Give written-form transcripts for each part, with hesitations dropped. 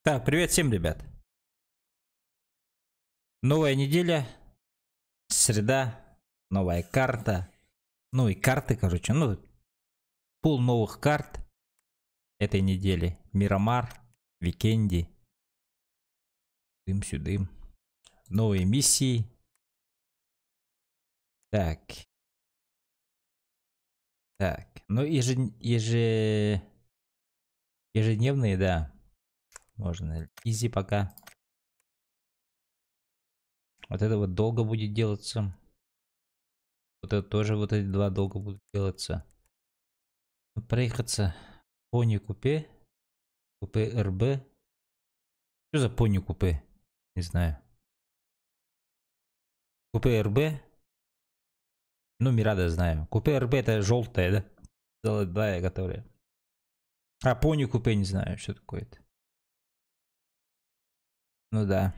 Так, привет всем, ребят. Новая неделя, среда, новая карта. Ну и карты, короче, пул новых карт этой недели. Мирамар, Викенди, дым-сюдым. Новые миссии. Так, ну ежедневные, да. Можно изи пока. Вот это вот долго будет делаться. Вот это тоже, вот эти два долго будут делаться. Проехаться пони купе. Купе РБ. Что за пони купе? Не знаю. Купе РБ. Ну, Мирада знаю. Купе РБ это желтая, да? Золотая, которая. А пони купе не знаю, что такое это. Ну да.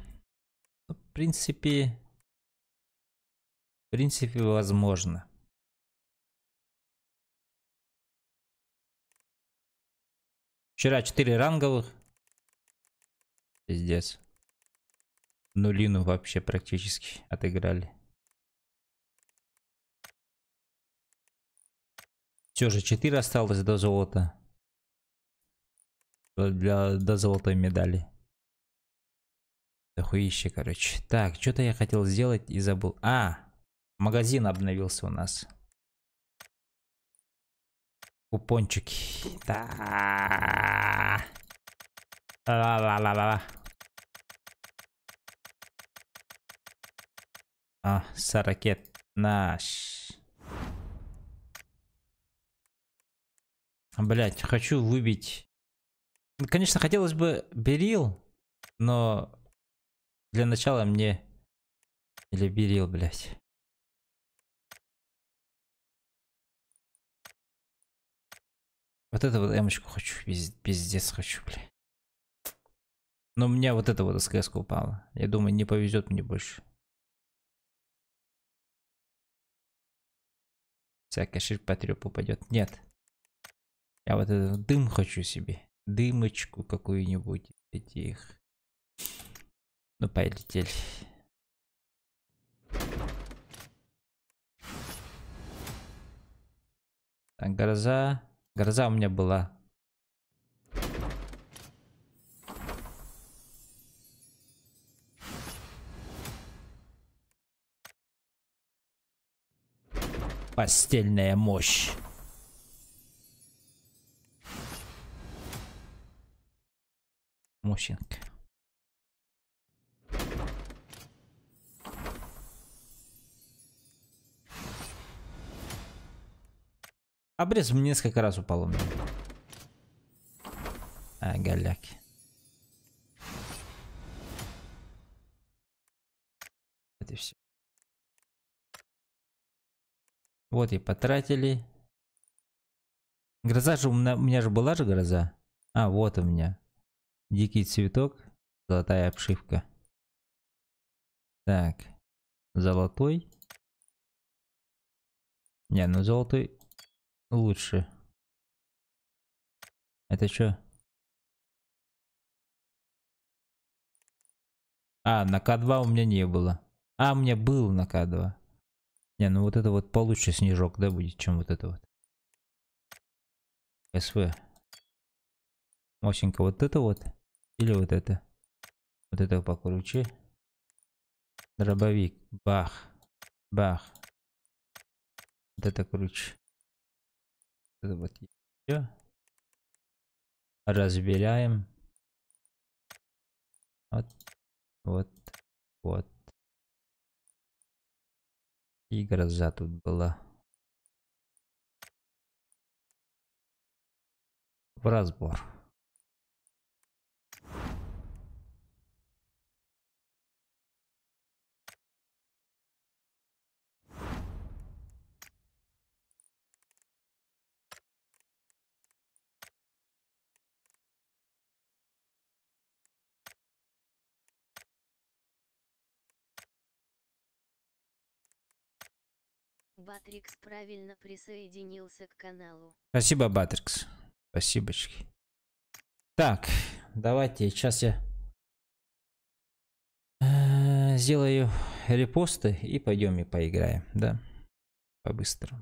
Ну, в принципе, возможно. Вчера 4 ранговых. Пиздец. Нулину вообще практически отыграли. Все же 4 осталось до золота. До золотой медали. Дохуище, короче. Так, что-то я хотел сделать и забыл. Магазин обновился у нас. Купончики. Ла-ла-ла-ла-ла. Саракет наш. Блять, хочу выбить. Конечно, хотелось бы берил, но для начала мне... Или берил, блять. Вот это вот эмочку хочу, пиздец хочу, блядь. Но у меня вот это вот СКС упало. Я думаю, не повезет мне больше. Всякая ширпотреб упадет. Нет. Я вот этот дым хочу себе. Дымочку какую-нибудь. Этих. Ну, полетели. Так, гроза. Гроза у меня была. Постельная мощь. Мощенко. Обрез мне несколько раз упал у меня. Голяки. Это все. Вот и потратили. Гроза же у меня же была же гроза. Вот у меня. Дикий цветок. Золотая обшивка. Так. Золотой. Не, ну золотой лучше. Это что? На К2 у меня не было. У меня был на К2. Не, ну вот это вот получше снежок, да, будет, чем вот это вот. СВ. Мощенько вот это вот. Или вот это. Вот это покруче. Дробовик. Бах. Бах. Вот это круче. Это вот. Все. Разбираем. Вот. Вот. Вот. И гроза тут была. В разбор. Батрикс правильно присоединился к каналу. Спасибо, Батрикс. Спасибочки. Так, давайте, сейчас я сделаю репосты и пойдем и поиграем, да, по-быстрому.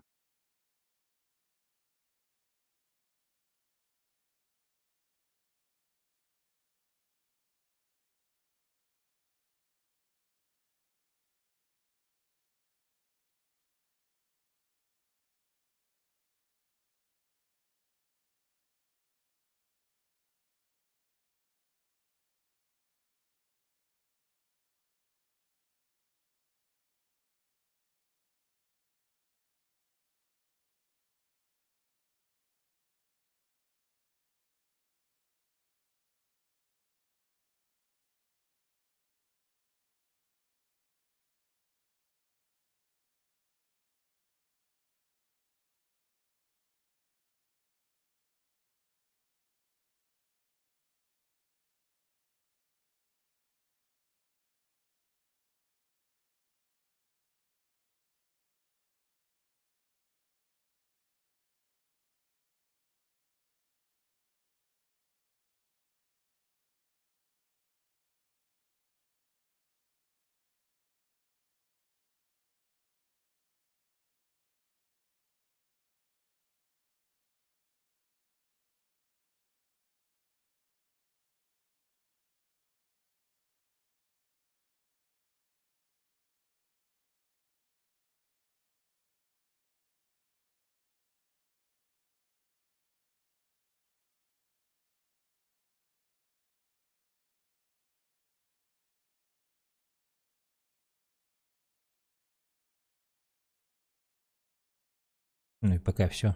Ну и пока все.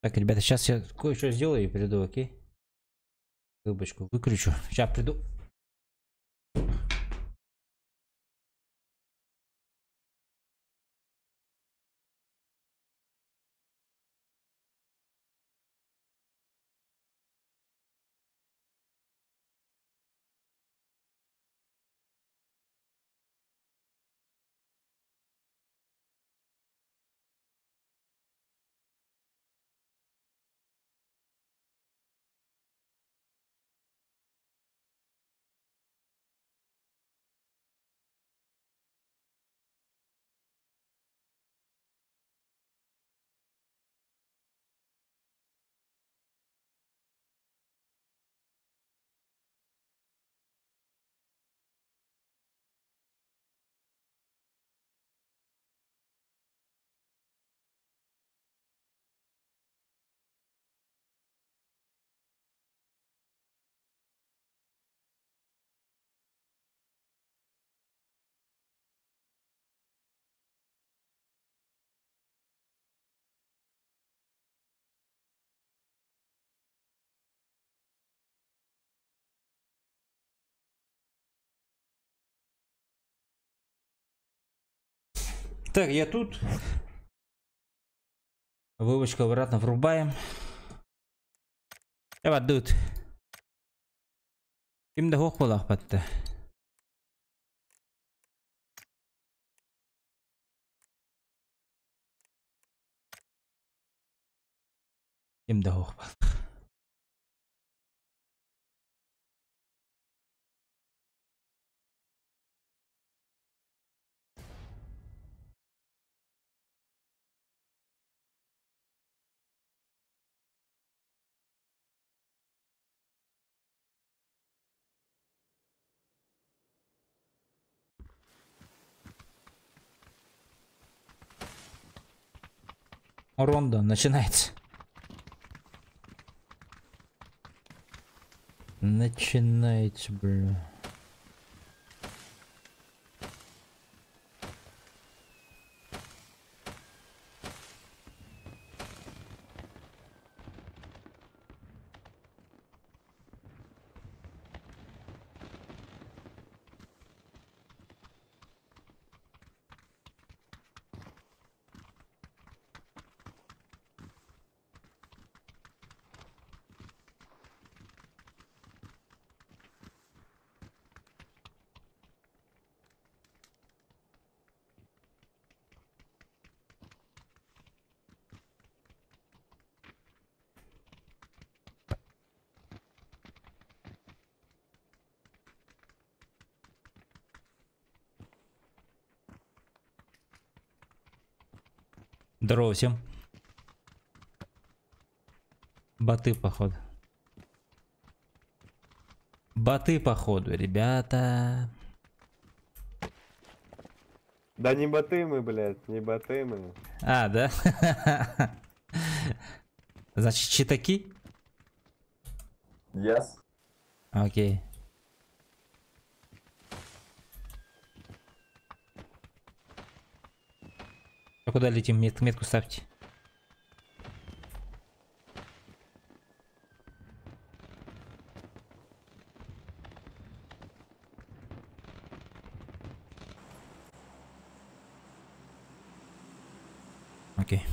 Так, ребята, сейчас я кое-что сделаю и приду, окей? Выбочку выключу. Сейчас приду. Так, я тут. Выбочку обратно врубаем. Я тут. Кимде хох болах батты. Кимде хох бол. Ронда начинается. Начинается, бля. Здорово всем. Боты, походу. Боты, походу, ребята. Да не боты мы, блядь, не боты мы. А, да? Значит, читаки? Yes. Окей. А куда летим? Метку ставьте. Окей.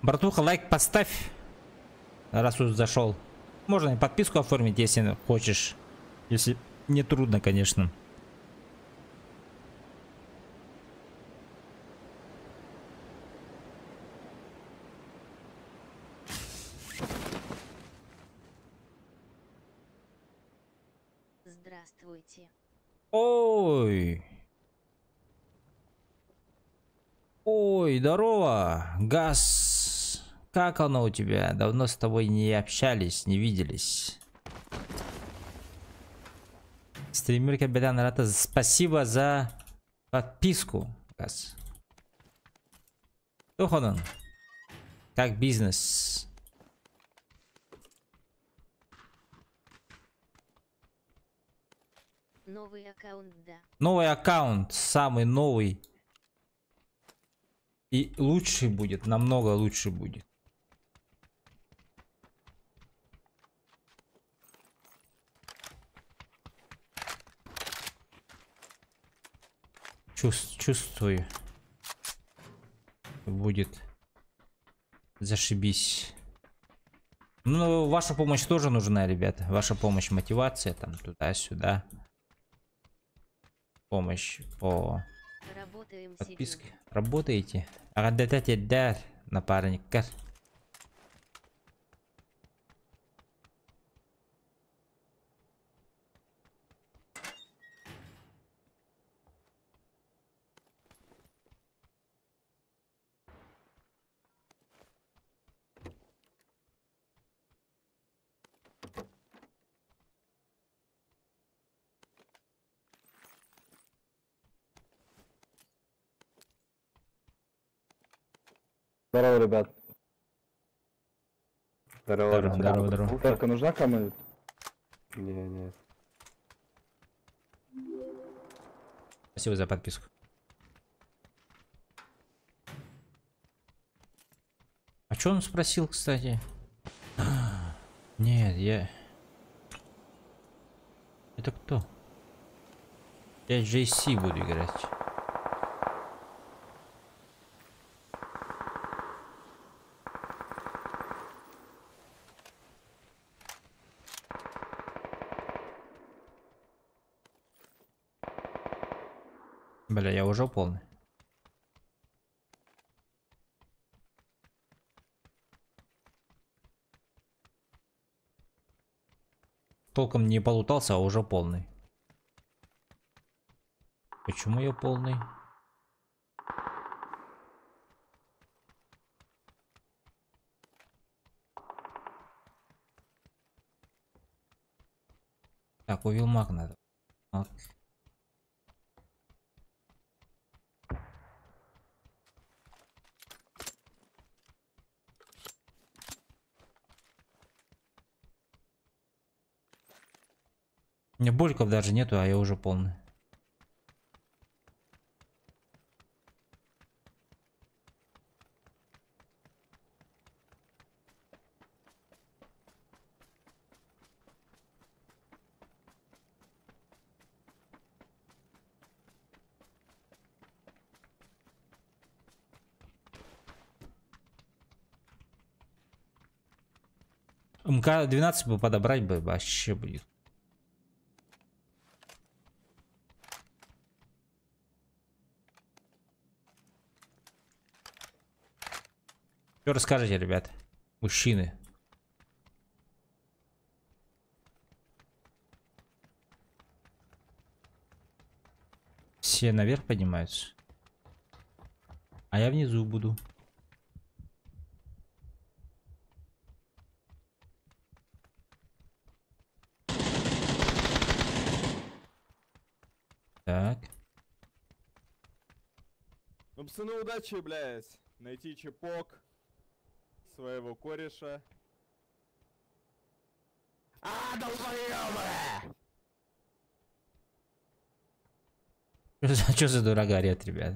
Братуха, лайк поставь, раз уж зашел. Можно и подписку оформить, если хочешь. Если не трудно, конечно. Здравствуйте. Ой. Ой, здорово, Газ. Как оно у тебя? Давно с тобой не общались, не виделись. Стример Капитан Рата, спасибо за подписку, Газ. Тохон, как бизнес? Новый аккаунт, да. Новый аккаунт, самый новый. И лучший будет, намного лучше будет. Чувствую. Будет. Зашибись. Ну, ваша помощь тоже нужна, ребята. Ваша помощь, мотивация, там, туда-сюда. Помощь по Работаем подписке. сидим. Работаете? Работаете, да, напарник. Здорово, ребят. Здорово, Здорово, здорово, здорово. Только нужна кому-нибудь? Не. Спасибо за подписку. А что он спросил, кстати? Нет, я... Это кто? Я JC буду играть. Бля, я уже полный. Толком не полутался, а уже полный. Почему я полный? Так, увил маг надо. Маг. У меня больков даже нету, а я уже полный. МК-12 бы подобрать бы вообще будет. Что расскажете, ребят? Мужчины. Все наверх поднимаются. А я внизу буду. Так. Ну, пацаны, удачи, блядь. Найти чепок своего кореша. А, долбоёбы! Что за дурак орет, ребят?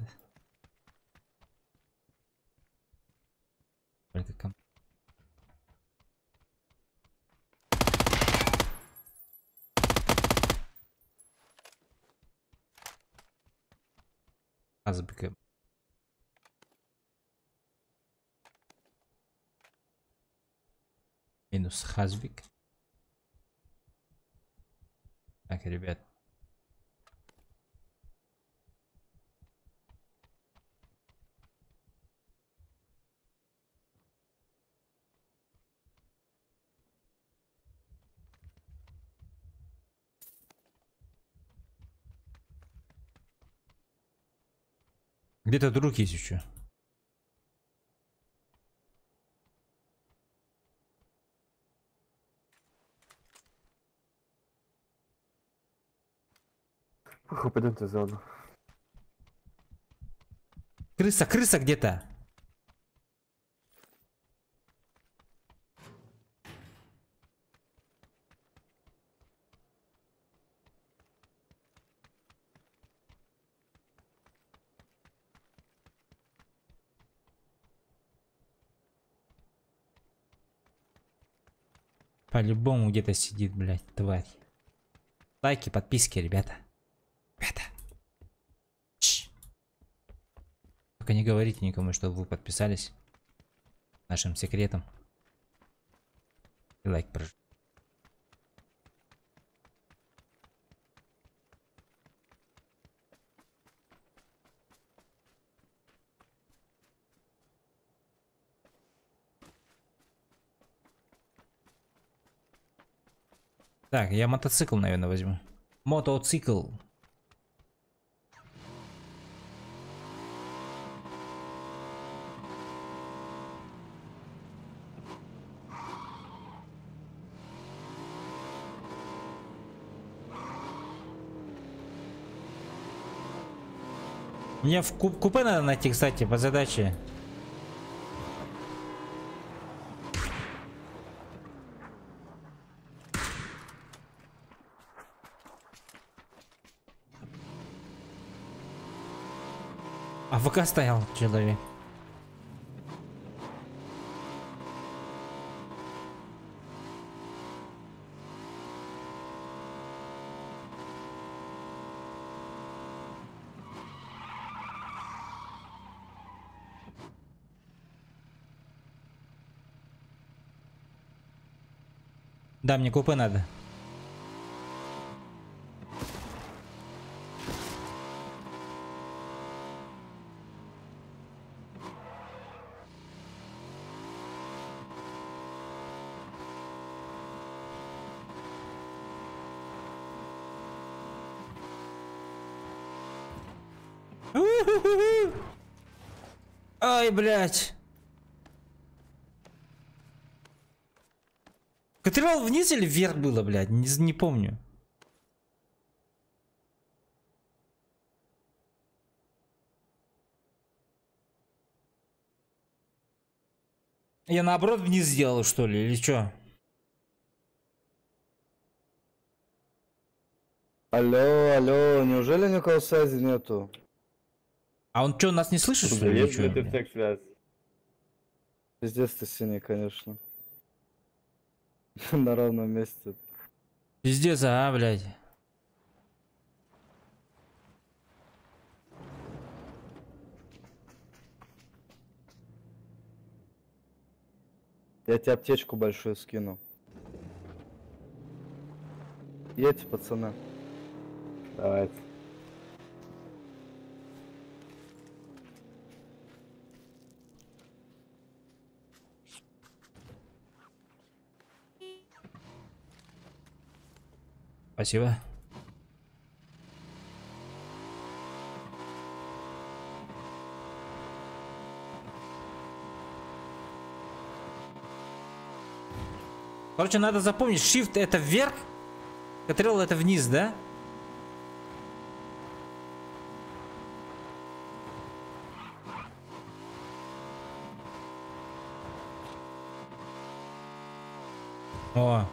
Азбика. Минус Хазбик. Так, ребят. Где-то друг есть еще. Похуй, пойдемте в зону. Крыса, крыса где-то. По-любому где-то сидит, блядь, тварь. Лайки, подписки, ребята. Ребята. Чш. Только не говорите никому, что вы подписались. Нашим секретом. И лайк прожимайте. Так, я мотоцикл, наверное, возьму. Мотоцикл. Мне в купе надо найти, кстати, по задаче. АФК стоял человек. Да, мне купе надо. Ай, блядь. Катерал вниз или вверх было, блядь? Не помню. Я наоборот вниз сделал, что ли, или что? Алло, алло, неужели никакой связи нету? А он что, нас не слышит, что ли? Есть или чё, Bluetooth блядь? связь. Пиздец ты синий, конечно. На ровном месте. Пиздец, блядь. Я тебе аптечку большую скину. Едьте, пацаны. Давайте. Спасибо. Короче, надо запомнить, Shift это вверх, Ctrl это вниз, да? О,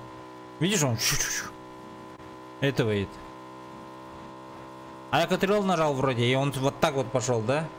видишь, он это выйдет. А я Ctrl нажал вроде, и он вот так вот пошел, да?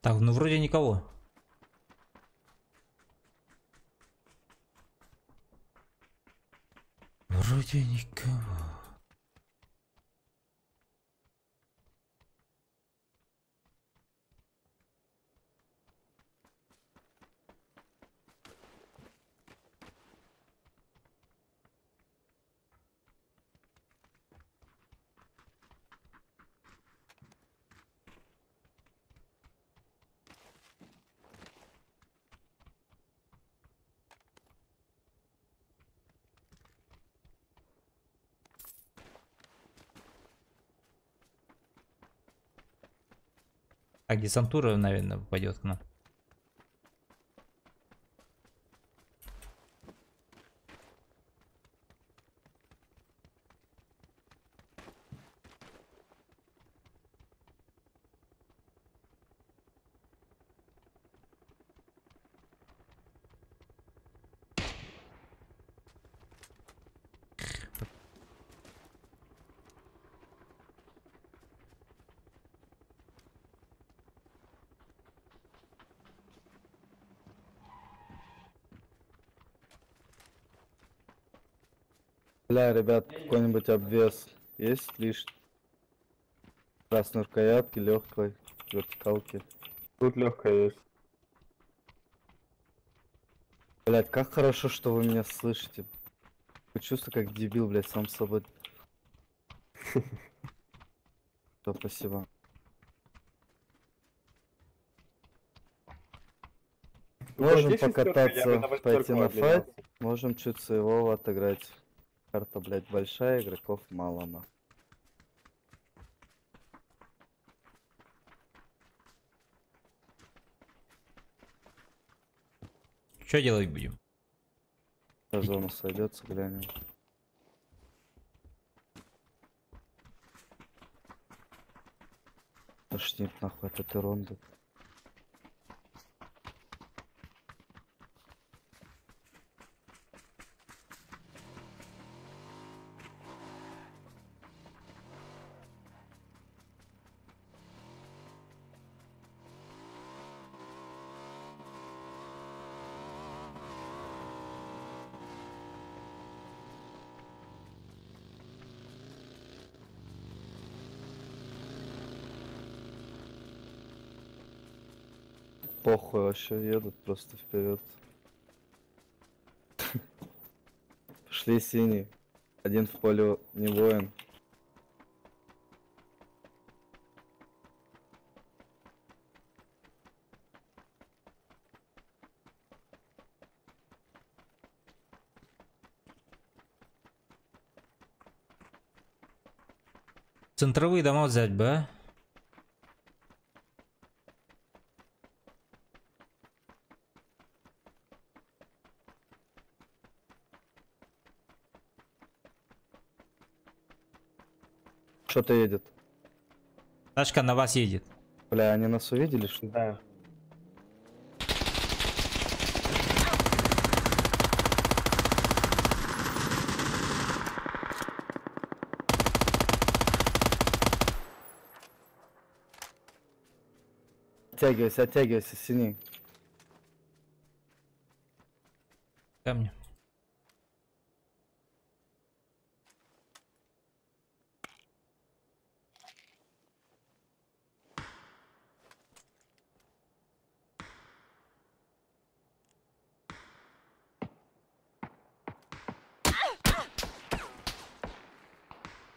Так, ну вроде никого. Вроде никого. А десантура, наверное, пойдет к нам. Бля, ребят, какой-нибудь обвес есть лишний? Красной рукоятки, легкой, вертикалки. Тут легкая есть. Блять, как хорошо, что вы меня слышите. Чувствую как дебил, блять, сам с собой. Все, спасибо. Можем 10 я бы покататься, на восьмерку пойти на обменялся. файт. Можем чуть своего отыграть. Карта, блять, большая, игроков мало, на. Что делать будем? Зона сойдется, глянем. Тошнит нахуй от этой ронды. Похуй вообще, едут просто вперед. Пошли синий. Один в поле не воин. Центровые дома взять бы, а? Что-то едет. Тачка на вас едет. Бля, они нас увидели, что ли? Да. Оттягивайся, синий. Ко мне.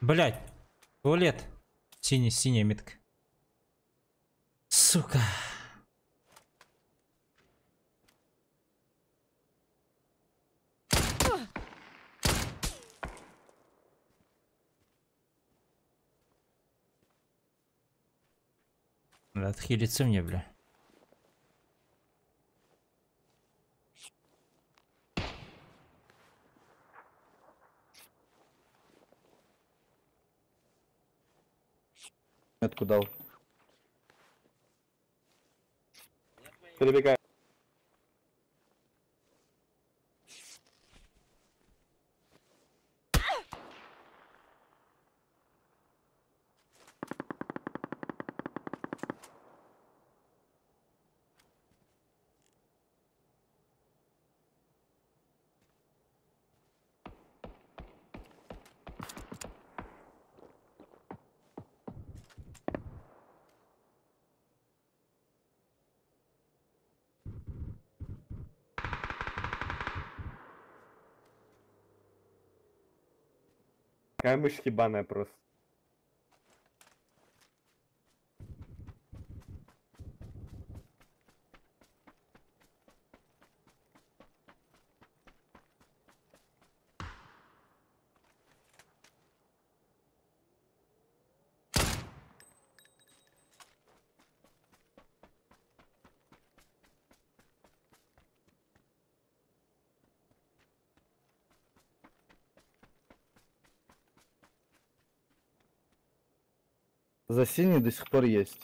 Блять, туалет. Синяя метка. Сука. Надо отхилиться мне, бля. Метку дал. Перебегай. Какая мышь ебаная просто. За синий до сих пор есть.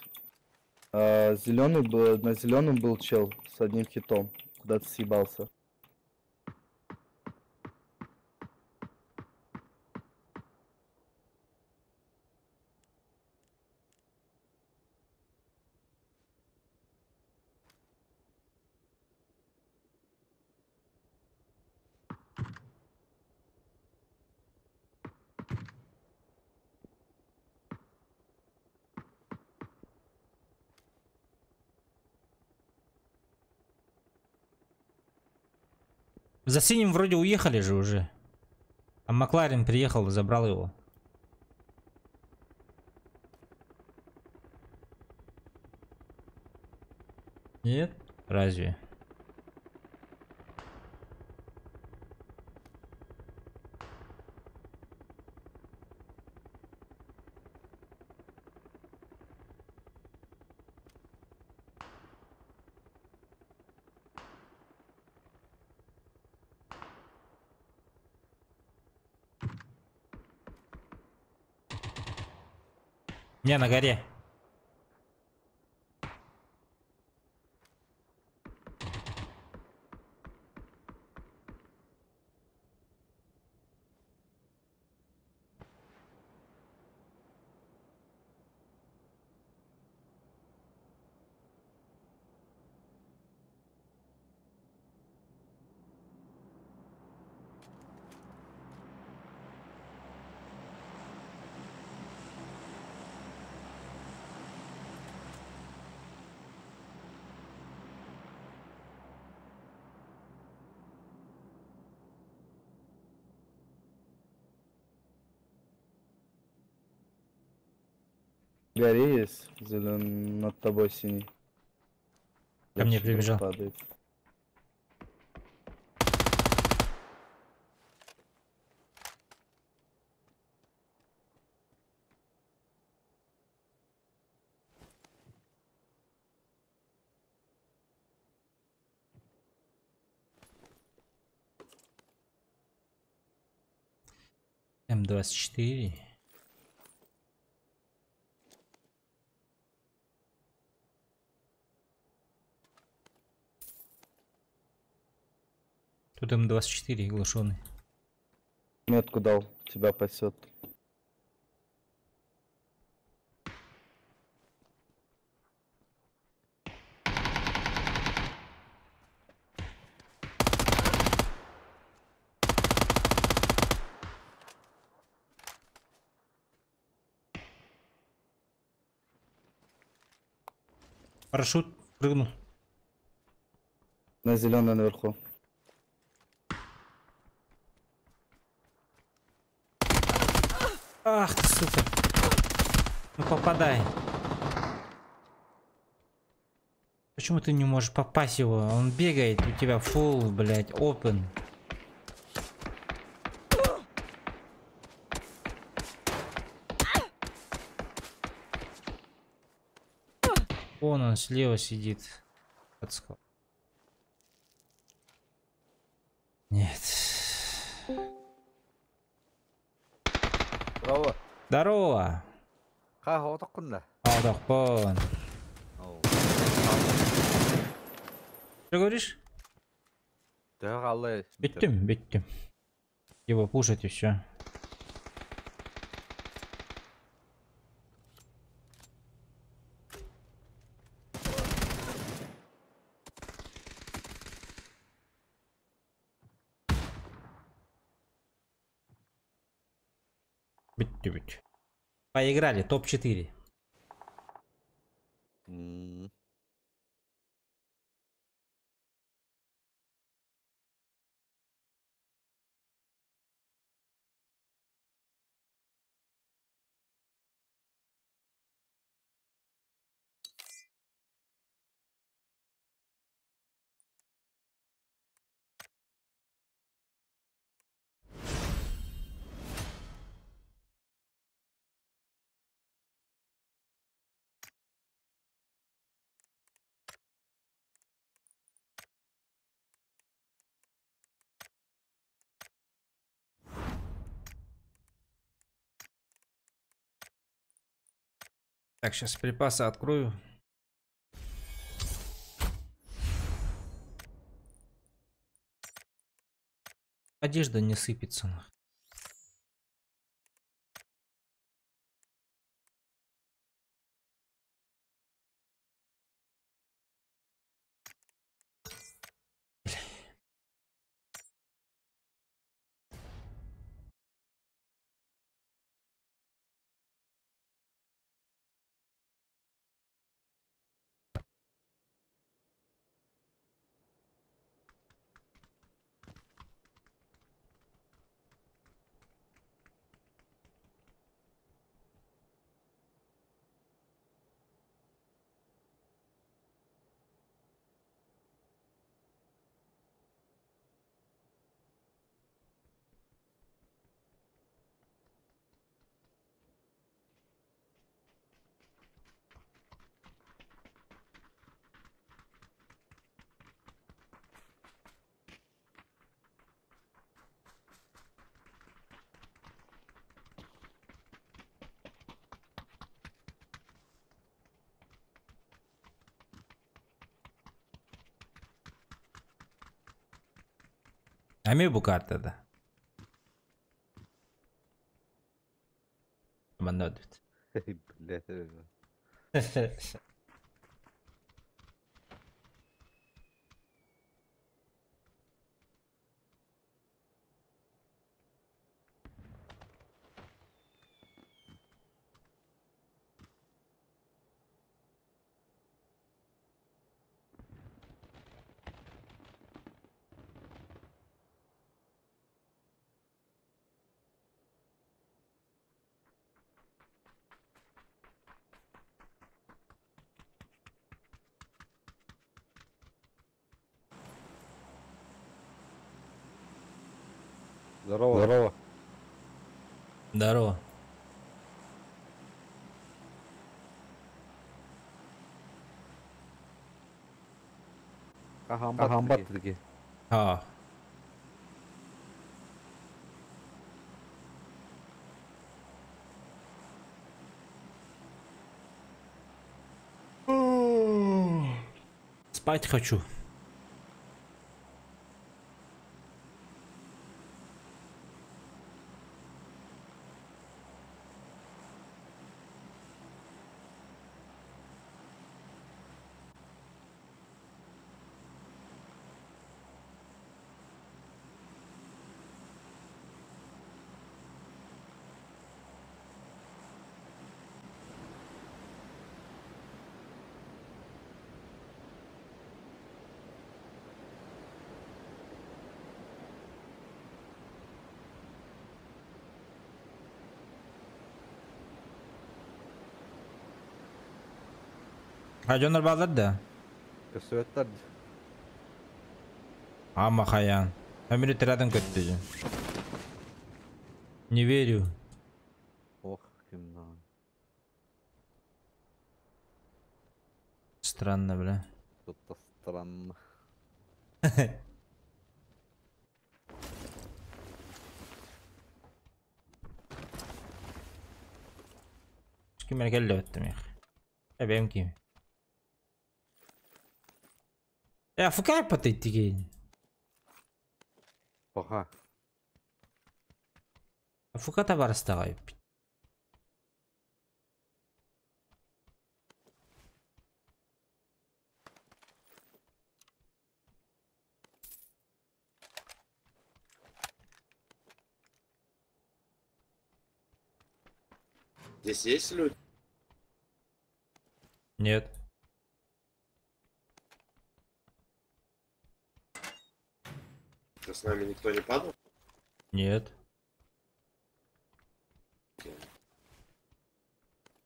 А, зеленый был, на зеленом был чел с одним хитом. Куда-то съебался. За синим вроде уехали же уже. А Макларен приехал и забрал его. Нет? Разве? Не, на горе. Гори есть, зелен над тобой синий. Ко мне Дальше друг прибежал. падает. М24. Тут М24 глушеный. Метку дал, тебя пасет. Парашют прыгнул. На зеленый наверху. Ах ты, сука. Ну попадай. Почему ты не можешь попасть его? Он бегает у тебя full, блядь, open. Вон он слева сидит. Подскок. Нет. Здорово. Здорово. отаққында. Алдақпын. Что говоришь? Қалай? Беттим. Его пушить и все. Бить. Поиграли, топ-4. Так, сейчас припасы открою. Одежда не сыпется. Ами bu kartada. Bana ödüt. Здорово. Здорово. Қамбат бізге. А. Спать хочу. Hajonlar bağlar da. Kösövetler. Ama hayan. Ben beni tiradan kötücüm. Не верю. Ох, kim lan. Странно, бля. Что-то странно. Kim beni kelle ettim ya. Ya benim kim? Ya fıkar pataydı ki. Пока. Fıkar da var ısta kayıp. Здесь есть люди? Нет. Что, с нами никто не падал? Нет.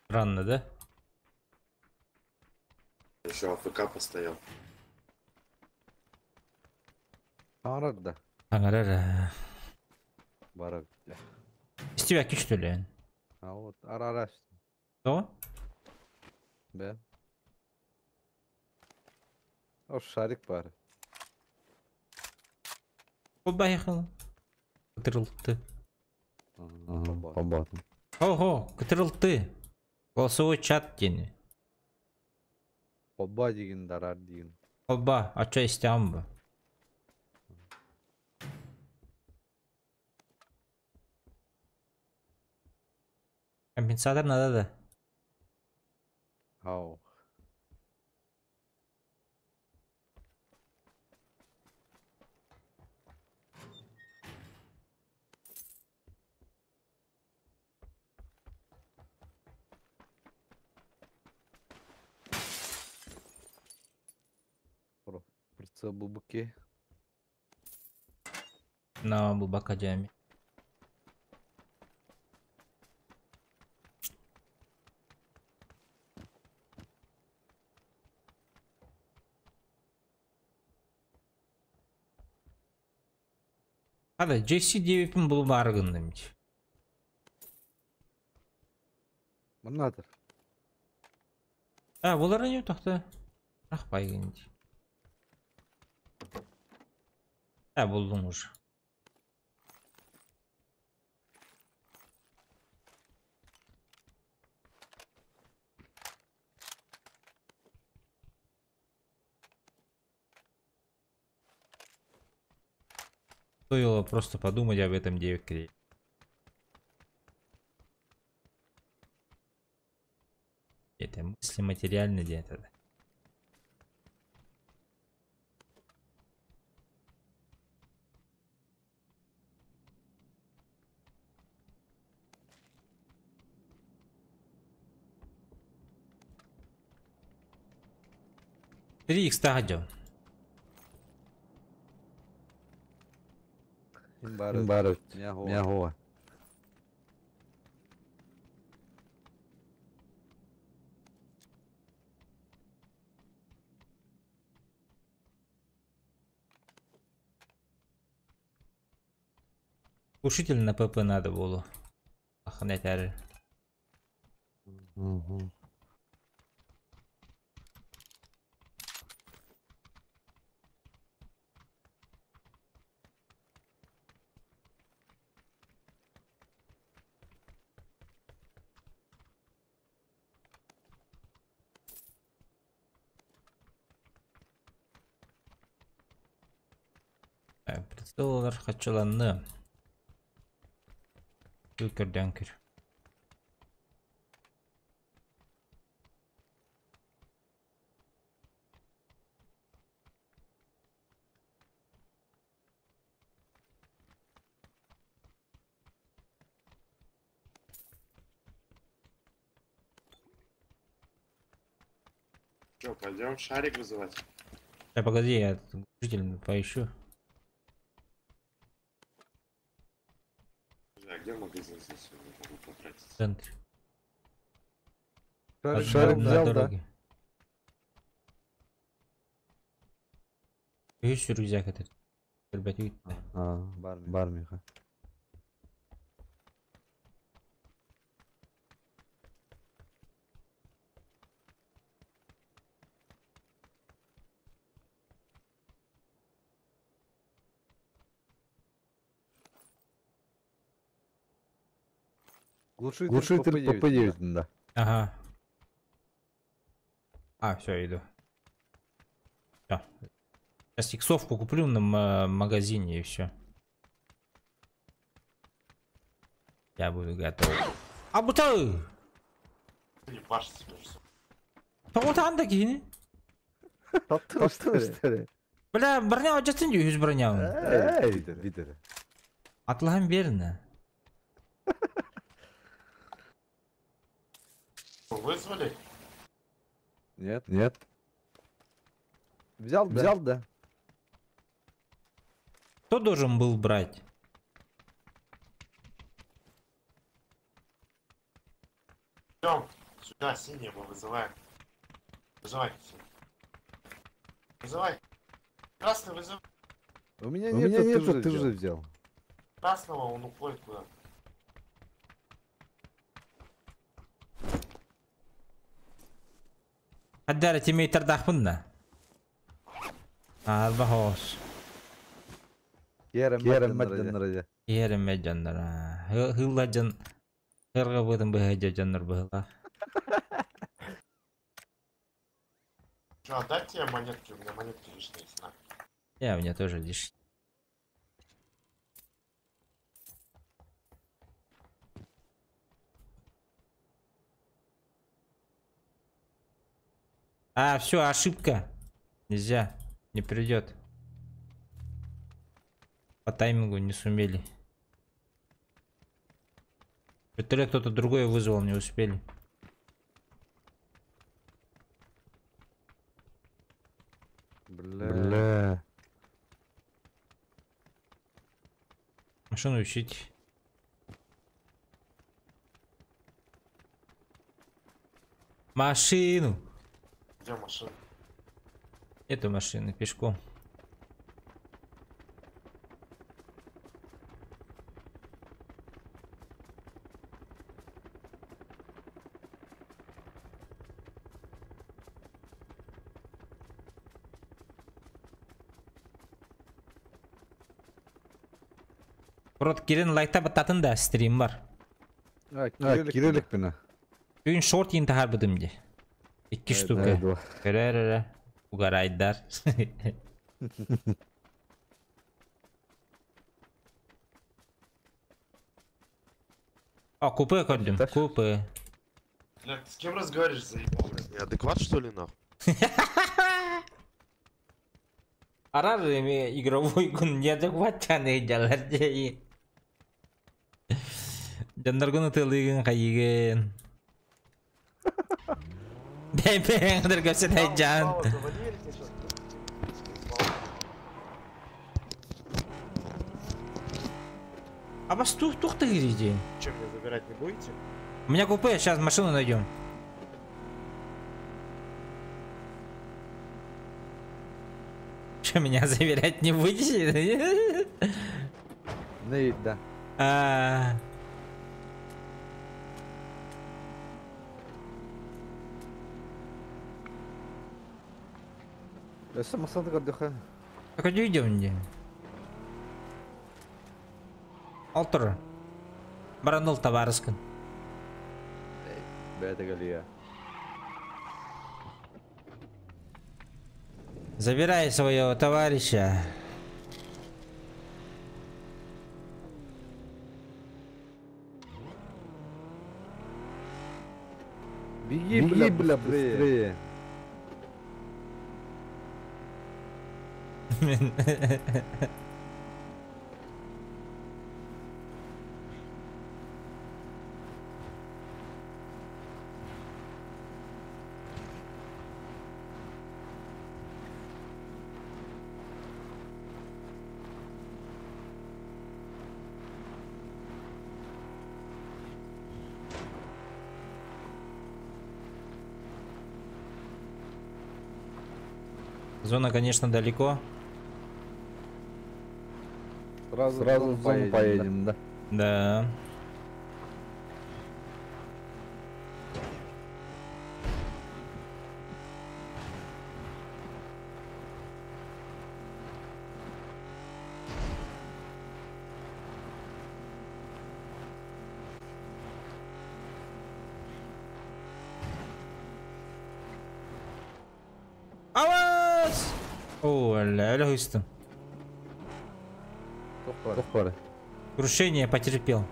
Странно, да? Еще АФК постоял. Tanrı'da. Аңарар. Барак. İstivaki что ли? А вот арараш. Что? Be. O şarik var. Колба ехал. Кытырылты. Побатым. Ого, кытырылты. Голосовой чат дені. Побба деген дарар деген. Колба, ача истям бы. Компенсатор надо да. Ау. Пырца бубуки. На бубака джами. Hadi Jesse девипин бұл барғындым. Мынаdır. Бұлар не тоқты? Ақпай кенде. Бұлдың ұж. Стоило просто подумать об этом девке. Это мысли материальные где-то. Три х стадио. Барак. Мяго. Глушитель на ПП надо было. Охранять ари. Прицеллар қачаланды. Дүкірден кір. Че, пойдем шарик вызывать? Погоди, я глушитель поищу. А где магазин здесь? Я не могу потратить. В центре. Шарик На взял, да? дороге. Есть рюкзак этот. Ребят, видите? Бармиха. Глушитель ПП-9, да. Ага. А, все, иду. Всё. Сейчас иксовку куплю на магазине и все. Я буду готов. А бутай! Не пашется тоже. Вот анда кини. Что ли? Бля, броня açasın diyor 100 броня. Эй, видер. Атлахам верно. Вызвали? Нет. Взял, да. Кто должен был брать? Идем. Сюда, синие мы вызываем. Вызывай. Вызывай. Красный вызывай. У меня нет, ты же взял. Красного он уходит куда. Haddara temeter daqbında. Arba hoş. Kerem Madjanlar. Yerim mejanlar. Hılla can. Hırga bıdın bıhıca canlar bıhıla. Что, отдать тебе монетки? У меня монетки лишние есть. На. Я, у меня тоже лишь. А, все, ошибка. Нельзя. Не придет. По таймингу не сумели. Вертолет кто-то другой вызвал, не успели. Бля. Машину ищите. Машину. Где машина? Нету машины, пешком. Просто Кирин лайкта баттатын да стрим бар. Кириллик пена. Бүгін шорт интихар бідімде. 2 штука. Көрәрірі. Угарайдар. А, купе көрдім. Купе. Бля, ты с кем разговариваешь, заебал, блядь? Неадекват, что ли, нахуй? Арар игровой күн неадекватчан ейджалар жейін. Жандаргын ұтылығын қайыгын. Бәйбәң қыдыр көпсет айджан. А вас тухты грейден. Че, меня забирать не будете? У меня купе, сейчас машину найдем. Что, меня заверять не будете? Да. Я сам остаток отдыхаю. Так иди идем где? Алтыр. Баранул товарыскын. Бәді галия. Забирай своего товарища. Беги, бля, быстрее. Зона, конечно, далеко. Сразу в зону поедем, да? Да. Аваз! О, ля хыстым. Тохпары. Крушение потерпел.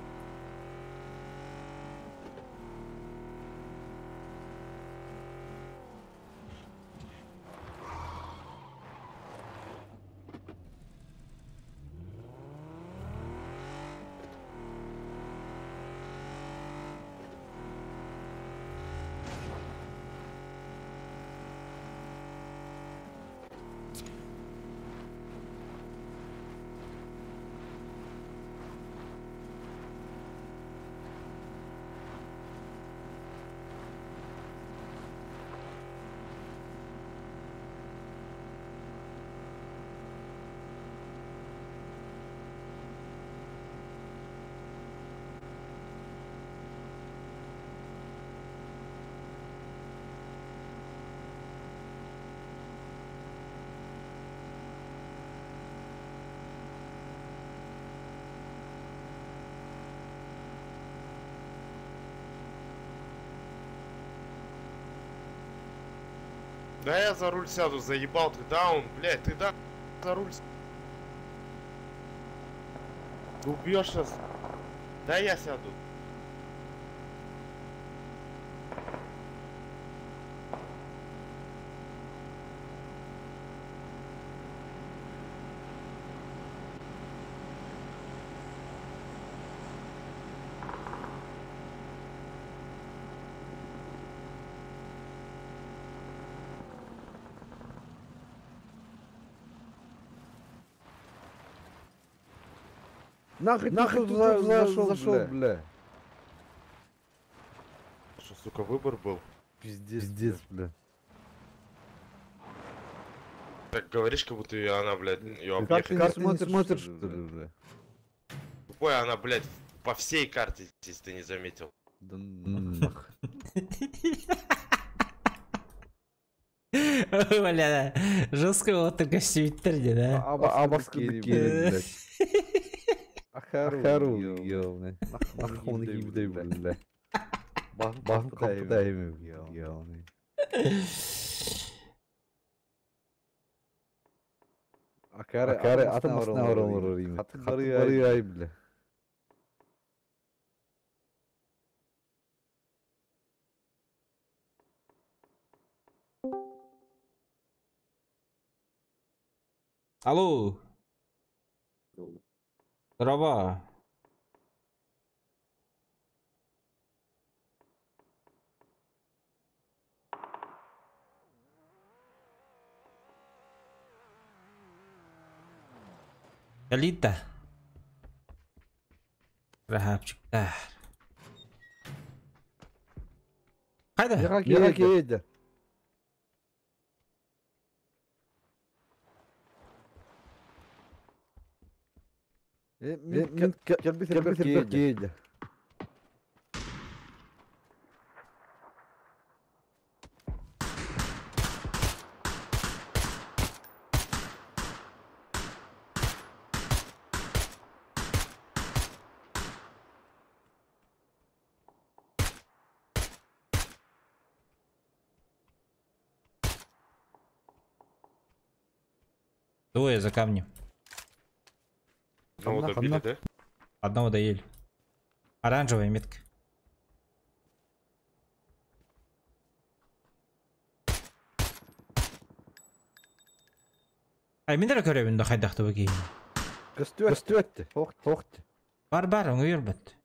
Да я за руль сяду, заебал ты, даун, блядь, ты да за руль. Ты убьешь сейчас. Да я сяду. Нахрен ты тут зашел, бля? Что, сука, выбор был? Пиздец, бля. Так говоришь, как будто она, блядь, ее Как ты объехать. не смотришь, что ли, бля? Тупой она, блядь, по всей карте, если ты не заметил. Да нах. Бля, жестко вот только симметрия, да? Абаскeri, блядь. Ахару, ёбаный. Нахуй он гибдей, бля. Бах, куда ему, ёбаный. Акары атмосына оралыр емес. Хаты ай, бля. Алло. Здорово. Элита. Рахапчиктар. Қайда? Неға келеді? Мен келбетер келді. Двое за камнем. Ну, вот добили, да? Одного доели. Оранжевая метка. Мендер көрөбүндө кайдакты беги. Көстүөттү. Тоқты. Бар, оңой бербет.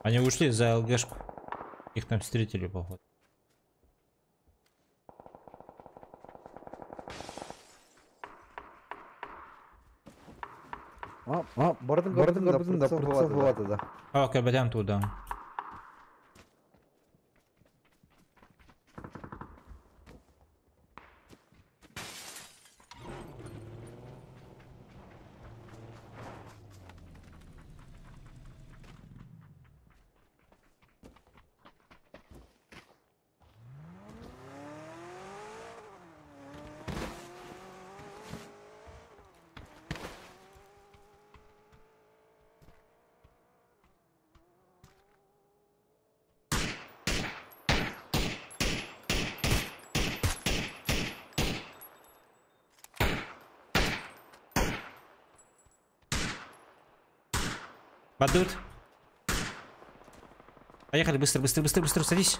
Они ушли за ЛГшку. Их там встретили, походу. Бардын kapısında fırsat havada da. Okey, bedem tuğda. Бадут. Поехали, быстро, садись.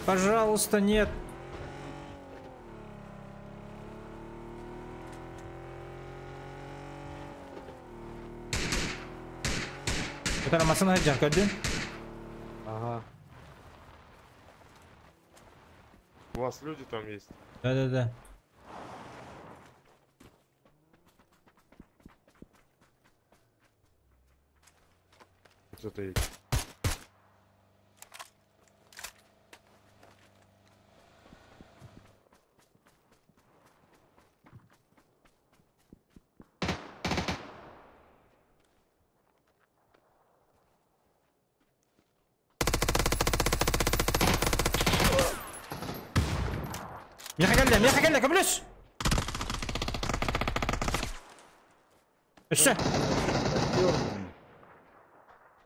Пожалуйста, нет. Это машина Хаджар, gördün? Ага. У вас люди там есть? Да. Кто-то есть. Меха geldi, блюз. Üstü.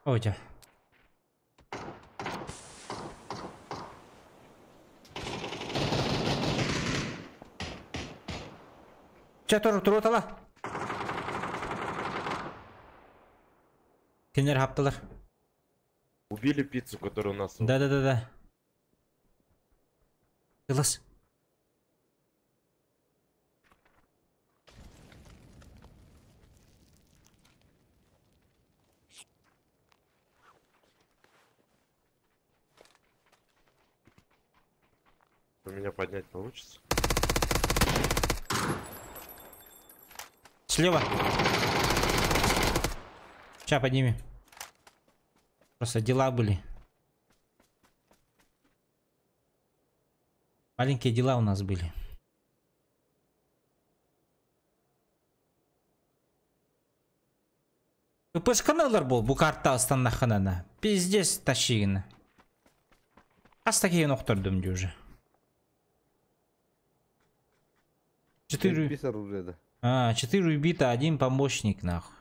Oyca. Tur atala. Kendileri haptalar. Убили пиццу, которая у нас. Да. Кылыс. Меня поднять получится? Слева. Сейчас подними. Просто дела были. Маленькие дела у нас были. ППшканалар бол bu kartta астанаханана. Пиздец тащигина. Астаки ноқтырдым уже. 4 убито, 1 помощник, нахуй.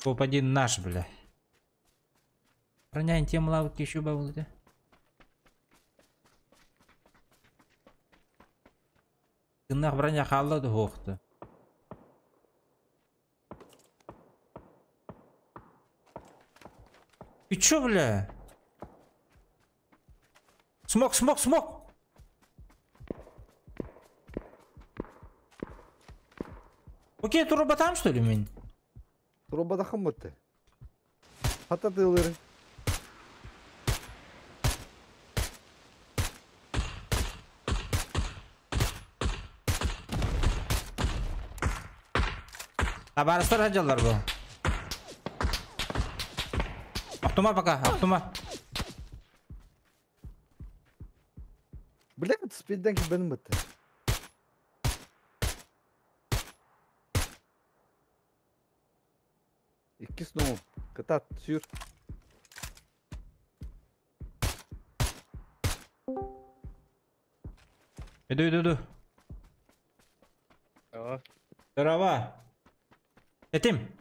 Топ-1 наш, бля. Броня тем лавки еще был, да? Нах броня халлады хоқты. Ты чё, бля? Смог! Окей, труба там, что ли, мен? Труба да хамыты. Хата тылыры. Табарыстар хаджалар бұл. Автома пока, автома. Блядь, спидден ki benim bitti. İki snow. Katat, sür. Иду. Здорово. Этим.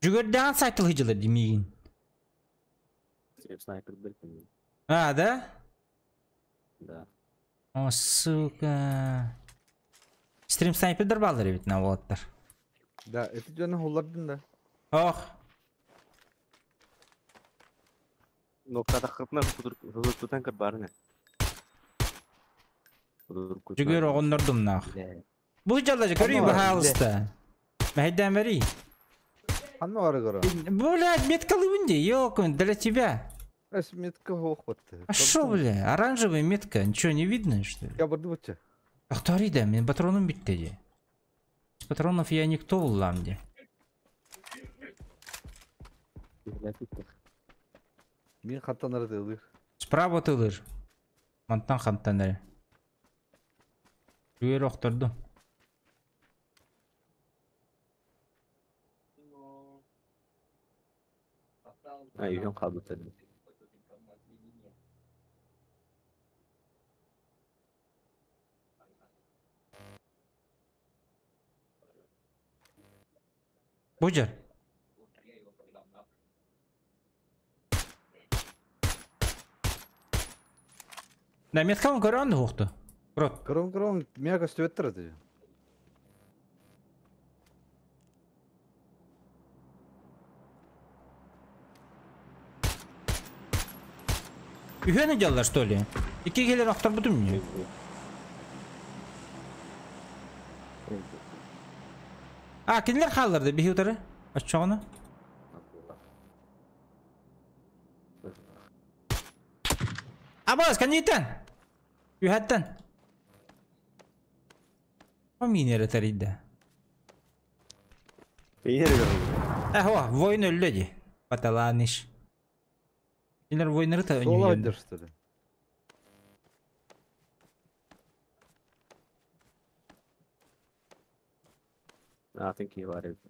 Жүгерден сайтыл хыжылы демейін. Снайпер білдім. А, да? Да. О, сука. Стрим снайпердер балдыр ведь на волоттар. Да, это canı hollardın da. Ох. Nokta takıtlar huzur tutan kır barına. Жүгер оғындырдым нақ. Bile. Bu jalla görüyor bu halista. Mehden veri. Hanma var gara. Блядь, меткалы вынди, ёк, для тебя. Эс метка хоқ батты. А шо, бля, оранжевая метка, ничего не видно, что ли? Я барды бача. Ақтари да, мен патроным битті де. С патронов я никто улам де. Bile tuttuk. Мен хаттанар дылыр. Справа тылыр. Мантан хантанары. Жүгер оқтырды. Ha, yüzün kaldı tabii. Bucar. Да, меткамын көрәнді оқты. Бұрат. Кром, меня кастуеттер еді. Үйені жалдар, что ли? Ике келер ақтар бұдым не? А, келер қалдырды, бейі ұтары? Açacağını. Abbas, kan yitan? Yuhatan. Paminere tarida. İyi yere gördüm. Ahva, voyun öldü. Patalaniş. Neler voyunları da Sola önüyor. öldürstüdü. I think he var evde.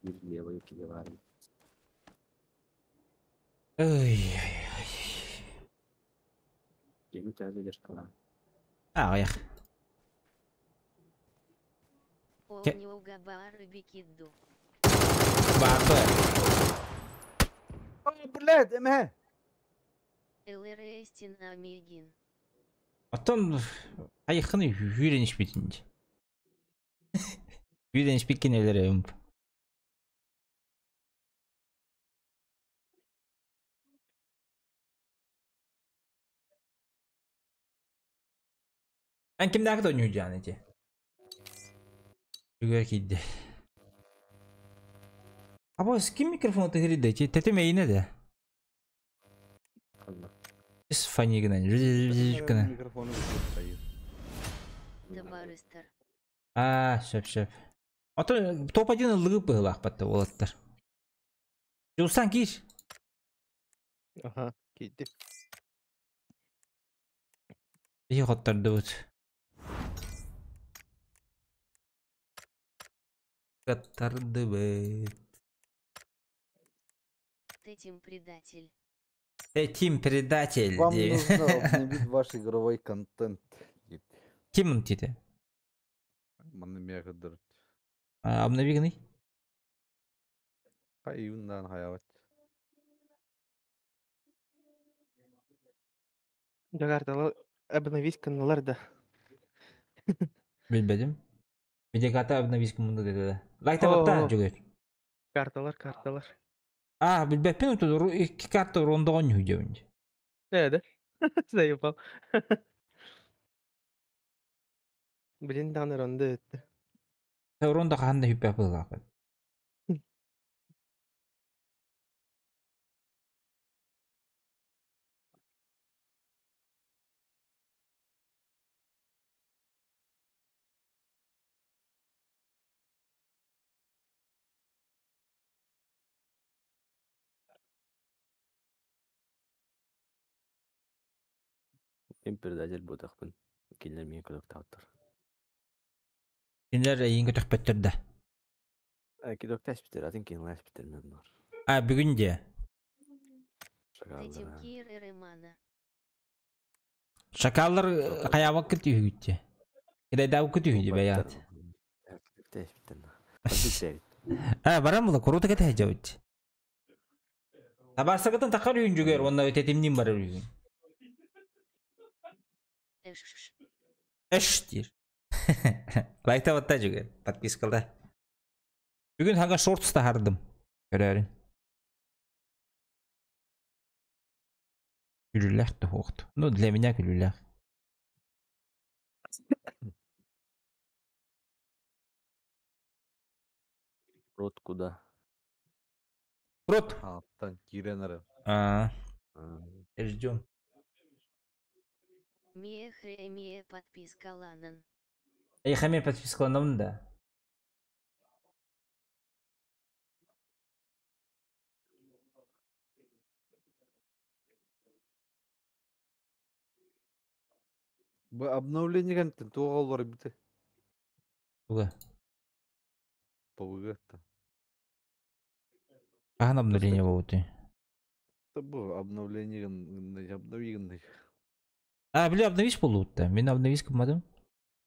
Bir leva iki leva var. Ay. Gemi terzidir kalan. Ah, ya. Он уговаривает Бикиду. Bakı. Ay bled eme. Элэрестин Амигин. Atan ayıkını yüreğiniş bitince. Yüreğiniş bikin elere ömp. Ben kimden kadar oynayacağını ki? Güzel kiydi. Ama kim mikrofonu tıhırı da ki? Tetim eğine de. Allah. Biz fani gına. Gına. Mikrofonu tutayım. Табарыстар. Aa, şöp. Ata topacının lığı bığılak battı olatlar. Yolsan gir. Aha, gitti. İyi katlardı bu. Katlardı bu. Этим предатель. Tekim предатель. Вам diye. нужно обновить ваш игровой контент. Kim dedi? Маны мегаdır. Обнови гны. Hayvandan hayat. Jakartalı обновить каналlarda. Bilmedim. Bir de kata обновись kumunda dedi. Like tabakta Oo. juga. Kartalar. Ah, bilmem tutur iki kartta ronda oynuyor önce. Nerede? Zayıfal. Bilin tanır onda etti. Ronda kanda hüp yapılır. En predacil bu takpın. Killer mi kadar tavtır. Kimler yenge töhbettirdi. Ki doktor hospital, I think in hospital memnun. Ah, bugün de. Этим Кир и Ремана. Şakallar kaya vakit gitti. Kida da vakit gitti beyat. Doktor hospital. Hadi Ha, baram bu koruta kete hecavit. Tabar sakatın takar oyuncu gör, onda ötetimliğim var oyun. Эш. Eş dir. Лайкта батта juga. Подпискалда. Бүгін ханга шортста хардым. Көрәрін. Күліләк-ті хоқты. Ну, для меня күліләк. Рот куда? Рот. Хаптан киренер. Ждем. Мие хремие подписка ланан. Хаме подпискаландым да. Бұл обновление кәнттен туғал бар біті. Туға. Пауғатта. Аған обновление болуды. Бұл обновление обновление. Біле обновись болуды. Мен обновись кіммадым?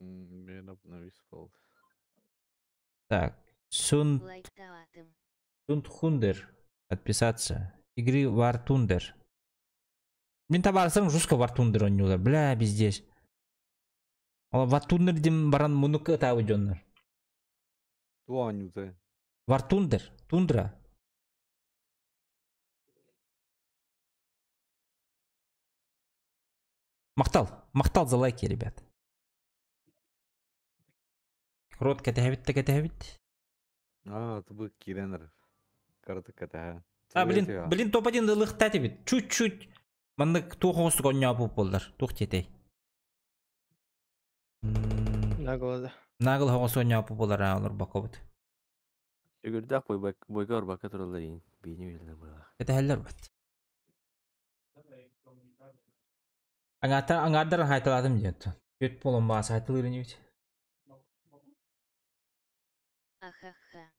Мен обновись болды. Так. Лайктаватым. Сундхундер. Подписаться. Игры War Thunder. Мен табарсам жестко War Thunder ойнıyorlar. Бля, біздес. War Thunder дем баран мұнықы тауы жонлар. Туан юзай. War Thunder. Тундра. Мақтал за лайки, ребят. Рот кәтәхәбит. Ты бұл киренер. Карты кәтәхә. Блин, топ-1 ылықтаты бит. Чуть-чуть. Мандық тоқоңызды көне апып болдар. Тоқ тетей. Нагылды. Нағыл хоңыз көне апып болдар. Олар бақы бұд. Жүгірдік бойға ұрбаққа тұралар ең. Бейіне өйлер бойға. Кәтәхәлер бұд. Аңардар хайталадым дейді. Көт болын басы хайталырын ебет. Ахаха.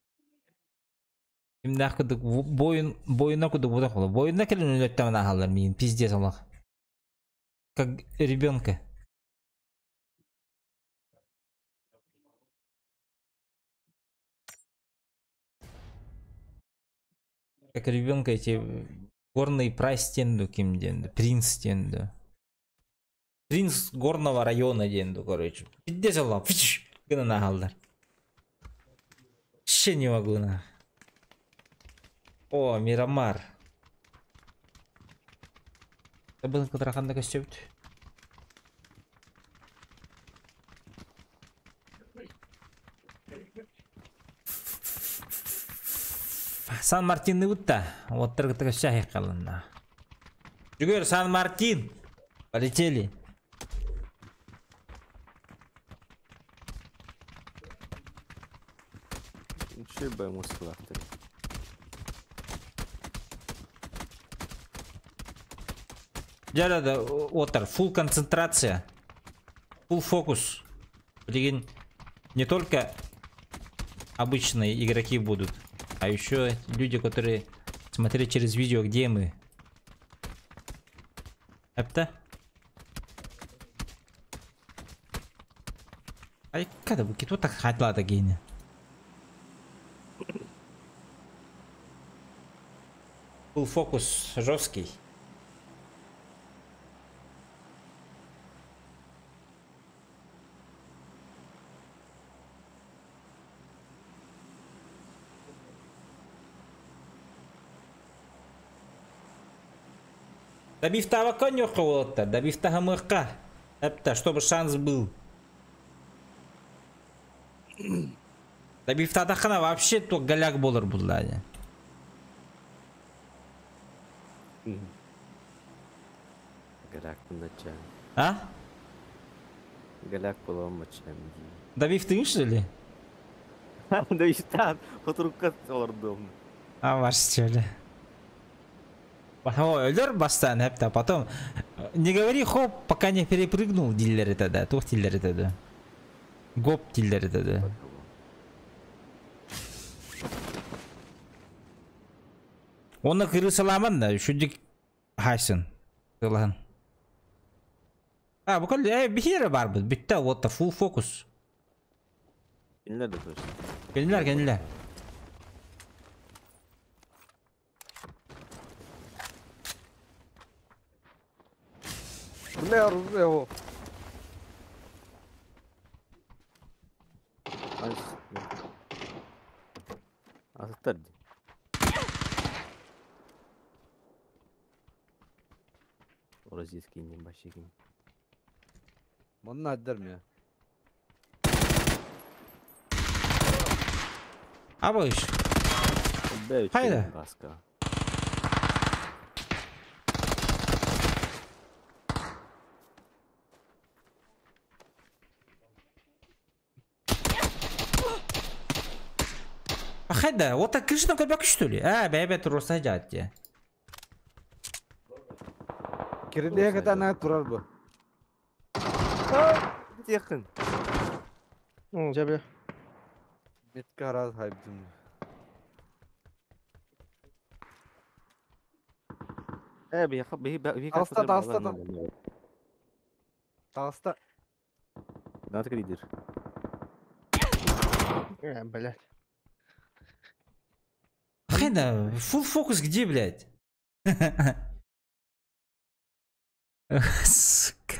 Şimdi akıdık boyuna kuduk budak olur. Boyuna kelin ülötten ağalır mıyım? Пиздец Allah. Как ребенка. Как ребенка эти горный прайс тенду ким денду. Принц тенду. Принц горного района денду, короче. Пиздец Allah. Фич. Гына ağalır. Ще не могу на. О, Мирамар. Табын кыдырақанда көстебіт. Сан-Мартинны бұтта. Оттырғыты көстебі қалынна. Жүгер, Сан-Мартин. Полетели. Че бай мускулактыр. Жарады, отыр. Фул концентрация. Фул фокус. Деген не только обычные игроки будут, а еще люди, которые смотрят через видео, где мы. Это? Ай, когда бы кто так хотела гейни? Фул фокус жесткий. Добив того конюха вот, добив того мырка. Это чтобы шанс был. Добив того хана вообще то голяк болар булдане. Галяк начал. А? Галяк полом мачем. Добив ты что ли? Да и там, отрубка ордом. А ваш что ли? Өлер бастан хәпта потом не говори хоп, пока не перепрыгнул диллер это да, тух диллер это да. Гоп диллер это да. Оны кыры саламан да, шудик хайсын. Кылан. А, букал бихире бар бит, битте вот full фокус. Кинлер да точно. Келинлер. Бля, оружие его. Asıtlar di. Orası eskiyim başlayayım. Bunu ne ederim ya? Abi iş. Be Haydi. Baska. Hayda, вот так Кришна кольбак что ли? Бебе труса дядя. Kirliye kadar ne durar bu? Yakın. Cebe. Mitke araz haybdim. Bir yakın bir Dağısta, dağısta, Dağısta. Nasıl gidiyor? Блядь. Hayda, full фокус где, блядь? Сука.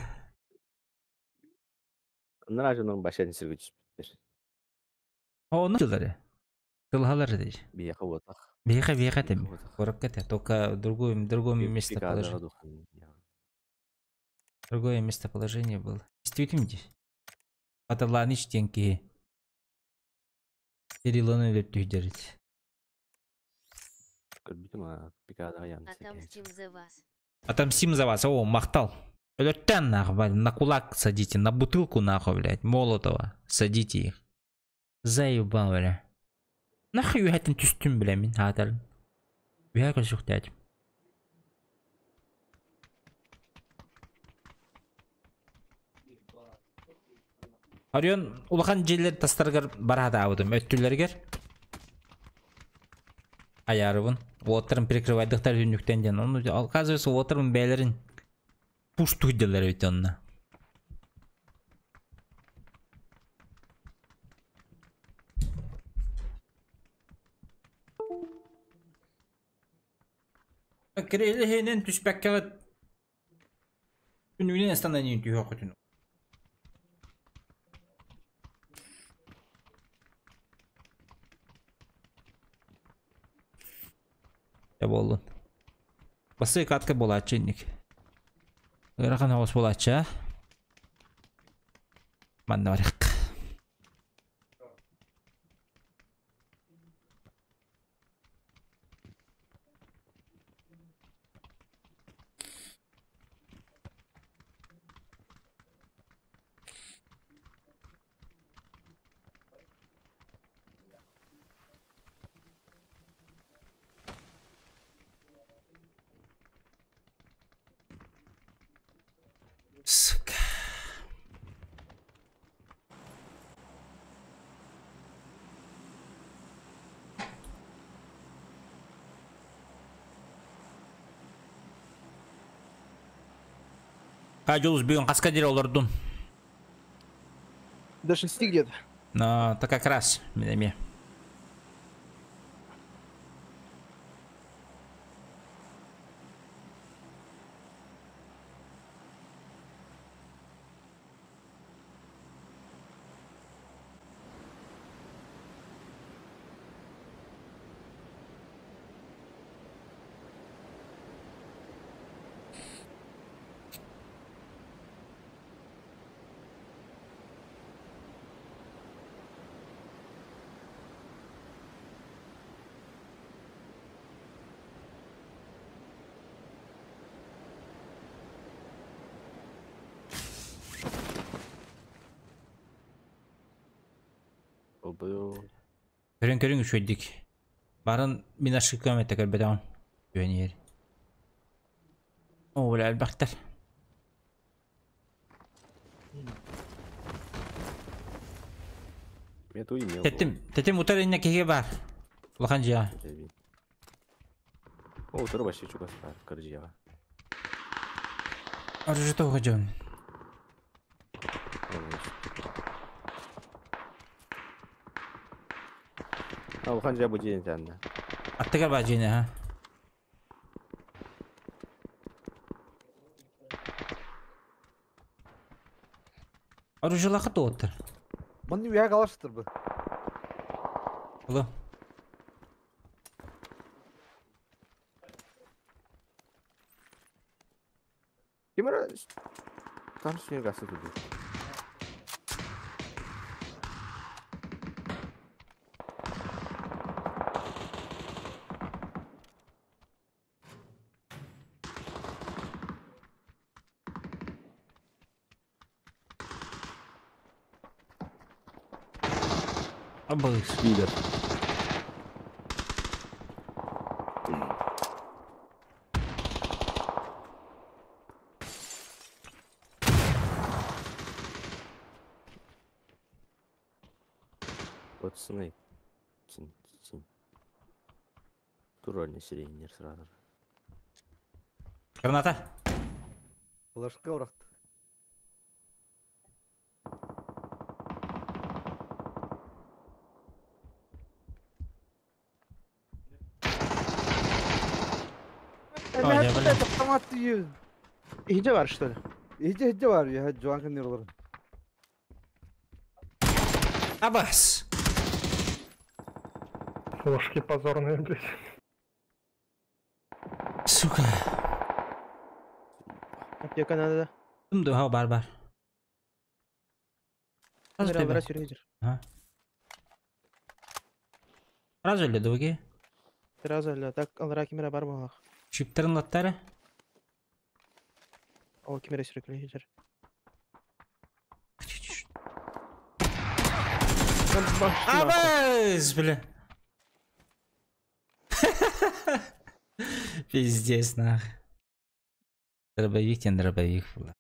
Onlar acının başını sürgüç. О, ну чулары. Кылгалары дей. Bir yakın otak. Беха там. Корок это, только в другом местоположении. Другое местоположение было. Действительно. Аталан иштенки. Перелоны өлөп түйдерит. Көрбүтүм ана пикада янсы. Отомстим за вас. Отомстим за вас. О, мақтал. Өлөттен нахуй, на кулак садите, на бутылку нахуй, блядь, Молотова. Садите их. Заебал, бля. Нахуй үйәтін түстім, бля, мен хатарын. Үйәкіл жүқтәдім. Орион улахан жерлер тастаргар барады аудым, өттүлергер. Аярыбын. Отырын прикрывайдықтар үнүктенден. Оны оказывается, отырын бәлерін пуш туйдылар өте онына. Керейлі хейнен түспәккеғі үнігінен астанан ең түйі оқытын. Болын. Басы катка болатчы инник. Ырахан ауыз болатчы. Манда барық. Сука. Жолуз бүгін қасқа дере олырдым. До 6 где-то. Но это как раз менеме. Көрін үшөйдік. Барын минашқы көметті көрбедеуін. Өйін ері. О, өлі әлбақтар. Тетім ұтар енне кеге бар. Ұлақан жиға. О, ұтары башы чугас бар, кір жиға. Аржы тоғы жауын. Ұлақан жиға бұл жиын сәнді. Аттығар бар жиыны, ха? Аржы лақыт оғыттыр. Мын үе қалаштыр бұл. Алло. Кемера танış üye қалсы тұрды. Абыз. Пидор. Вот снайп. Чин. Туральный сиренер сразу же. Граната. Флешка ұрақты. Ой, я блин. Автомат үйі. Иди var что ли? Ece var ya. Juan kanırlar. Абас. Ложки позорные, блядь. Сука. Аптека надо да. Кімді? Ha бар. Biraz yürüyecek. Раз өледі өге. Biraz öyle. Tak alır kimere var mı? Шүптерін латтары. O kimere sürükleyecek. Абас, бля. Пиздец, нах. Дробовик, тен дробовик, бля.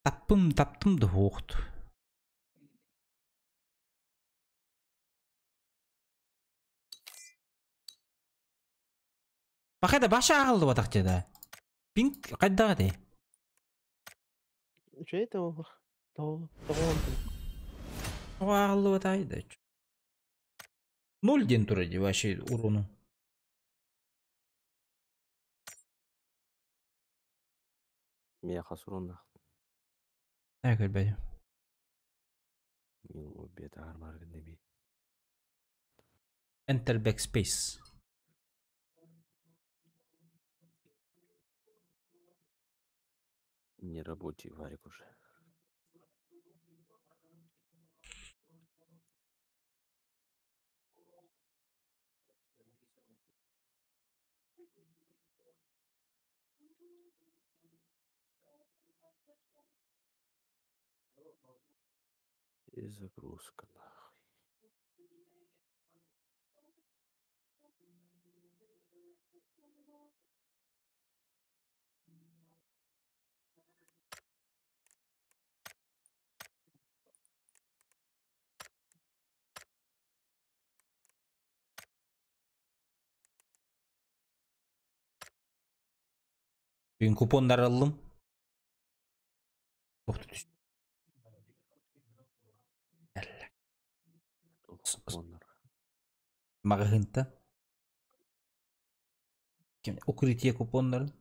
Таптым да оқты. Бақайда баша ағылды батақ деді. Пинк қайдағы де? Что это? То. Ағылды батайды. 0 ден тұрады вообще урону. Меня хасурон. Так, ребята. Мил бета армар гнеби. Enter backspace. Не рабочий варик уже. И загрузка нахуй. Bugün kuponlar aldım. Çok düştü. Купонер. Магазинта. Укрытие купонların.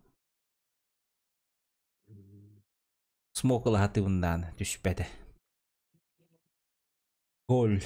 Smokla hatırından düşmedi. Gol.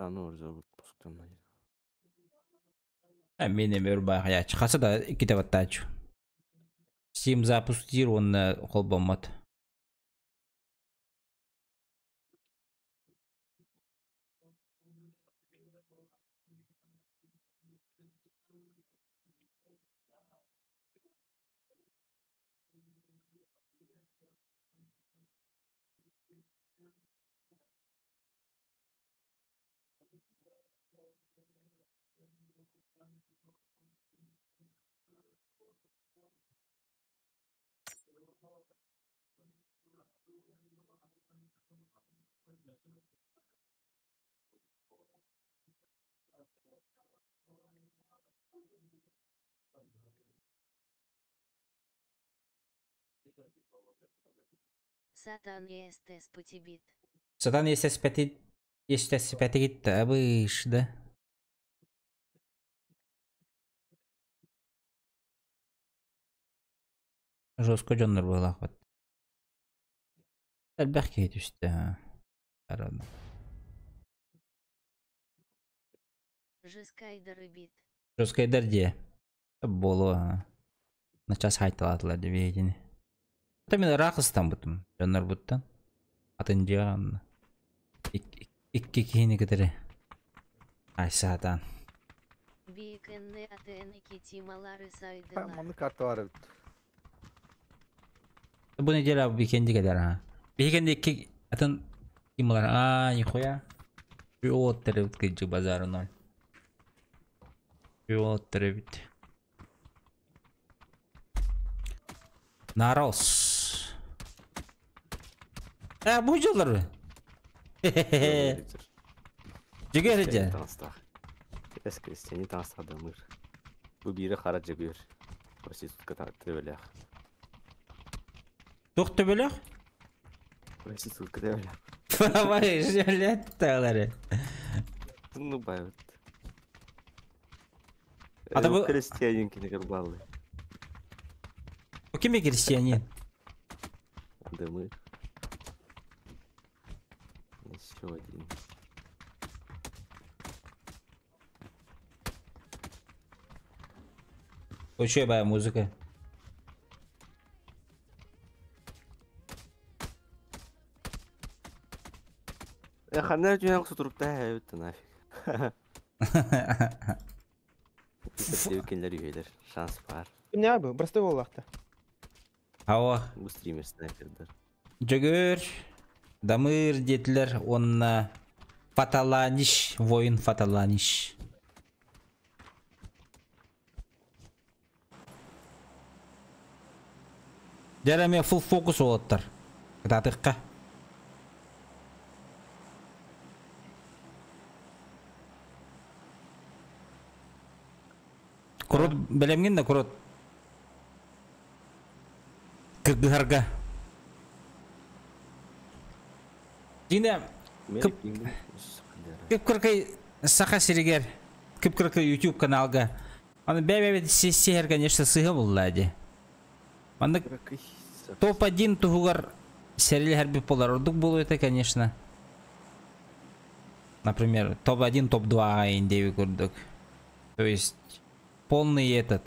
А ну уже выпуском. Benim örbağa çıkasa da iki de vattaç. Steam запустирован холбомат. Сатан естес путибит. Сатан если спять гитта, обыш, да? Жестко жоннор было хват. Әлбәқ кейт үсті. Арады. Жескайдер бит. Жестко дәрде. Болу. На час хайталатылар деп егені. Это мен рақыстан бұтым. Жоннор бұттан. Атын жиған. Икки кейіні кітірі. Ай сатан. Бейкенне атене китималары сайдылар. Tamamı kartı var. Bu ne diyor abi weekend'i kadar ha. Weekend'de iki atın kim var? Aa nихуя. Şu tarafı kıcı bazarından. Şu tarafı. Naros. Bu yolları. Jüge rica. Эскрестени таңсадымыр. Бұл бері қара жігер. Проститутка тәбелек. Тоқты бөлек? Проститутка тәбелек. Vay жилет тағлары. Ну байват. Ата бұл... Крестьянин кенегер балы. O kime Hristiyanин? Дымы. Еще один. Очень бая музыка. Қандай жүйен құсы тұрып та өтті нафиг. Өкенлер үйелер. Шанс бар. Ne abi? Burası olakta. Hava. Bu стример снайпердер. Жөгөр. Дамыр детілер. Онна фаталаниш. Воин фаталаниш. Жараме full фокус олаттар. Кытатыққа. Kurut belemgin de kurut. Kırgıharga. Yine kıpkırkı saka siriger. Kıpkırkı YouTube kanalga. Onu bebe сехер, конечно, сыгы буллади. Аны топ-1 тугугар сериал харби полар ордук болу это, конечно. Например, топ-1, топ-2 индеви курдук. То есть полный этот,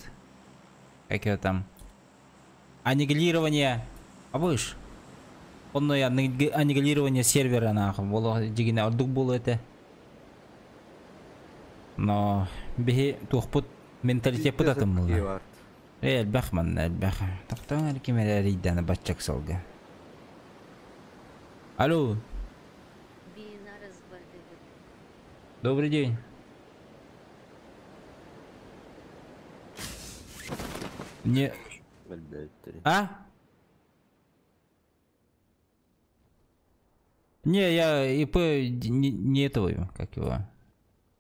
как его там, аннигилирование, абыш, полное аннигилирование сервера нахуй, было дигина ордук было это. Но бихи тухпут менталитет пытатым было. Бахман, бах. Тоқтан кемелер иданы батчак салга. Алло. Добрый день. Не. А? Не, я ИП не этого, как его.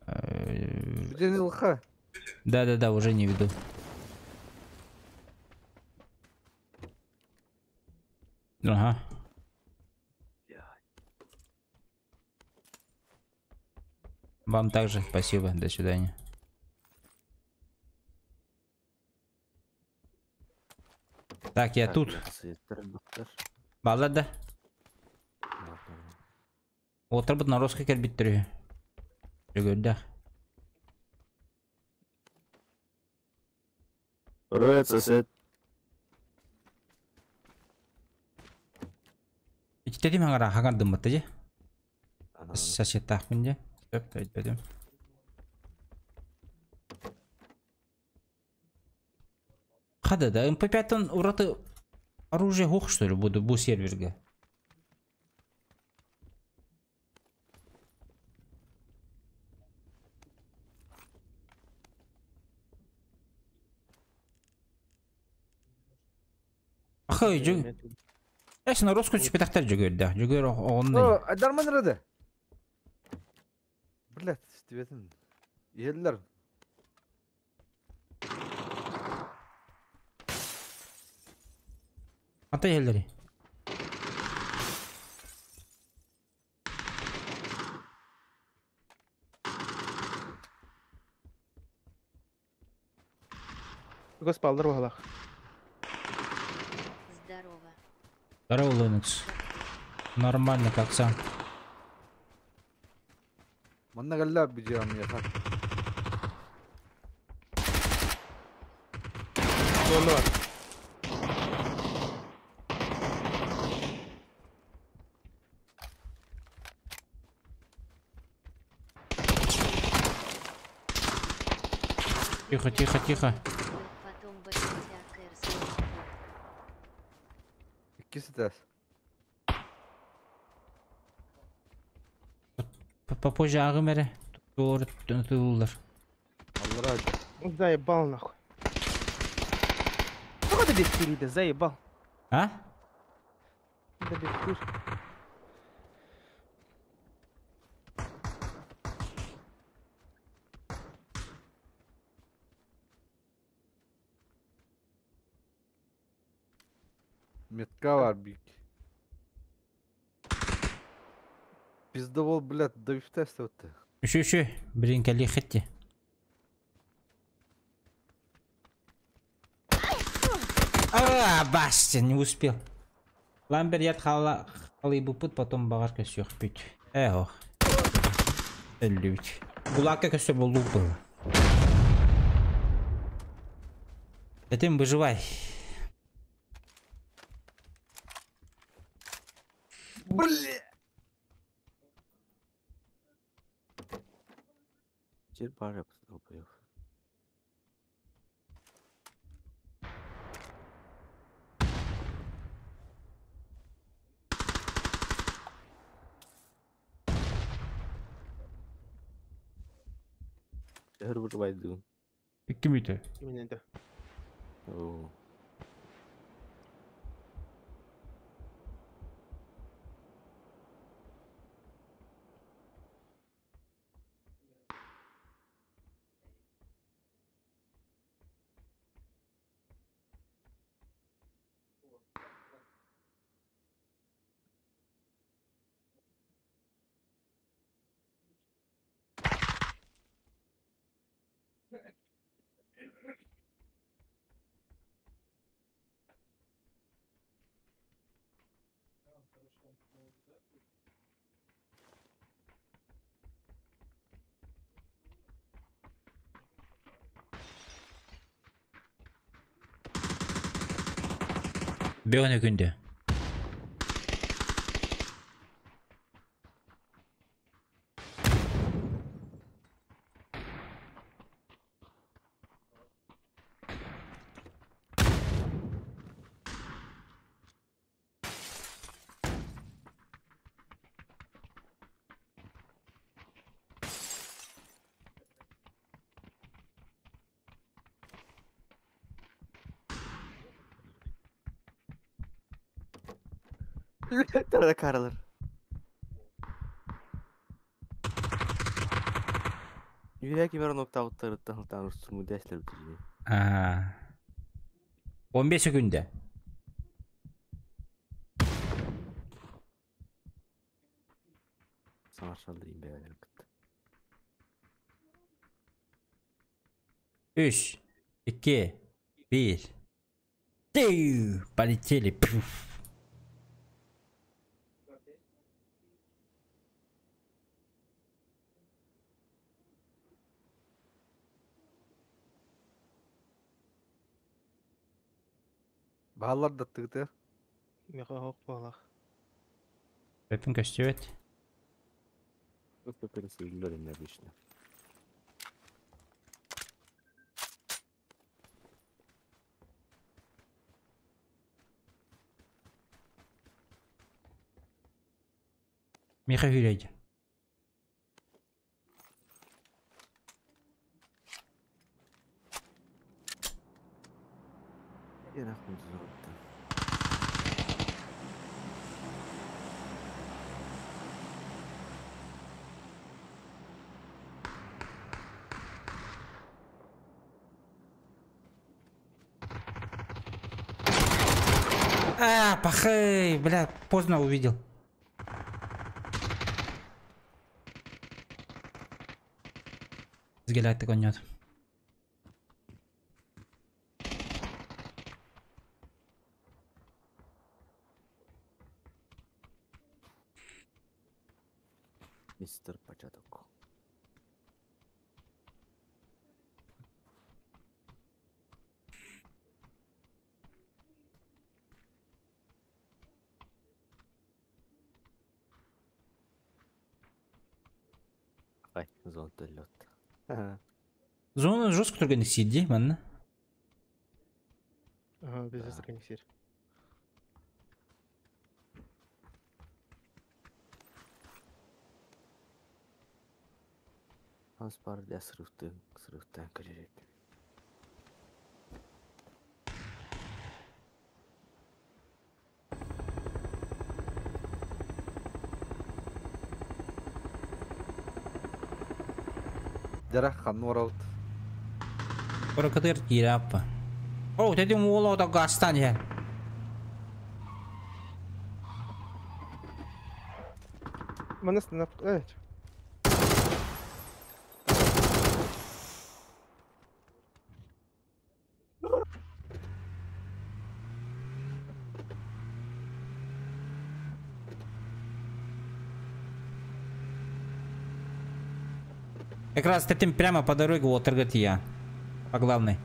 Где ЛХ? Да, уже не веду. Ага. Вам также спасибо. До свидания. Так, я тут. Балада. Отырбыт нарозка кербиттирүү. Жөгөрдө. Привет, сосед. Ичтеди маңара хагардым бата же. Сосед тахмын же. Төп өйдөдүм. Када да МП5-тан ураты оружие хох, что ли, буду бу серверге. Ахай, жөг. Эсна роско чипетактар жөгөрдө. Жөгөр огонда. О, Айдарман nerede? Блядь, Steven. Yediler. Ата елдери. Гос палдыр бағалақ. Здорово. Здорово, Ленокс. Нормально, как сам. Manna galla bir cihan yatar. Zorlu var. Тихо, тихо, тихо. Потом всякое рассказываю. İkisi de. Попозже ағым әрі. Тулар. Allah razı. Заебал нахуй. Сколько ты без перида? Заебал. А? Да без пир. Metka var büyük. Bizde ol блядь, dövüş testi öttü. Үші. Бірін кәлі қетті. Басти, не успел. Ламбер яд халый бұпыт, потом бағар көсі өқ бүт. Ох. Әлі бүт. Бұлаққа көсі болу бұл. Этим выживай. Çir bar yaptı kapıyı. Her vurmaydı. İki müydü? Именно да. Oo. Bir öne günde. Tarada karalar. Yürek ver nokta avutları tanıtan ustumu dersler bitiriyor. 15 günde. Savaşlardayım be yani. 3, 2, 1. Полетели. Пф. Bağlar da tıktı. Меха хоқ бағалақ. Öpün köstüvet. Çok öperi sürüler inler bir işine. Miha hüreyce. Yine aklımda zorlattı. Пахай, бля, поздно увидел. Сгелять такой нет. Мистер Початок. Ай, зонтый лед. Зона жестко только не сиди, man. Ага, без законексир. Аспарда срывтан кіререк. Жарах хан оралт. Прокатыр тираппа. О, ты дим улода гастан я. Манас на... Как раз этим прямо по дороге вот я. По главной.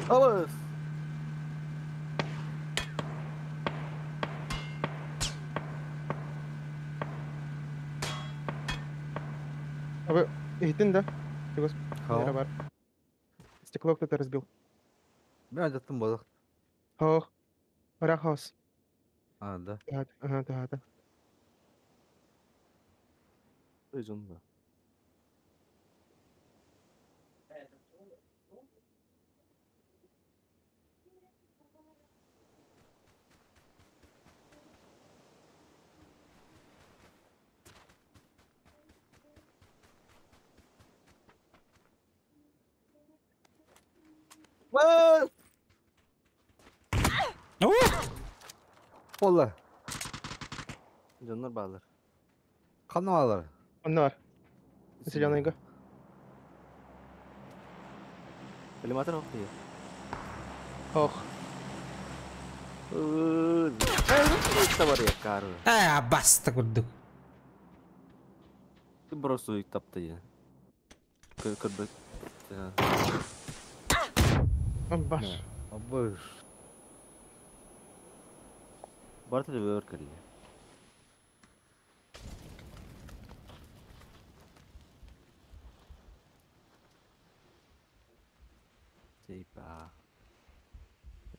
Алло! А вы... Иттин, да? Тегос. Хау. Бар. Стекло кто-то разбил. Мен жаттым болдық. Хох. Рахос. Да. Ага, да. Өзімді. Олла. Жаннар бағалар. Қаны алар. Onlar. Зеленый. Коллиматор оқ дейі. Хох. Это бар я, кары. Баста курдук. Ты просто их тапты я. Кырбек. Баш. Абыш. Барты да бөвір кәрі. Сейпа.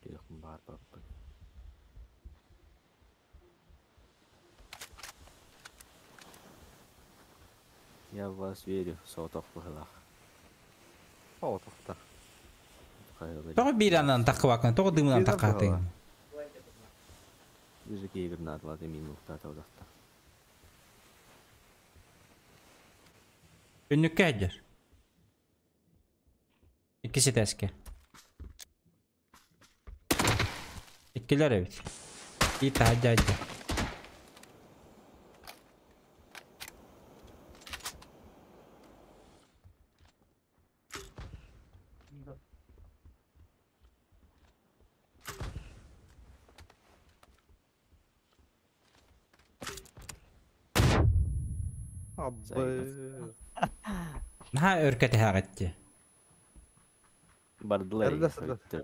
Рехм бар баппы. Я в вас верю, соток пыхылах. О, тоқта. Тоғы биранан тақывақны, тоғы дымынан тақатын. Жүзі кейгірін адылады мен мұқта таудақта. Önlükке әдер. İkisi təske. İkkiler evet. İyi hadi. Абы. Ha örketi haqetti. Бардылар. Әрді сұрды.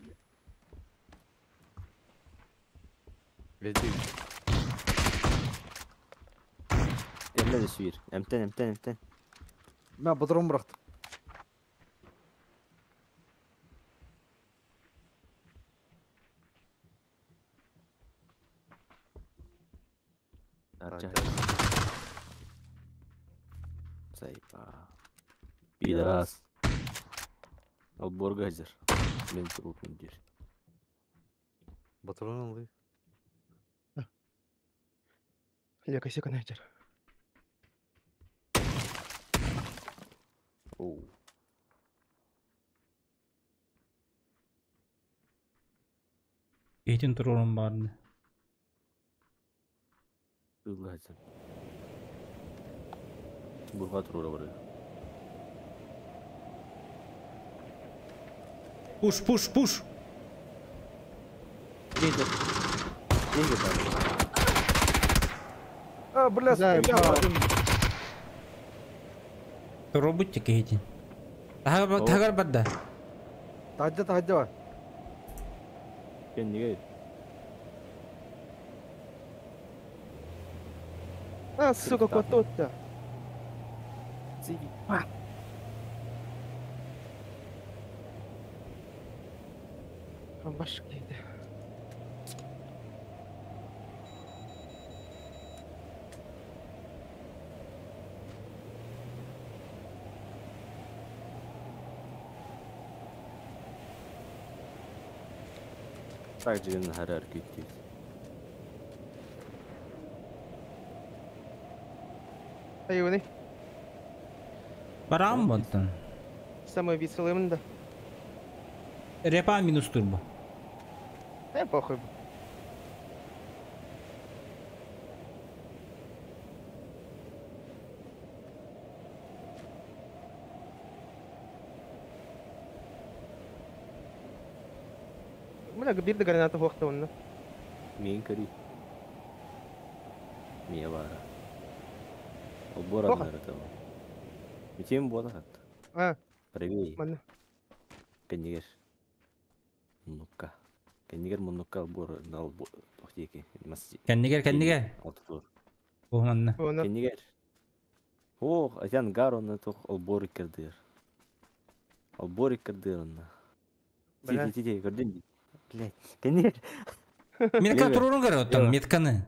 Веди. Емледі сүйір. Әмтен. Мен бұдырым бұрақтым. Сайпа. Пидорас. Ол борга әзір. Мен тұру күндер. Батырын алды. Лекаси канайтер. Оу. Eğitim turun barını. Ылла айтсам. Бурға тұрура бары. Push. Нейді. Нейді бар. А, бля, Да, Robot eğitim. Tagar badda. Тажда бар. Кен неге? А, сука, кототта. Сиги. Баш кейді. Так жеген әрі әркеттейді. Айуни, Baran mı attın? самый веселый да. Repa minus turbo. Похуй. Бля, бирді граната хоқты онны. Мен кірі. Мие бара. Ол Плохо. борадың әрі табы. Метем бода қатты. А, Правее. манна. Кеннегер. Мұнукка. Кеннегер мұнукка бор нал тоқтеке. Kendiger. Алты тур. Bu manna. Оны. Кеннегер. О, атян гар онны тоқ ол бор иккердер. Ол бор иккердер онны. Бля. Ти, көрден ди. Блядь. Кеннегер. Metka Leve. turun gara otan Leve. metkаны.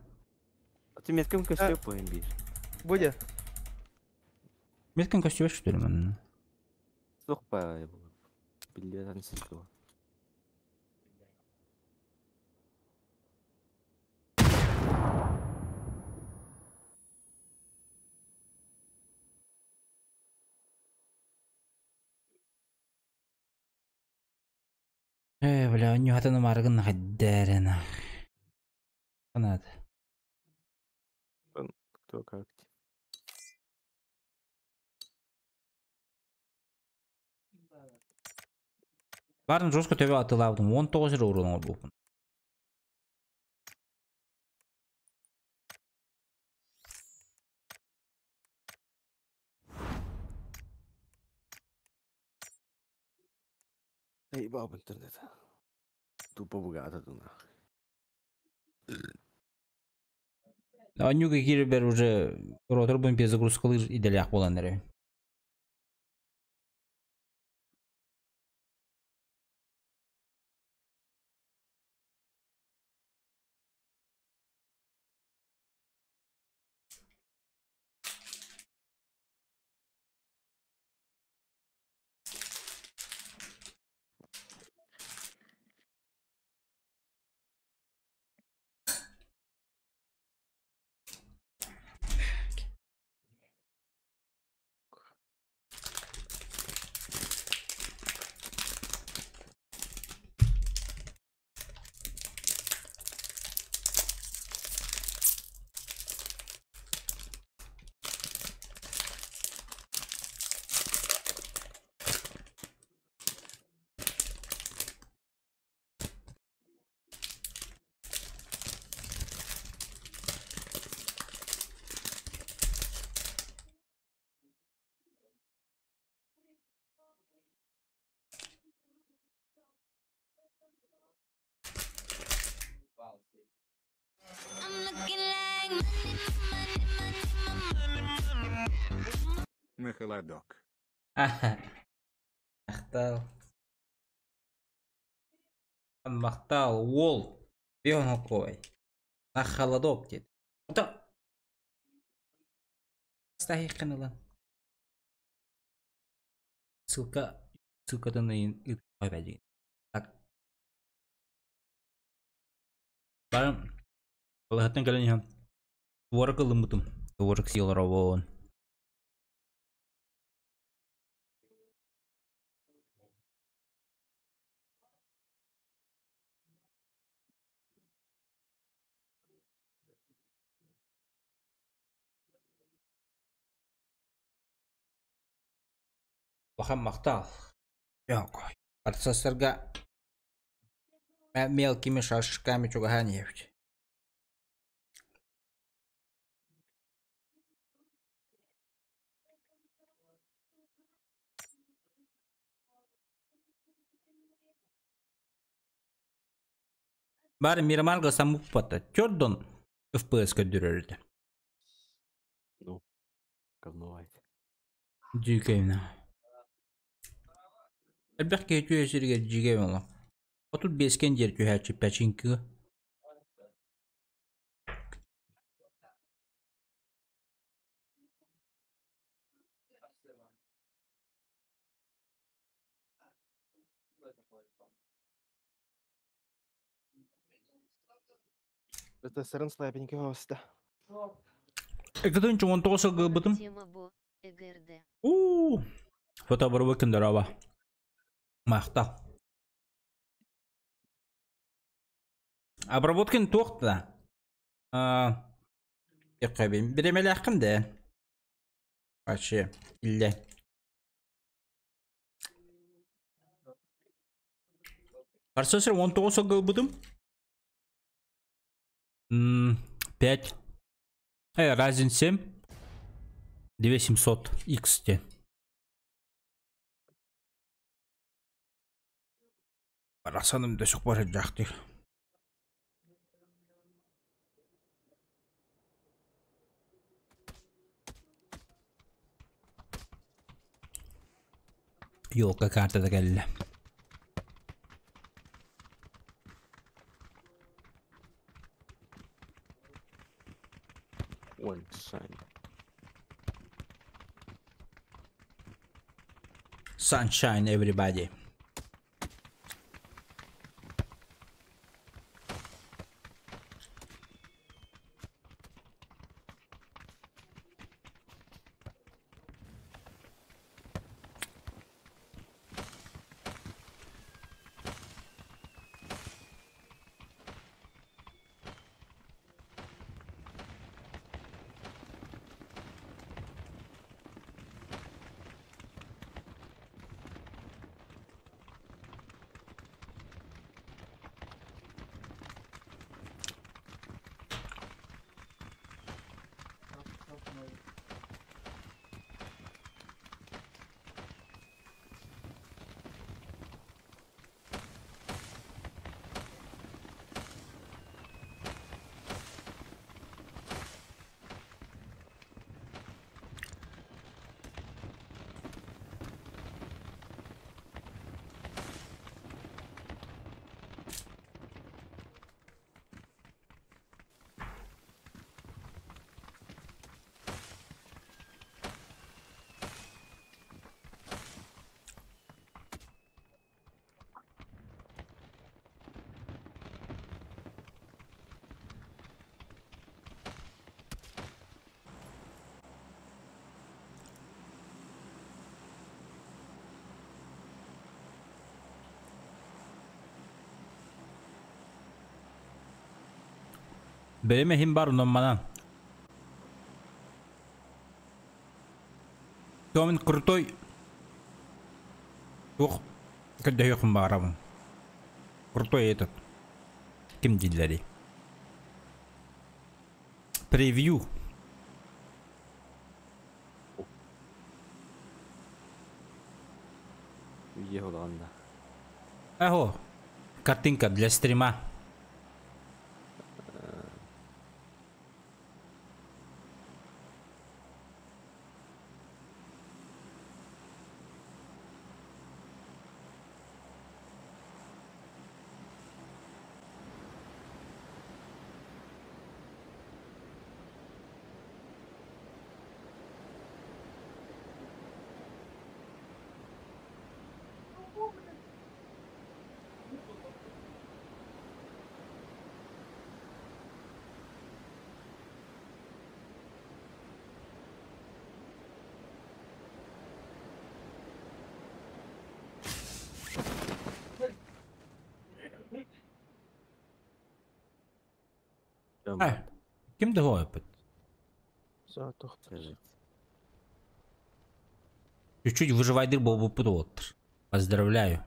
Ти меткем көстеп поем бир. Будя. Metkan koşuyor şu durum. Соқпай бұл. Білдер ансыз бұл. Бля, у него хатаны маргын хаддарена. Канат. Кто как? Барын жостко төбе атылавдым. 19 лira урон oldu. Эй, баб интернета. Тупо богата туна. Анюга кирбер уже ротор будем перезагрузка лыж и далях боланları. На холодок. Мақтал, ол. Беон кой. На холодок дед. Ото. Стахи канала. Ссылкадан ин. Так. Барым Аллахтан кален я. Ворак ылымытым. Ворак сил ровон. Бахам мақтал. Yok. Процессорга мелкими шажками чугаганьевич. Бары мирамарга самуппата. Чордон FPS көдүрөрдү. Ну, говно айт. Дүйкейна. Элбек кетүү эсирге жиге ола. Отут бескен жер күйәчі пәчинкі. Это сырын слабенький оста. Экден чуон тоса гыбытым. Тема бо. ЭГРД. Фото бір өкіндер аба. Мақтал. Обработкин тоқта. Екқабим. Біремелі ақым да. Вообще. Илле. Процессор 19 гыбытым. 5. Ryzen 7 2700 XT. Расаным да шоқ бар жақтыр. Ёлка картада келді. One shine. Sunshine everybody. Береме хим бар унан. Томин крутой. Ох, когда я хумбарам. Крутой этот. Ким дилери. Превью. Видео ладно. Ого. Картинка для стрима. Кимде хойпыт? Саат тоқтық. Скажите. Чуть-чуть выживайдыр болбуппут олоттур. Поздравляю.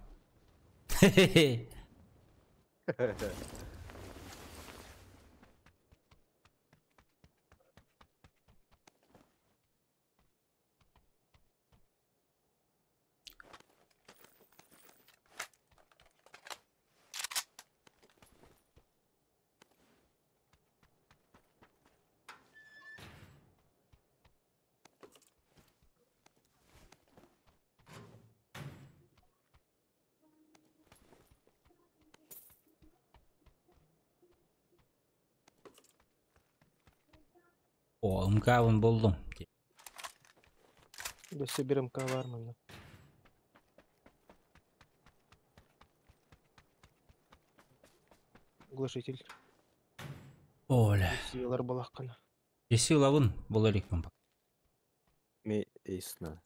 О, МК-вын болдум. Бесе бір МК бар мында. Глушитель. Оля. Силар болақ қана. Жеси лавын бол элек мын. Ми эйсна.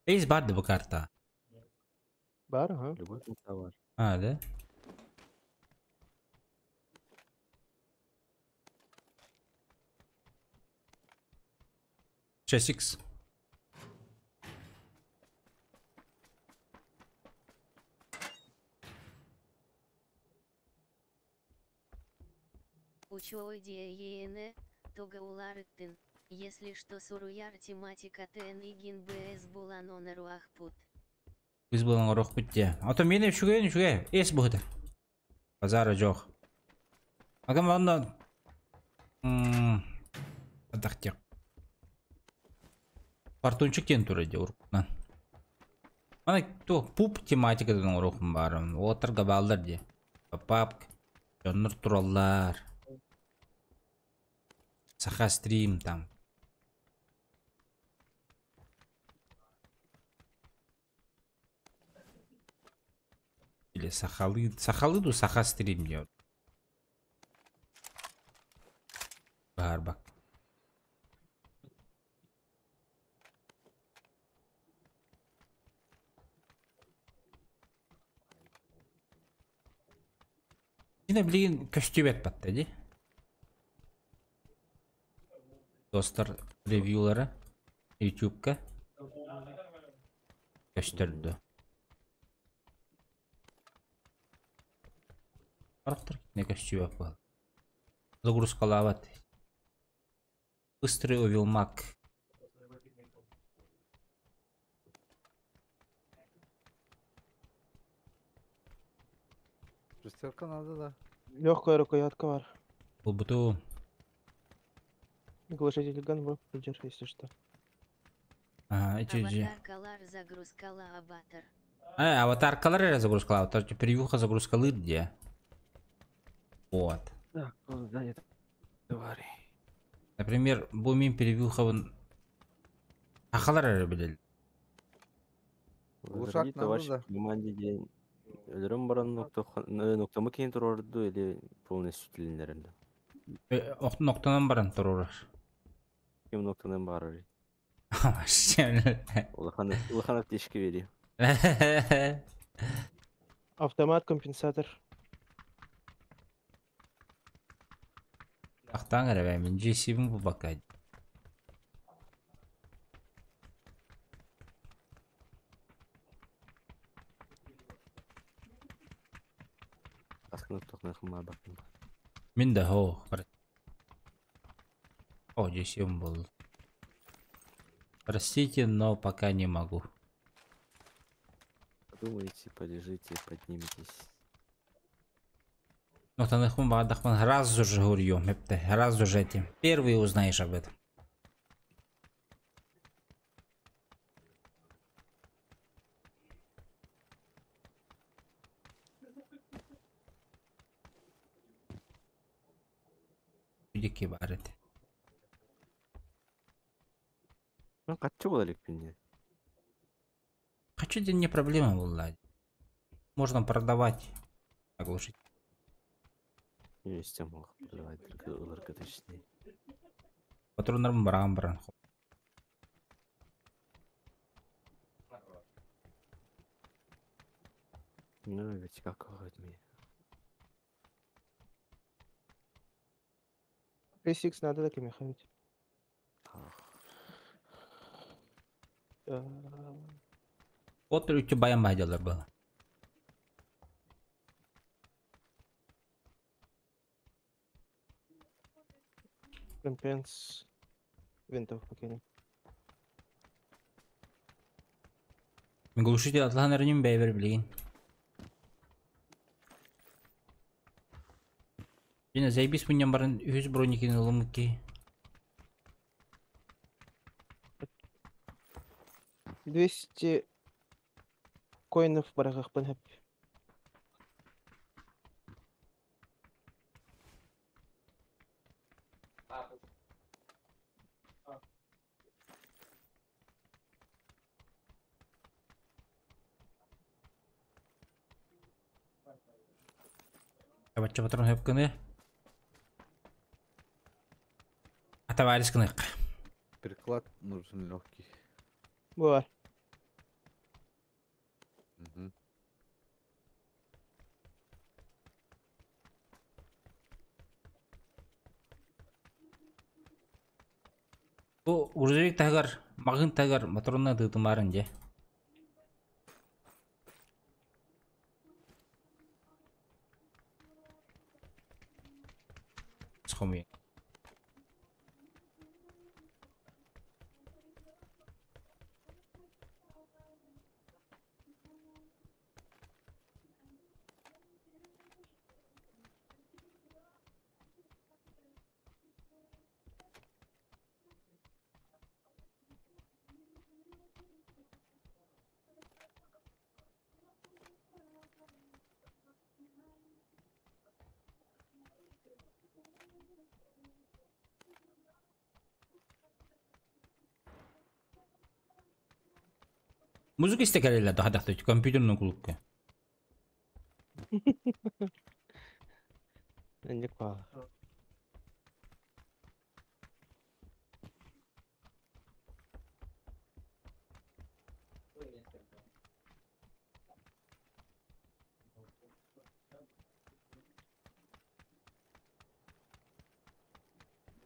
Эйс барды бу карта. Бар, ага. Любой товар. А, да? Часикс. Учо идея ЕН, тога уларыктын. Если что суруяр тематика ТН игин БС буланонеру ахпут. Biz bulan orok bitti. Ata meni şuge. Es buhda. Pazara жоқ. Agam ondan. Adaktik. Картончик тен туры де урукнан. Ана то пуп тематикадан урукум барым. Отырга балдар де. Папк. Жоннор тураллар. Саха стрим там. Или Сахалыду Саха стрим делать. Барбак. Yine bilin köstübet battı di. Dostlar review'ları YouTube'ga gösterdi. Арктыр, не костюм был. Загрузка лават. Быстрый увел маг. Шестерка надо, да. Легкая рукоятка бар. Был буту. Глушитель ганбу, придер, если что. Эти. Аватаркалар загрузкала аватар. Аватаркалар загрузка аватар. Превьюха загрузка лыдья. Вот. Так, занят. Товары. Например, бумин превьюхован. Ахалар әрі білел. Глушак надо, да. Команде ден. Өлөрüm баран ноктамы кейін тұрорды или полностью тилинеринде. Ноқтанан баран тұрурар. Кем ноктанын барыр. Машин. Улаханов тешке бери. Автомат, компенсатор. Ақтан әрі мен G7 бұл бақайды. Асканып тоқнай қылма бақтым. Мен де хоу. О, G7 бұл. Простите, но пока не могу. Подумайте, полежите, подниметесь. Ноқтанықпын бағадақпын разу же говорю, мепті, разу же этим. Первый узнаешь об этом. Дикий барет. Ну, качу болалик пинне. Хочу, не проблема была. Можно продавать, оглушить. Не с тем мог продавать, только ларкоточнее. Патронером баран. Ну, ведь как вот мне. 3-6 надо да кеме хабит. От үтче баян байдалар бұл. Компенс. Винтов покинем. Мен глушитель атлахан әрінен бәйбір білеген. Жена зайбис мұнен барын 100 бронекин ұлым ке. 200 коинов в барахах панхап. Бача патрон хөп кыны. Атаварис кынык. Переклад нужен легкий. Бывает. Мгм. Бұл грузовик тагар, мағын тагар моторына дытымарын же. Схомы. Музыка истекалелер да хадахты компьютерный клубка. Не ква.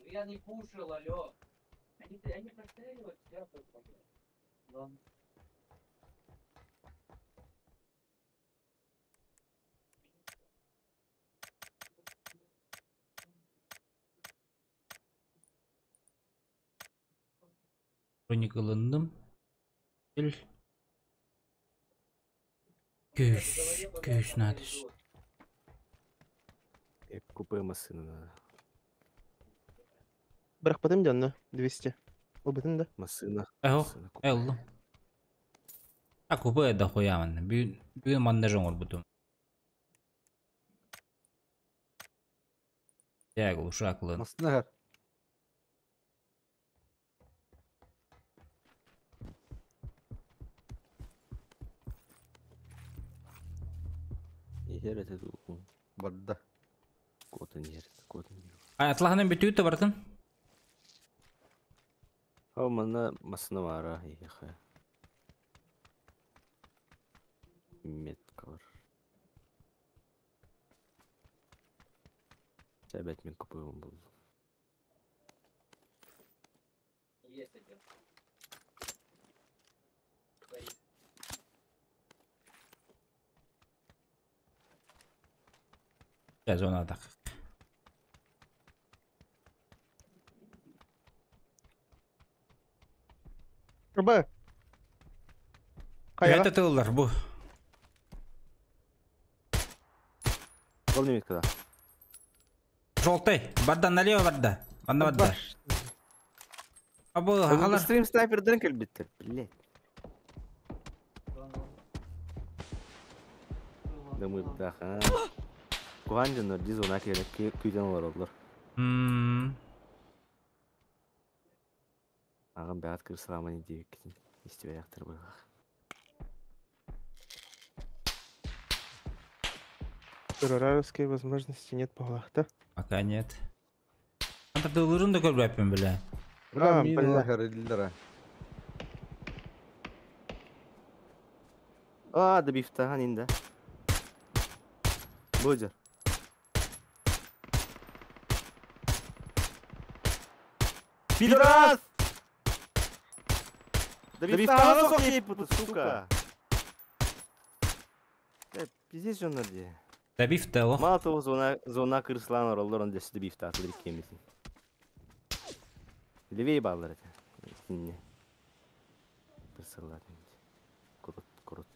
Я не кушал, алё. Они простреливают, я просто. Броник ылынdım. Göğüs надыш. Купе машины надо. Бірақ потом дённа 200. Обытын да. Машина. Эхо, эллу. А купе да хуяман. Бүгін мандажон ор бутум. Яг ушаклын. Маснагар. Егер это у Бадда. кота нет, кота нет. Атлаханын бүтүүтө бартын. А мана машина вара ехая. Меткар. Опять мен купуем был. Сейчас он атак. Рба. Это тылдар бу. Помни когда? Желтый. Барда налево, барда. Анна барда. Абу халар. Стрим снайпер дренкель биттер, блядь. Да мы даха. Куанжандар дизона керек күйден олар олар. Ағам бәғат кірсілама не дейік кетен. Естебе аяқтар бойға. Терроровские возможности нет по да? Пока нет. Антар дылырын да көрбәппен біле. Бля, блин. мина харилдера. Да бифтаған енді. Бөдер. Пидорас! Добивтағы соқ ейіп бұты, сука. Пиздец жонларды. Добив тело. Мало того, зона кырсылан оралдарын десі добивта атылыр кемесін. Левей балдар это. Не. Кырсылар. Kurut.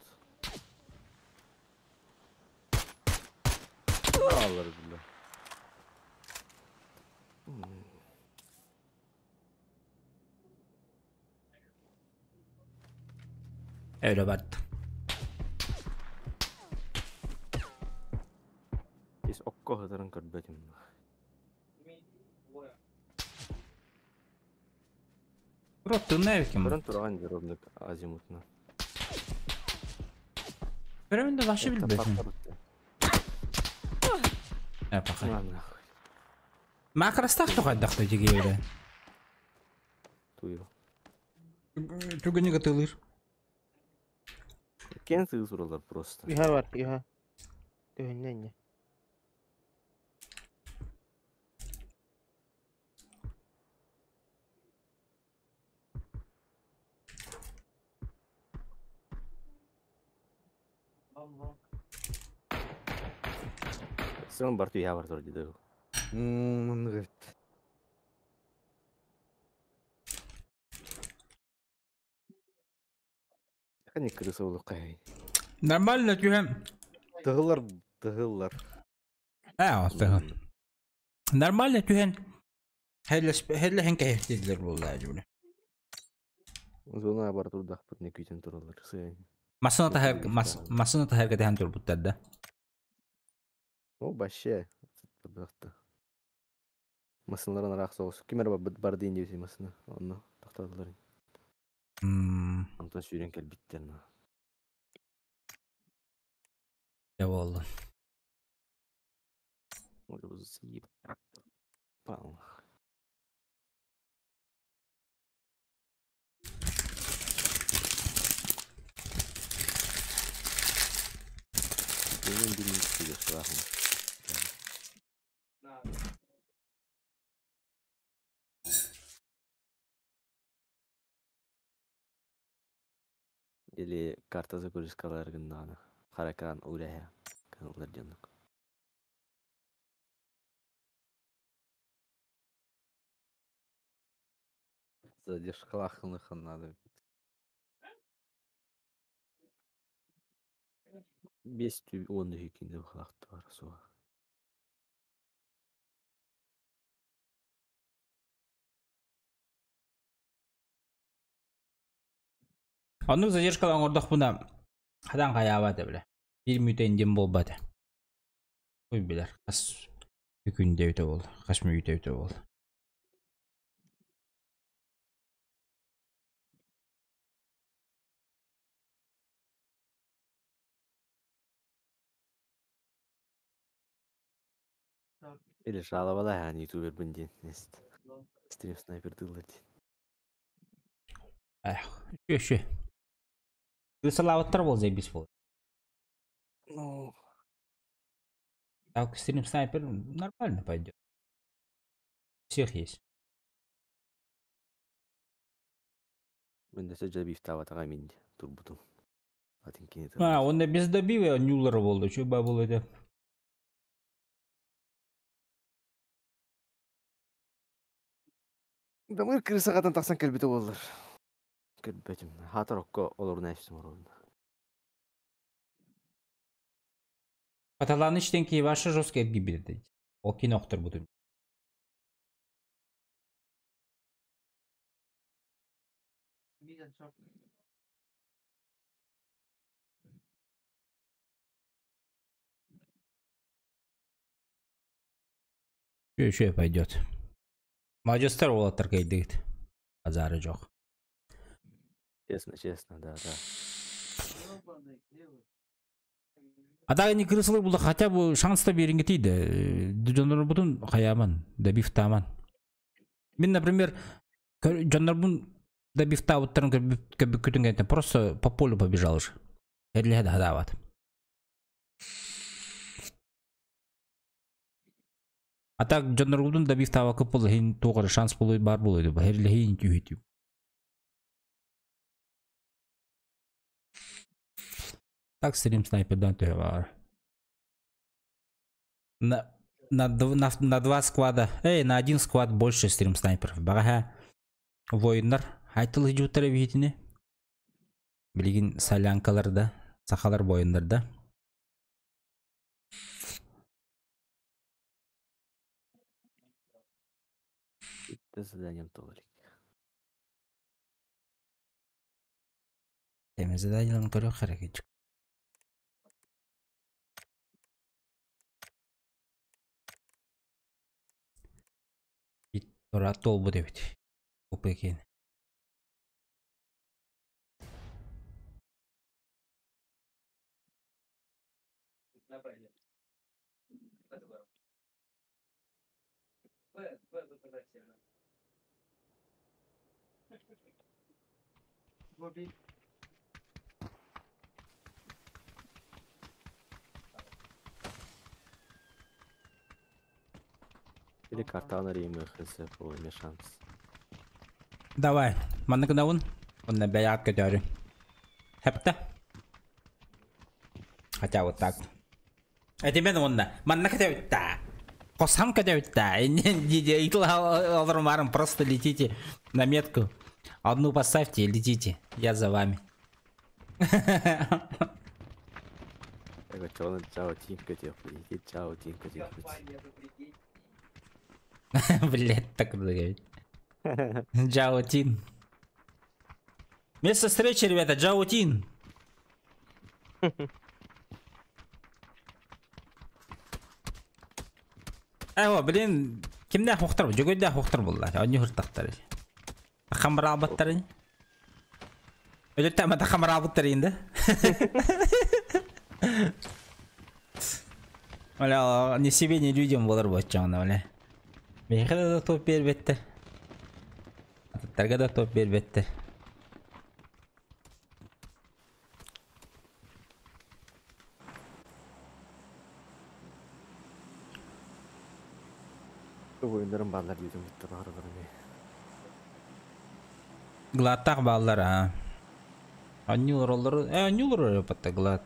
Alır bile. Öyle baktı. Biz okko hıdırın kırbetim. Kuruttu ne kim? Kırın turağın cırıldık azimutuna. Görevinde başı bilbesin. Ne bakayım. Makrastak tokaddakta öyle. Tuyu. Çok ne katılır. Кен сığır просто. İha var, İha. Döhünden ne? Сырын бар түйе бар тұр деді. Мынгыт. Қане кірісі олы қай. Нормально тюхем. Тығылар. Тығыл. Нормально тюхен. Хәлі хен кәйіптеділер болды әжібілі. Зона бар тұрдақ бұтне күйтен тұралар. Масына тахар кәдіген тұр бұттады. О, баще. Масынларын арақ соғысы. Кемер бар дейін деусе масына. Оны тақтадылар. Антон сүйрен кәл биттерін. Ya oldu. Orada bu zıyıp. Bal. Benim birincisi göstereyim. Или карта загрузкалар гынданы. Харакан урая. Каналдар жанык. Задержкалахыныхын надо. 5-10 hükümde vakti var sonra. Onun задержкалан ордық бұна қадан қаябады біле. 1 мүйтен дем болбады. Ой білер, қас үкінде өте болды. Қас мүйте өте болды. Или жаловала я на ютубер бендин. Стрим снайпер дылады. Şu. Кысылауыттар бол зайбис бол. Ну... Так, стрим снайпер нормально пойдет. Всех есть. Мен десе жабив таватаға менде турбутум. Онда без добива нюллары болды. Чё ба бұл еді? Дамыр кірісі қатын тақсан кәлбеті болдыр. Кәлбетім. Хатыр оққа олар нәшісім орында. Паталаны іштен кей башы жосқа әргі берді. Ол кен оқтыр бұдым. Şu пойдет. Маджестер олаттар кайдыгыт. Базары жоқ. Честно, да. Адағы не кірісілер бұлда хотя бы шанста берінге тейді. Жонлар бұтын қаяман, добив таман. Мен, например, жонлар бұн добив тавыттарын көбік күтін просто по полю побежал же. Әрлі хадават. А так Джонноргудун да биф таба көп болду, хин тоғыр шанс болу бар болуйду. Херле хин күйетүү. Так стрим снайпердан төе бар. На 2 сквада, на 1 сквад больше стрим снайперов. Бага воиндар айтылы жутары битине. Билигин солянкаларда, сахалар воиндарда. Bitti zadaniyem to'g'ri. Temizda yılan körü hareket. Rahat ol bu devet. Bu peki. Или картаны римы хз по шанс. Давай, mana kena un. On bayat ke dari. Hepta. Хотя вот так. Это мен онда. Mana ke dari. Косам ke dari. Itu алармаром просто летите на метку. Одну поставьте и летите. Я за вами. 이거 저는 짜오 팅크죠. 이게 짜오 팅크죠. Блять, так говорит. Джаотин. Место встречи, ребята, Джаотин. Айва, блин, кимде хохтар, жөгөйдө хохтар булла. Аню хуртактар. Камера абаттар. Ölü tamam da kamera abıttır indi. Öyle ne себе не людям болар бачаңна öyle. Меха да топ бербетти. Аттарга да топ бербетти. Oyunların ballar yüzüm bitti bağırlarım. Глаттак балдар а. Анюлар опытта глад.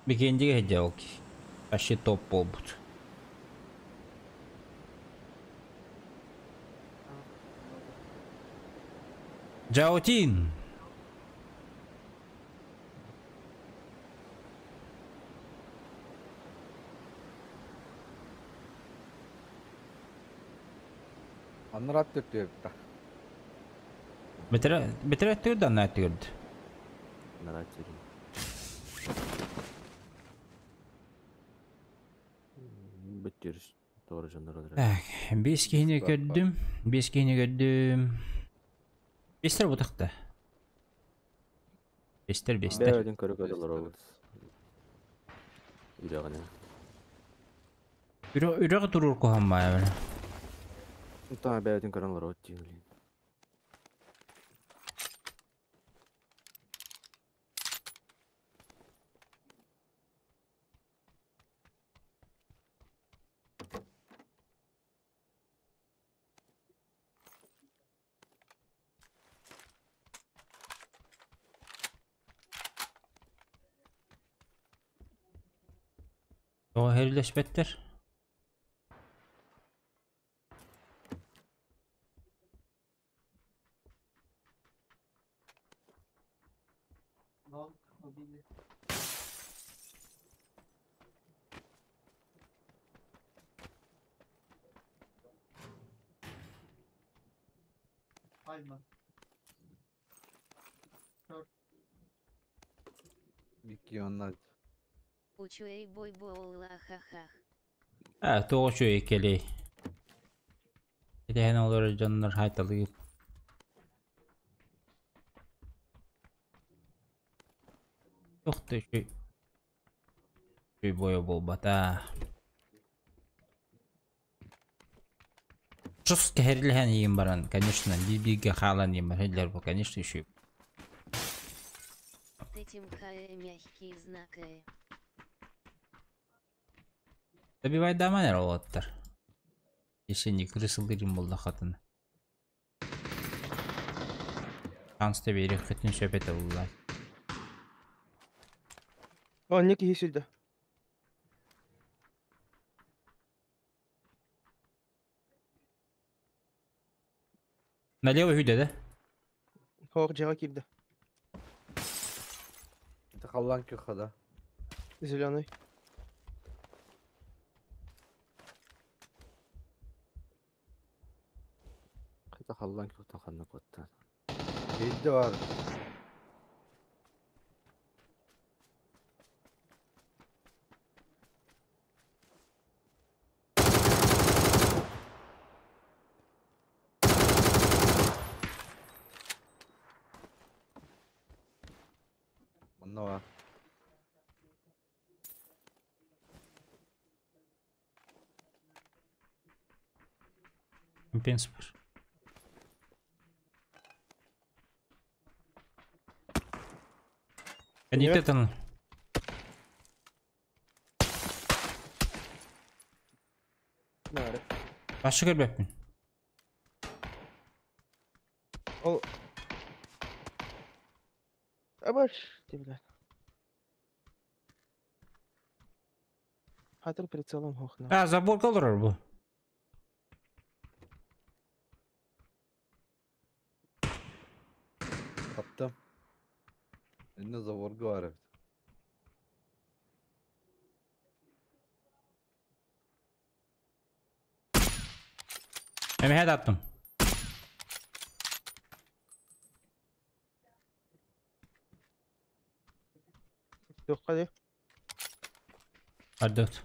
Бекендеге хеджалки. Ащи топ болбут. Джаотин. Анрат төттүктө. Бетер өттүрдү, ана өттүрдү. Наратирим. Бөттүрүш. Doğru жандар. Так, 5 кийини көрдүм. 5 кийини көрдүм. 5тер бутакта. 5тер. Бәден көрөкөдөлөр ол. Үйрөгөнө. Үрөгө турur кохамбай бер. Та бәден көрөлөр өттү. O herleşmettir. Бикионнар. Учуэй бой боула хахах. Тоğuşu ekeli. Gidehen olur canlar haytalı. Yok da şu boya bol bata. Just herlihen yiyeyim baran, конечно, bir halan yiyeyim, herler bu, конечно, şu. Этим хае мягкие знаки. Добивай даманер олаттар. Ешенде крысылдырым болды қатыны. Шансты берек қытын сөпеті олай. О, не кисельда. Налево хүйде, да? Хор жара килді. Это халлан кюхада. Зеленый. Қайта халлан көктен қанна көттен. Кейді var. Bunda var. Компенс бар. Әнететін. Нәрі. Башы көрбеппін. Ол... Абаш, дебілер. Хатыр прицелом хоқна. Забор қалдырар бұл. Kaptım. Elinde zavorgu var evet. Әмі әд аттым. Жоққа де. Ардот.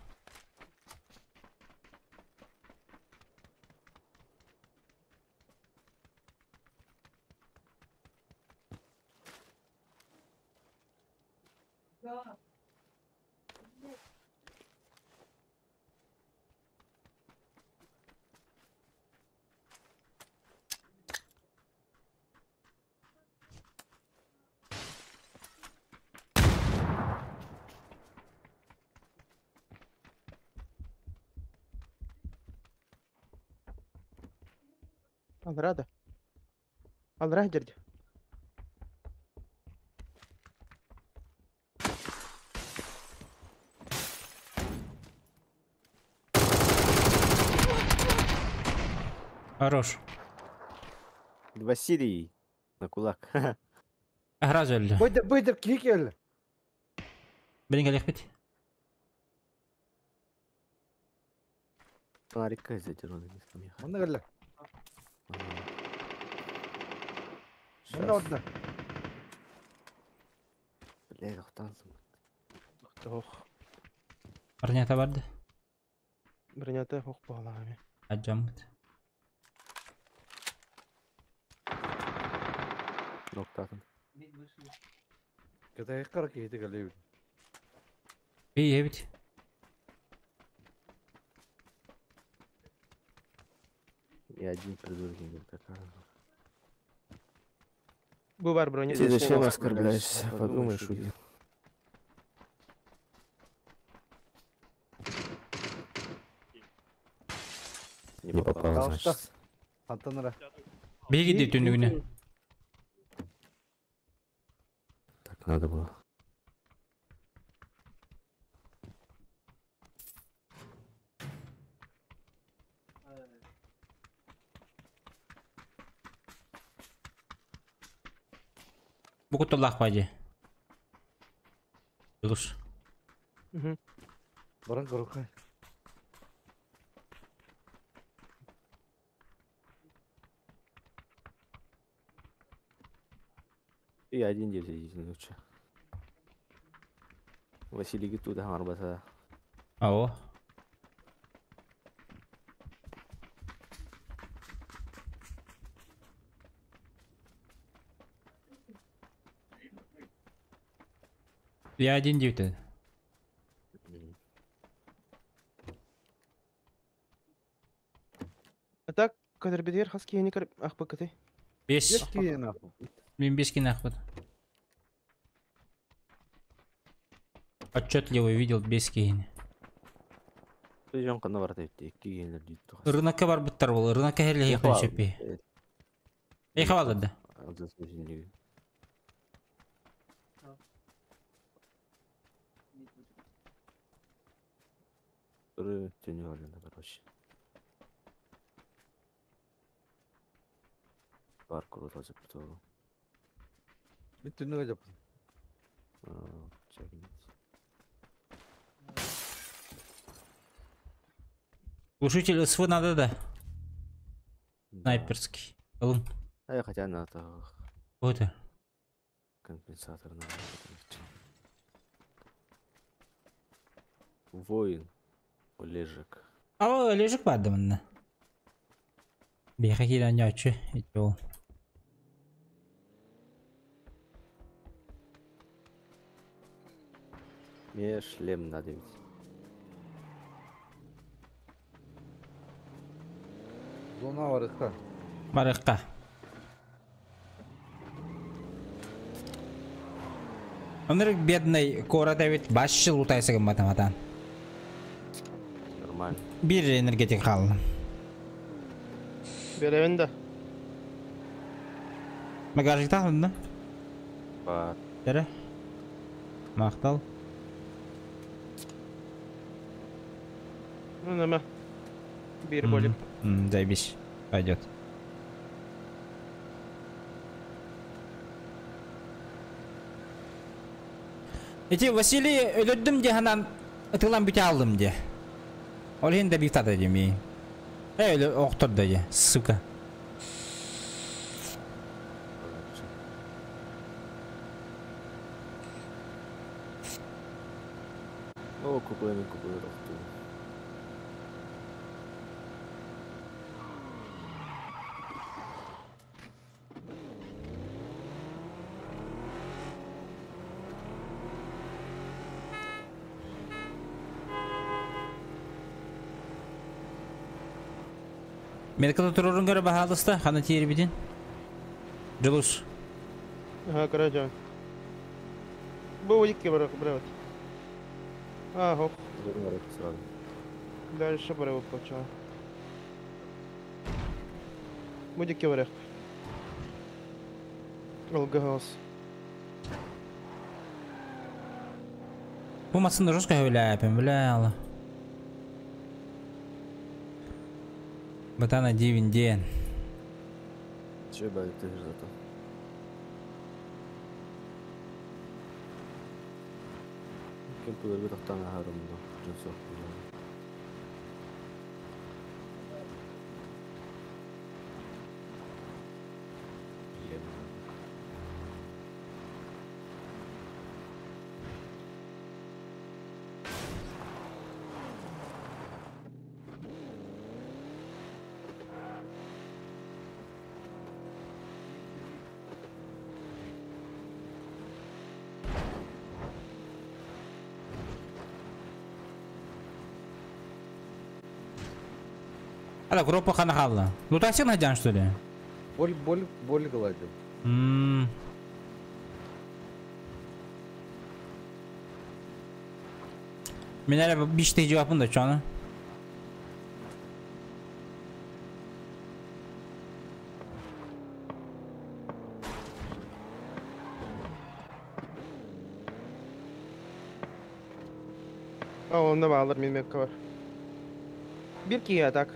Алрада. Алрах жерде. Хорош. Василий. На кулак. Әғраз өлді. Быйдыр кlik el. Білін кәлек бет. Фонарика задер он не скамья. Bunda gel. Bunda orada. Бля, охтансың. Хоқ. Арнята барды. Бронята хоқ бағалағаме. Аджам бет. Ноқтатын. Ката екқар кейді галей. Бей бет. Я один придурок не такая. Бұл бар бронета. Ты зачем оскорбляешься? Подумаешь, убил. Не попал, значит. Антонара. Бей кеде түнігіне. Так надо было. Бұл құттылақ бәде. Дұрыс. Баран корукай. И один держи лучше. Василий говорит, туда арбаса. Ау. Я один дивді. А так, кадр бедер хас киені кіріп ақпы кіті. 5. Есть кейін ақы. Мен 5 кен ақпыд. Отчетливо видел 5 кен. Жон кана бар тайты. Кигенлер дитти. Рынокка бар буттар бол. Рынокка хеле хекен шеппи. Эй хавалды да. Тюню алында, короче. Бар круто запитал. Bütün yapın. Глушитель СВ надо, да? Снайперский. Алын. А я хотя на это Вот это. компенсатор надо. Воин. Олежек. А, Олежек барды мында. Бияқа келен жаучы. Ете ол. Мне шлем надо ведь. Zona var ıhka. Барыққа. Оныр бедный корада ведь баш жыл ұтайсығын матаматан. Нормально. Bir energetik қалды. Bir evinde. Багажник тақылды да? Бар. Дәрі. Мақтал. Ну, нема. Bir bölüm. Заебись. Пойдет. Эти Василий өлөддім де ханан ытылан бүте алдым де. Ол енді бір тады демей. Өлі оқтырды де, сука. О, купуем. Меркада тұрырын көрі бағалысты, қана тері беден. Жылус. Ага, короче. Bu iki bırak, bırak. А, хоп. Дальше быrak почему? Будь iki bırak. Алгас. Bu masında жестко өйләпен, бля. Батана дивин ден. Че бай ты зато. Кем пулер bir тахтан харымда. Жосок. Ала, группа қана қалды. Лутасин hadjan, что ли? Боль гладил. Мен әлі бишті жауапын да, чаны. А, onda bağlar bilmek var. Bir ki atak.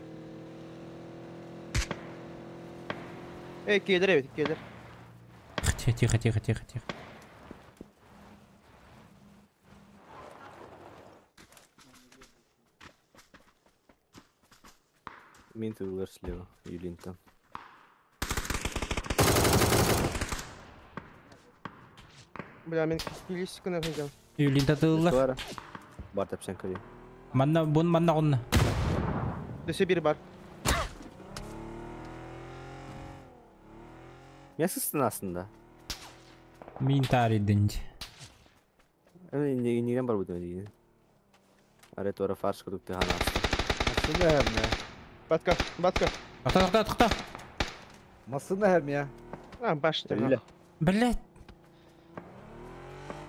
Gelir evet, gelir. Тихо. Минты удар слева, Юлинта. Бля, мен стилистика напрягал. Юлинта тылылар. Бар тапсен кави. Манна қонна. Dese biri var. Mesut'sun aslında. Min tarihinde. Neden var bu dönemde? Aret ora farş kurduk da hala. Nasıl ne hem ya? Batka. Тоқта. Nasıl ne hem ya? Ha, başta. Блядь.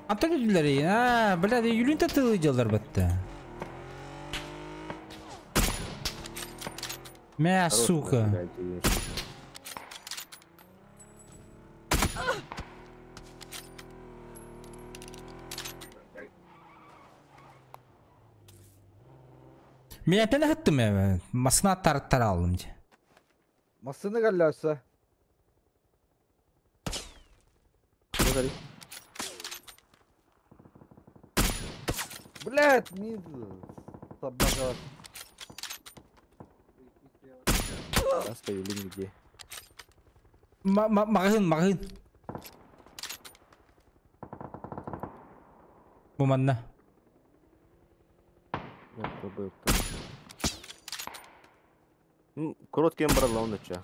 Антон өділер ең. Блядь, Юлинта тылы жалдар бітті. Мя, сука. Мен опять хаттым я. Масына тарттар алдым. Масını kallarsa. Блядь, не собака. Аска Юлин где? Магын. Буманна. Короткий брала он нача.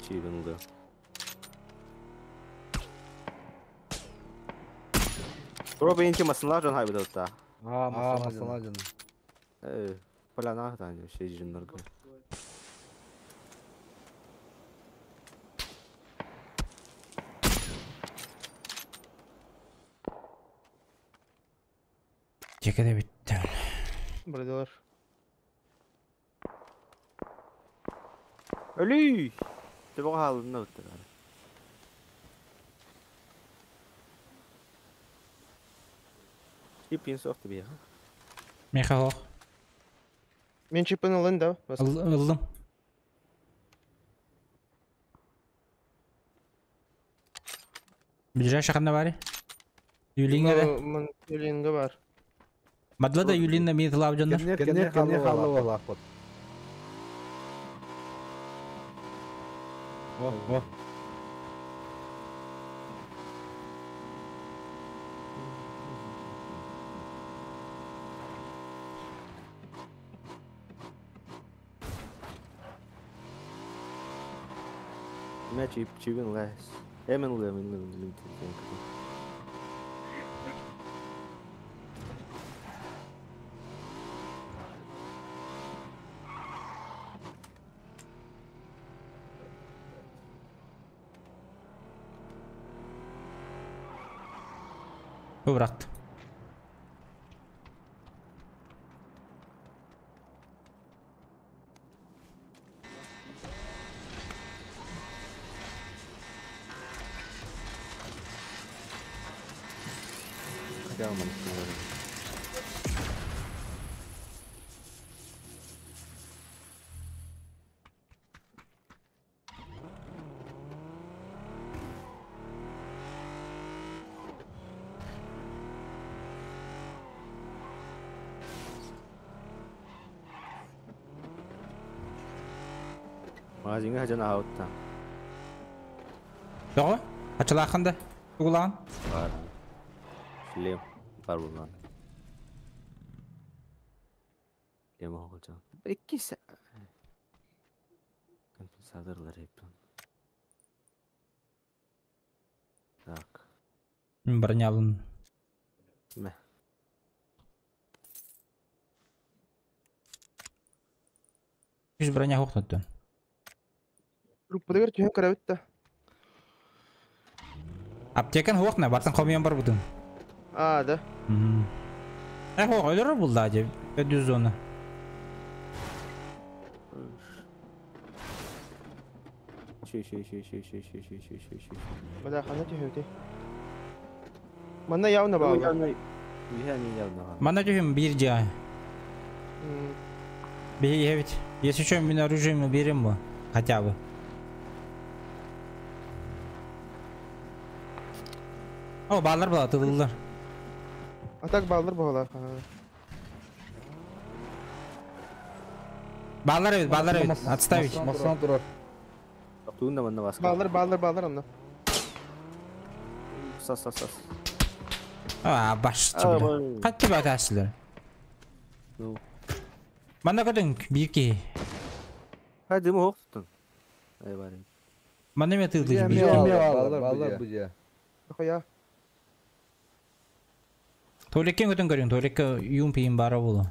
Чивинга. Пробуй инти масалажан хайбыдалта. Масını. Плана тань şey jinlerge. Çekede bitti. Buradalar. Ölü. Tabi o halinde öttü. İpin soktu bir ya. Меха Мен чипін алын да. ылдым. Ближайший қандай бар? Юлинга да. Юлинга бар. Мадла да Юлинна мені тылап жандар. Кенне халlı olaq bot. Oh. Match chivin less. Emin. Bu bıraktı. Gelmedi. Magazine hacana out'tan. Yok. Açılı akında. Ulan. Var. Lem. Var buradan. Lem olacak. İki saat. Kompensadörler hepten. Так. Броня alın. Meh. Yüz броня yok tuttu. Группада гөр түйен кірі бітті. Аптекан хоқ не, бартын қомиян бар бұдың. Да. Хоқ, өлірі бұлды әде, өдіз зоны. Бада қаны түйеуді. Мана яуна бағылы. Мана түйім бір жа. Бейевит. Если что, мы оружием берем бы. Хотя бы. О, баллар была, тылылар. Атак баллар бағылы. Баллар evet, отставить. Masana durur. Tuğunda bana baskı. Баллар онда. Sas. Baş çıktı. Kaç gibi atarsılar? Bana kadın bir ki. Hadi mi hoş tutun. Ay bari. Bana mı tıldı bir Yemi ki? alır bu ya. Koya. Tuvaletken götün görüyorsun. Tuvaletke yum piyim bara bulu.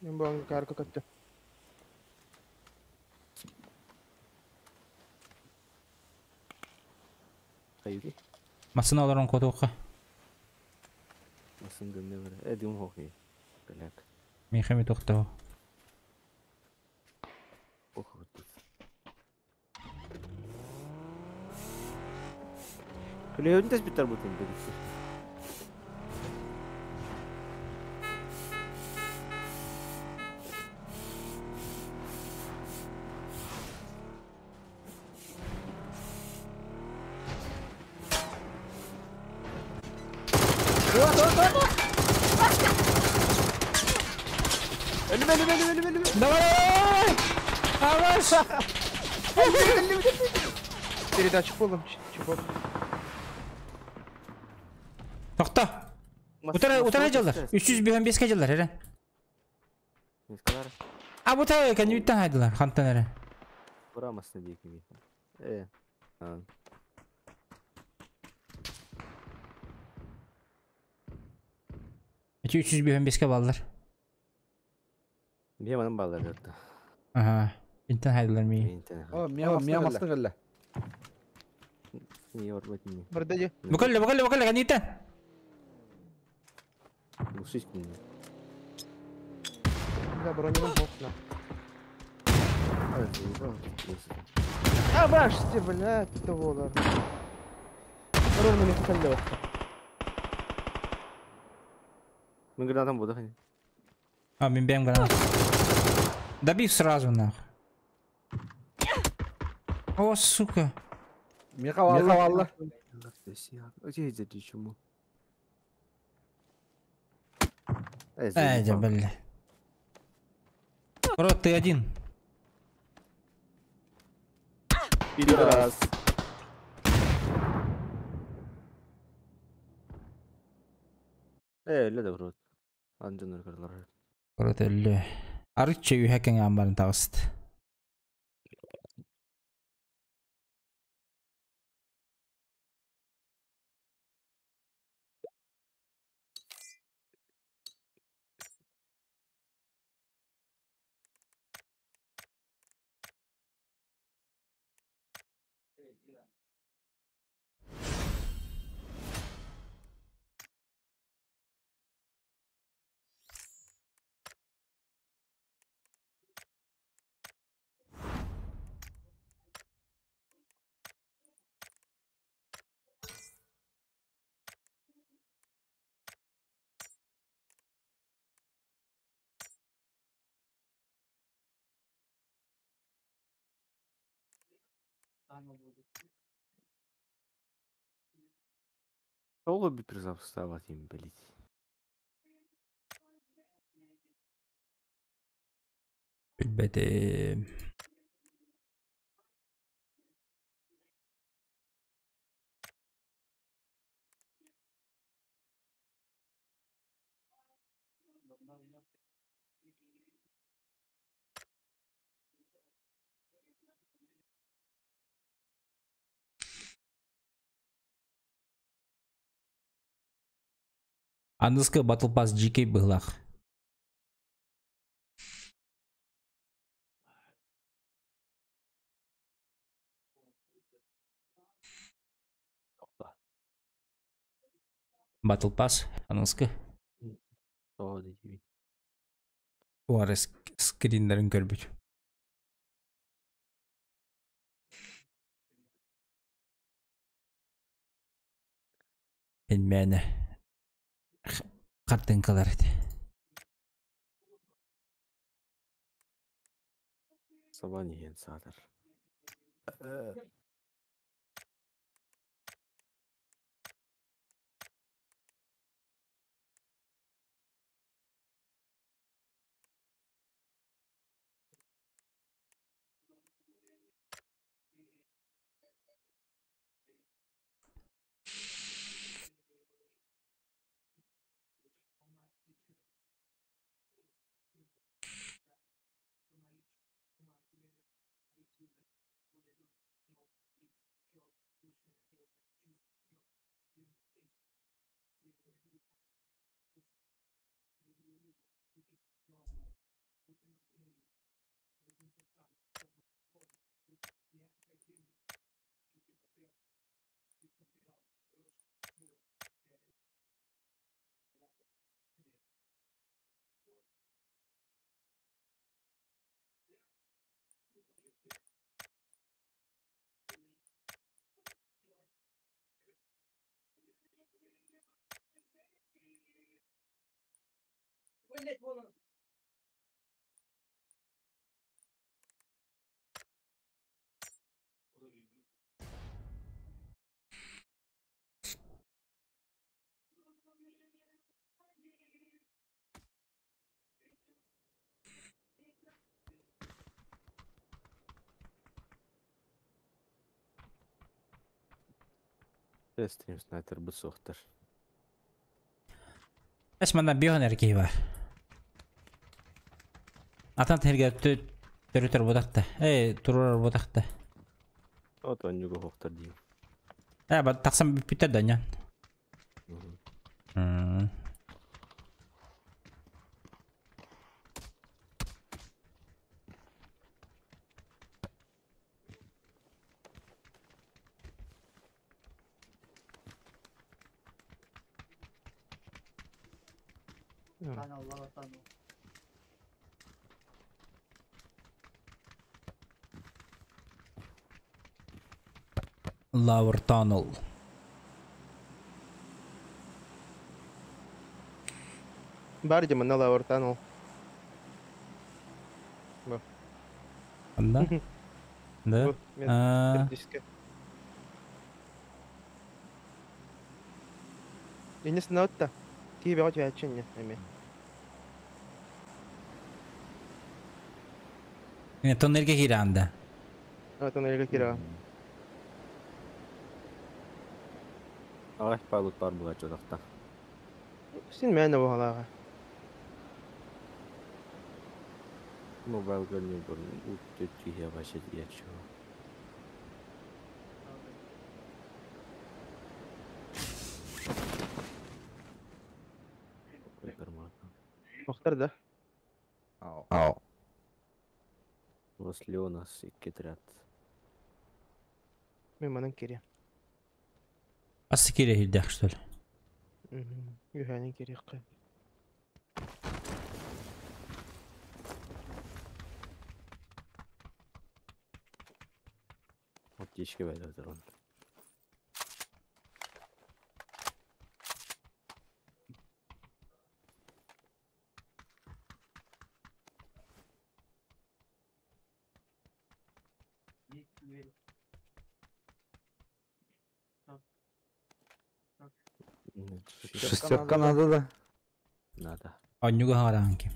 Мен бұған қарқы көтті. Haydi. Masını alırım kodu oku. Nasıl dönüyor böyle? Edim hoş iyi. Belak. Мехами тоқтау. Ох, вот тут. Клеон тез битер бутын беришти. Ölüm. Давай! Аваш! Передачу полом. Чего? Тоқта! Утара жалар. 315 жалар, әрі. Нескалар. А бұта екен, үйттен айдылар, қанттан әрі. Vuramazsın diye kimi. Ha. 315-ке балдар. Bir hemen bağlar yoktu. Aha. Binten haydılar mı? О, мия мастың әлі. İyi yormadı mı? Бардачи. Букалли, kan үйттен. Bu süs mü? Да, бронированный бокс. Evet, iyi bak. А, башти, блядь, того, ладно. Ровно не вколёт. Мы гранатом буду ходить. А, мен бем гранат. Добив сразу, нахуй. О, сука. Миқавалла. Öteye izledi şumu. Айда, бля. Рот, ты один. Biraz. Öyle de vurdu. Ancanır kırlar. Рот, әлі. Арыча үй хәкәң амбарын тағысты. Соло бы призав вставать им, блять. Bilbedim. Английский Battle Pass GK быглах. Battle Pass английский. Соло dedi. Bu ara screenlerin görmüş. Bilmeyene. Kартинкалар еді. Sabah niye saatler? Testeyim sniper bu soğuktur. Esmanda bir erkeği var. Atan terge törütür budakta. Turur budakta. O da önce hoğuktur diyeyim. Bak taksam bir püter dönyan. Lower tunnel. Bardi mana lower tunnel. Anda? Da? Bu, men Serdiske. Ini snotta. Ti begot veçinne emi. Yine ton erkek hiranda. Atan elga kira. Ağaç palut var bu açıkta. Sin mena bu halaga. Mobile görünüyor görünüyor. Uçuyor yavaş geçiyor. Muhtar da. Ау. Возле у нас и китрят. Men manan kiri. Askeri hildak что ли? Yuhanin kiri qı. Аптечка байда тұрған. Шестерка надо, да? Надо. Онюга харанки.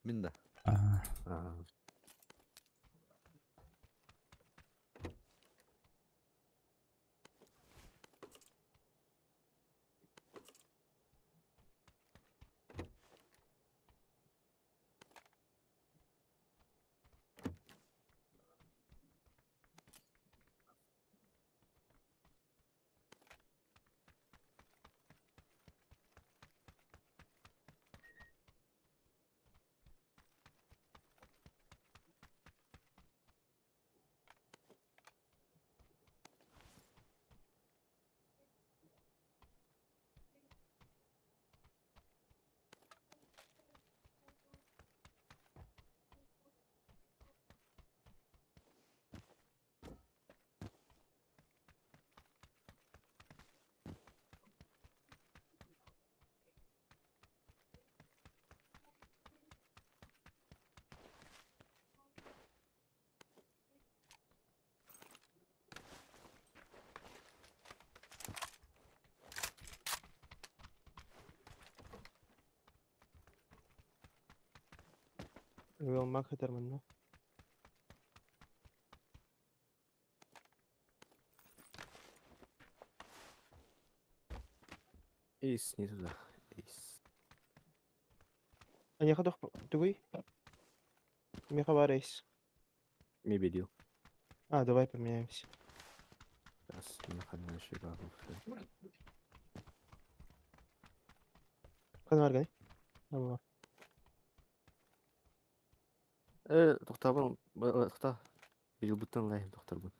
Минда. Wel mak heter manna. Эйс, не туда. Эйс. Anya kadok tugoy. Mi kabares. Не бедил. Давай поменяемся. Сейчас находим еще бабу. Kan var gani? Tamam. Тоқта бұл. Тоқта. Бедил бұттан лайым тоқтар бұл.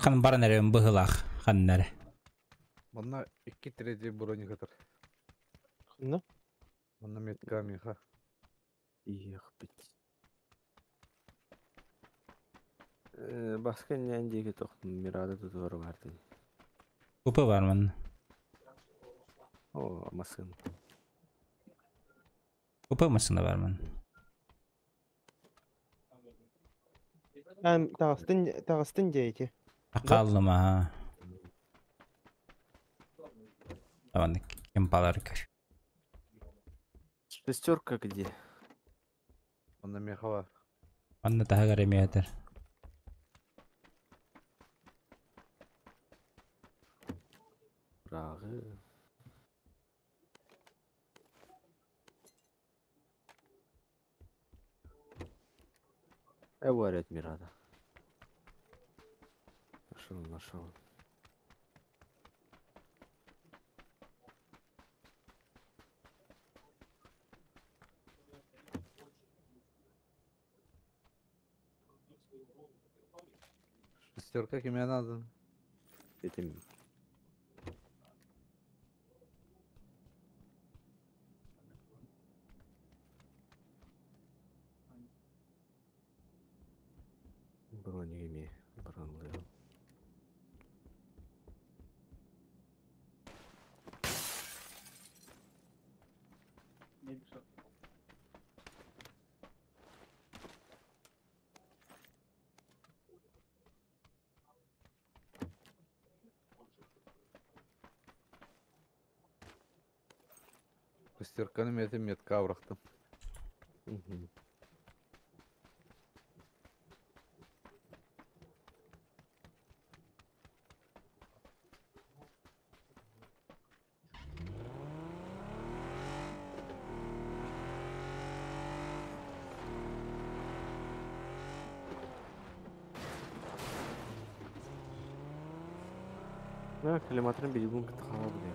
Хан баран әрем бұғылақ қаннары. Мана 2-3 бронигатор. Ну, Мана метками ха. Иях бит. Басқа нәндегі тоқтым мирады тұтуары барды. Көпі бармын. О, масын. Көпі мысында бармын. тағыстын дейті. Қалдым аға. Давай, кемпалар көр. Шестерка где? Мана мехава. Анна тағы қаремейтір. Рағы. Эварет мирада. Нашел. Шестерка кеме надо. Этим. Бронигами. Бронлы. Шестерканы метка аврахтым. Километрын бегун кытхала блин.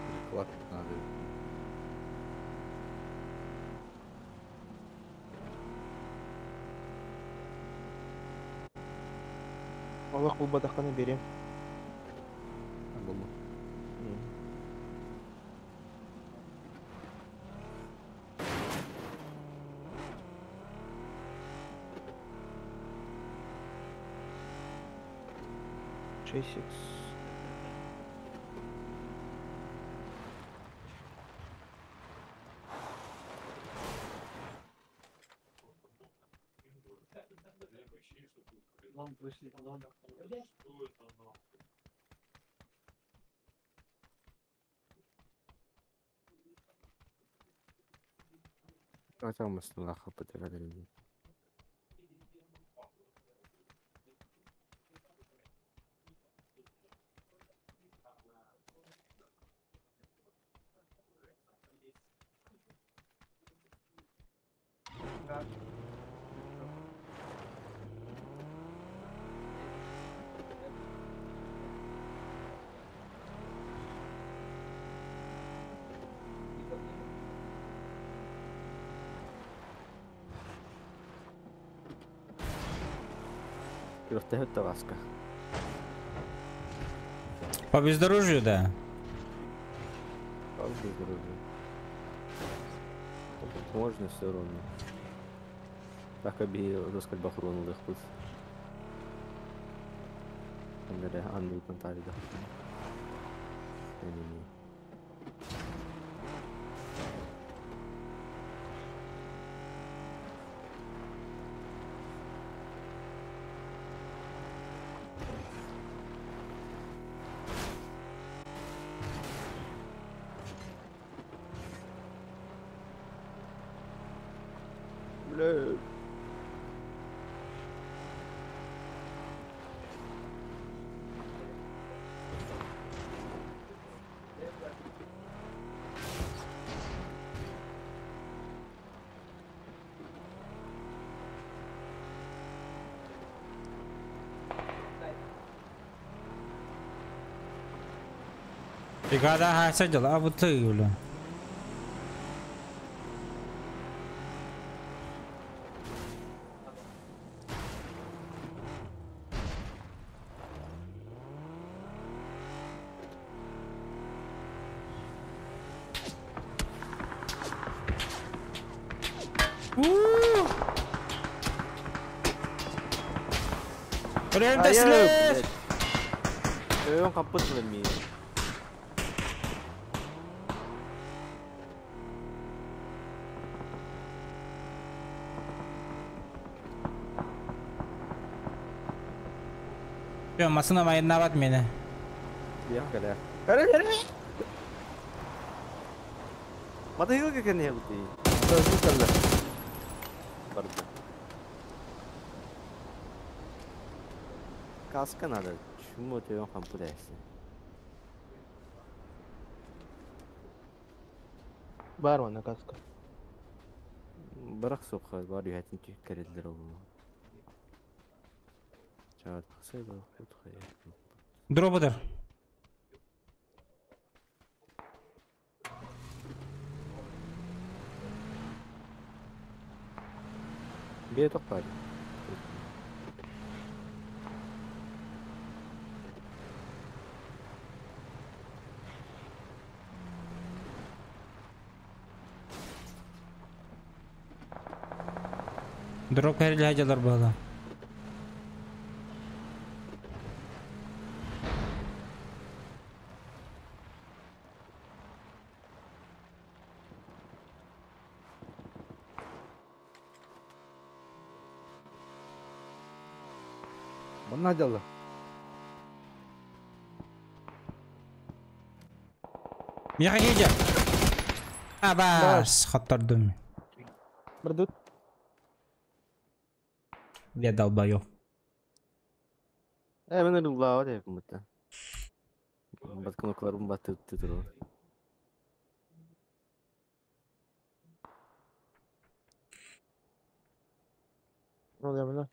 Перехватывать надо. Аллах бұл бадақаны берем. Было. Чейсикс. Хотя мы с нахуй потеряли. Вертолет Таваска. По бездорожью, да. Как бы дорого. Можно все равно. Так оби доскать бахрону легкут. Андрей Андрей Пантари да. Не. Ля. Бригада сиділа, а вот ты, бля. Время след! 형 갑옷 불렀니? Yo, masına mayına bat beni. Ya kale. Aरे Mata hiyo क्या करनी है बुती? Hızlı कर ले. Pardon. Kaska nada. Чему ты 형 갑옷 했어? Var bana kaska. Bırak sokağa var ya hatin ki kerediler oğlum. Çağır kısaydı o hayır. Дробыдыр. Bir tok var. Дроп керли хажалар бала. Bana acaba. Мияга келже. Абас, хаттардым. Продут. Я долбоёб. Ben de rulla var ya kumutta. Batkanoklarım battı durur. Ne oluyor burada?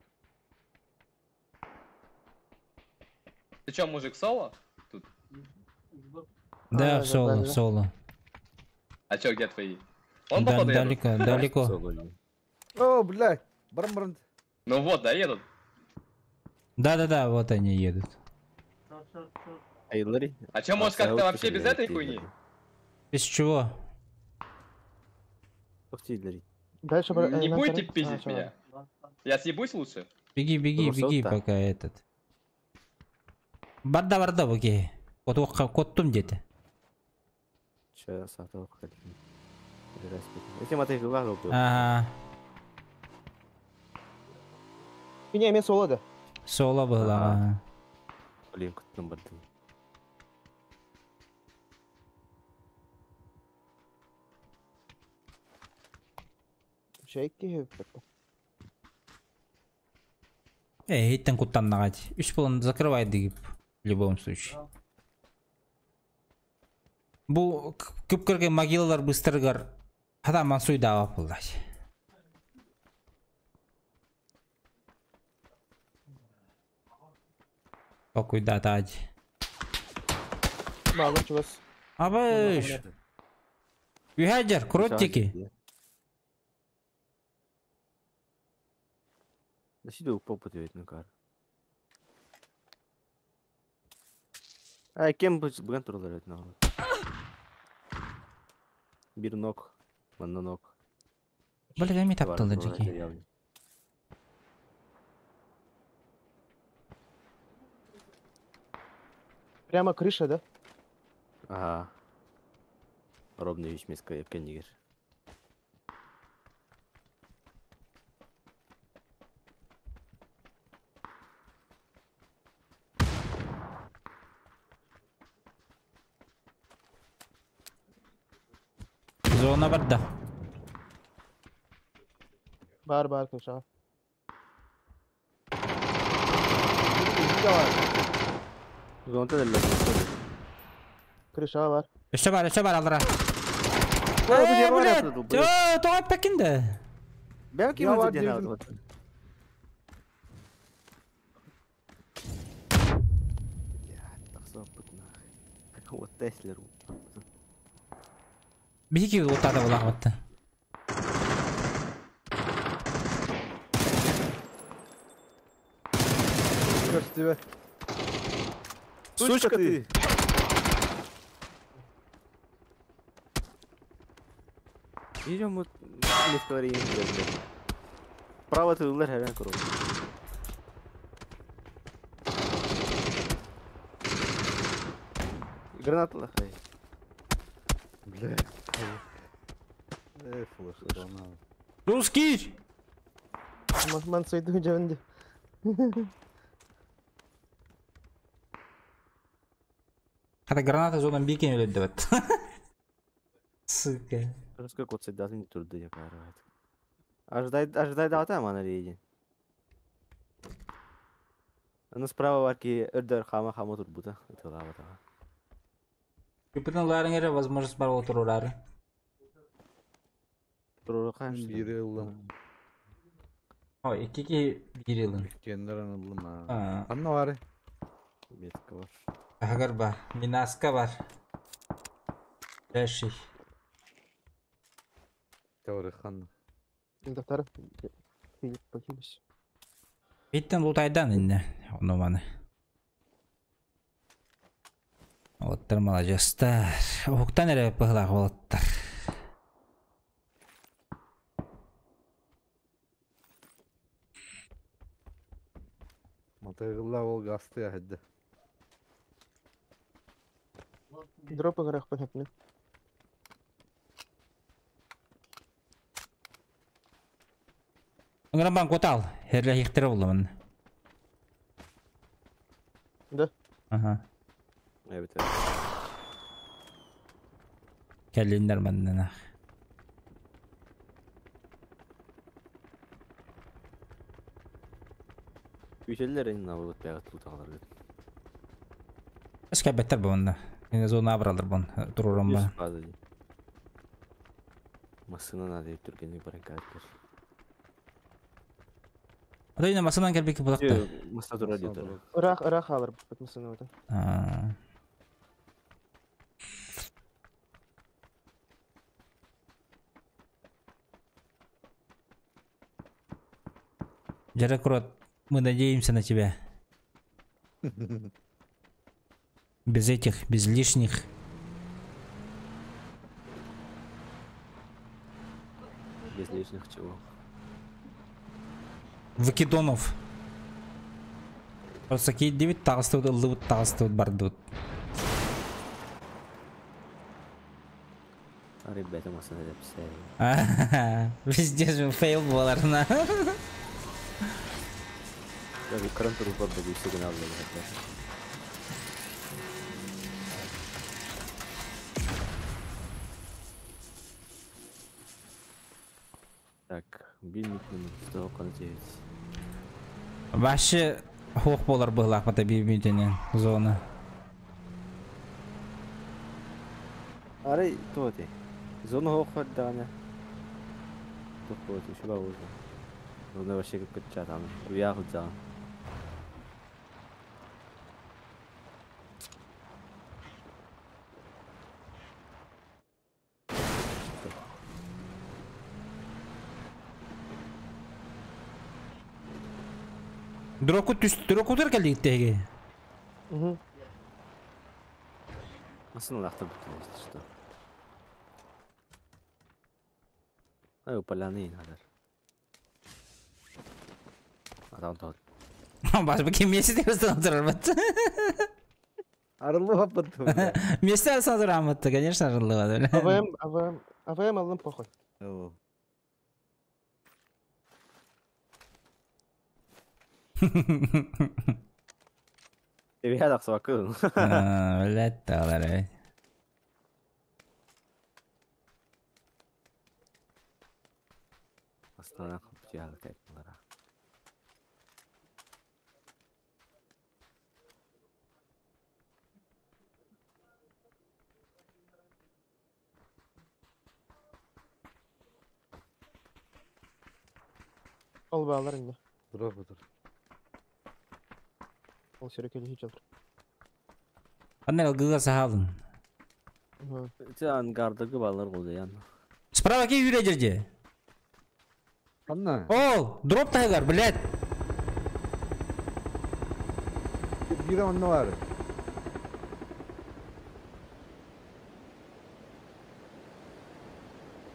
Ты чё, мужик, соло? Да, в соло, в да. соло. А чё, где твои? Он Да, походу едут? далеко, далеко. О, блядь. Барам-барам. Ну вот, да, едут. Да-да-да, вот они едут. Hayırları. А чё, может, как-то вообще без этой хуйни? Из чего? Hayırları. Дальше Не будете пиздить меня? Я съебусь лучше? Беги, беги, Просто беги, вот так. пока этот. Барда, беги. Коттум дети. Че, сахта okudu. Biraz bekle. Ete matayı var oldu. Ага, Меня емес олады. соло было. ага. Блин, kutunun battı. Шейки. Хиттен куттан нагать. 3 полон закрывай дигип. В любом случае. Бу күпкерге могилалар быстыргар. Адаман суйда апылдай. Покуйда тади. Bağlı çuvas. Абыш. Юхаджар, кротики. Да сиди попыт ведь на кар. Ay kim bugan turlar evet ne olur. Bir nok. Bana nok. Блин, ми Var, таптылды buralarda жеки. yavrum. Прямо крыша, да? Ага. Ровно ячмеска кеннигер. Зона барда. Бар кыша. Bir de var. Zonta da Kırışa var. Üste var aldıra. Блядь, Блядь, тоғап пәкінді. belki Ya var mi diyorsun. diyor. Ya, taksa putna. Вот Теслер. Bir iki otada olaq battı. Кажется, Сучка ты. Идем вот не скорее. Право ты улар herden kuru. Гранатла хай. Бля. Флеш, Рональд. Русский! Man saydı cevindi. Hadi granata zonan bir kere öyle devet. Сука. Раска кот сидят не турды я карает. Ожидай да там она леди. Она справа варки эрдер хама турбута. Это лава. Köpürün yere возможность бар otururlar. Турхан Bir yılım. O 2 yılın. Kendiler anıldım ha. Ha. Anla var. Метка var. Agar var. Minaska var. Her şey. Teori kan. Doktor. Filip bakayım. Bitten lutaydan inne. Onu bana. Olatlar malacastar. Huktan ere pıhlaq olatlar. Matayıgılla ol gastı ya hadi. Дропы горах понятно. Onlara ben kotal. Herle hiktire oldum. Да. Aha. Evet. Kellinler benden. Üçeliler en navut beyat tutalar. Eski beter bu onda. Yine zona abralar bun. Dururum ben. Yusuf adı. Masına nadir Türkiye'nin bırakatlar. O da yine masadan gel bir ki bulakta. Masa durar diyorlar. Irak alır bitmesine orada. Джерекрот, мы надеемся на тебя. Без этих, без лишних. Без лишних чего. Выкидонов. Просто кей 9 тағыстауды, ылды тағыстауды барды. А ребята масына записали. Везде же фейл боларына. Я бы карантуру подбогу сигнал для. Так, бильник номер 109. Вообще хух болар быйлақ бата бейбейтенен зона. Арай, то ты. Зона хохват дана. То вот, еще бауза. Зона вообще как кача там. Я худза. Дроку келді еттеге. Масына лахта бутын, если что. Ай, поляны надо. А там тот. Бас бәке месі деп ұстан тұрар бәтті. Arılı hapıttı. Месі арсан тұрар амытты, конечно, арылы бәді. АВМ алым похуй. Тебе я так свакыл. Блядь, талар, Astana kapıcı tek bunlara. Al bağlar indi. Dur dur. Al şerekeli hiç alır. Anne gıga sahalın. Hı. Can gardaki ballar kozayan. Справа ки юрежерже. Anna. О, дроп тайгар, блядь. Bir anne var.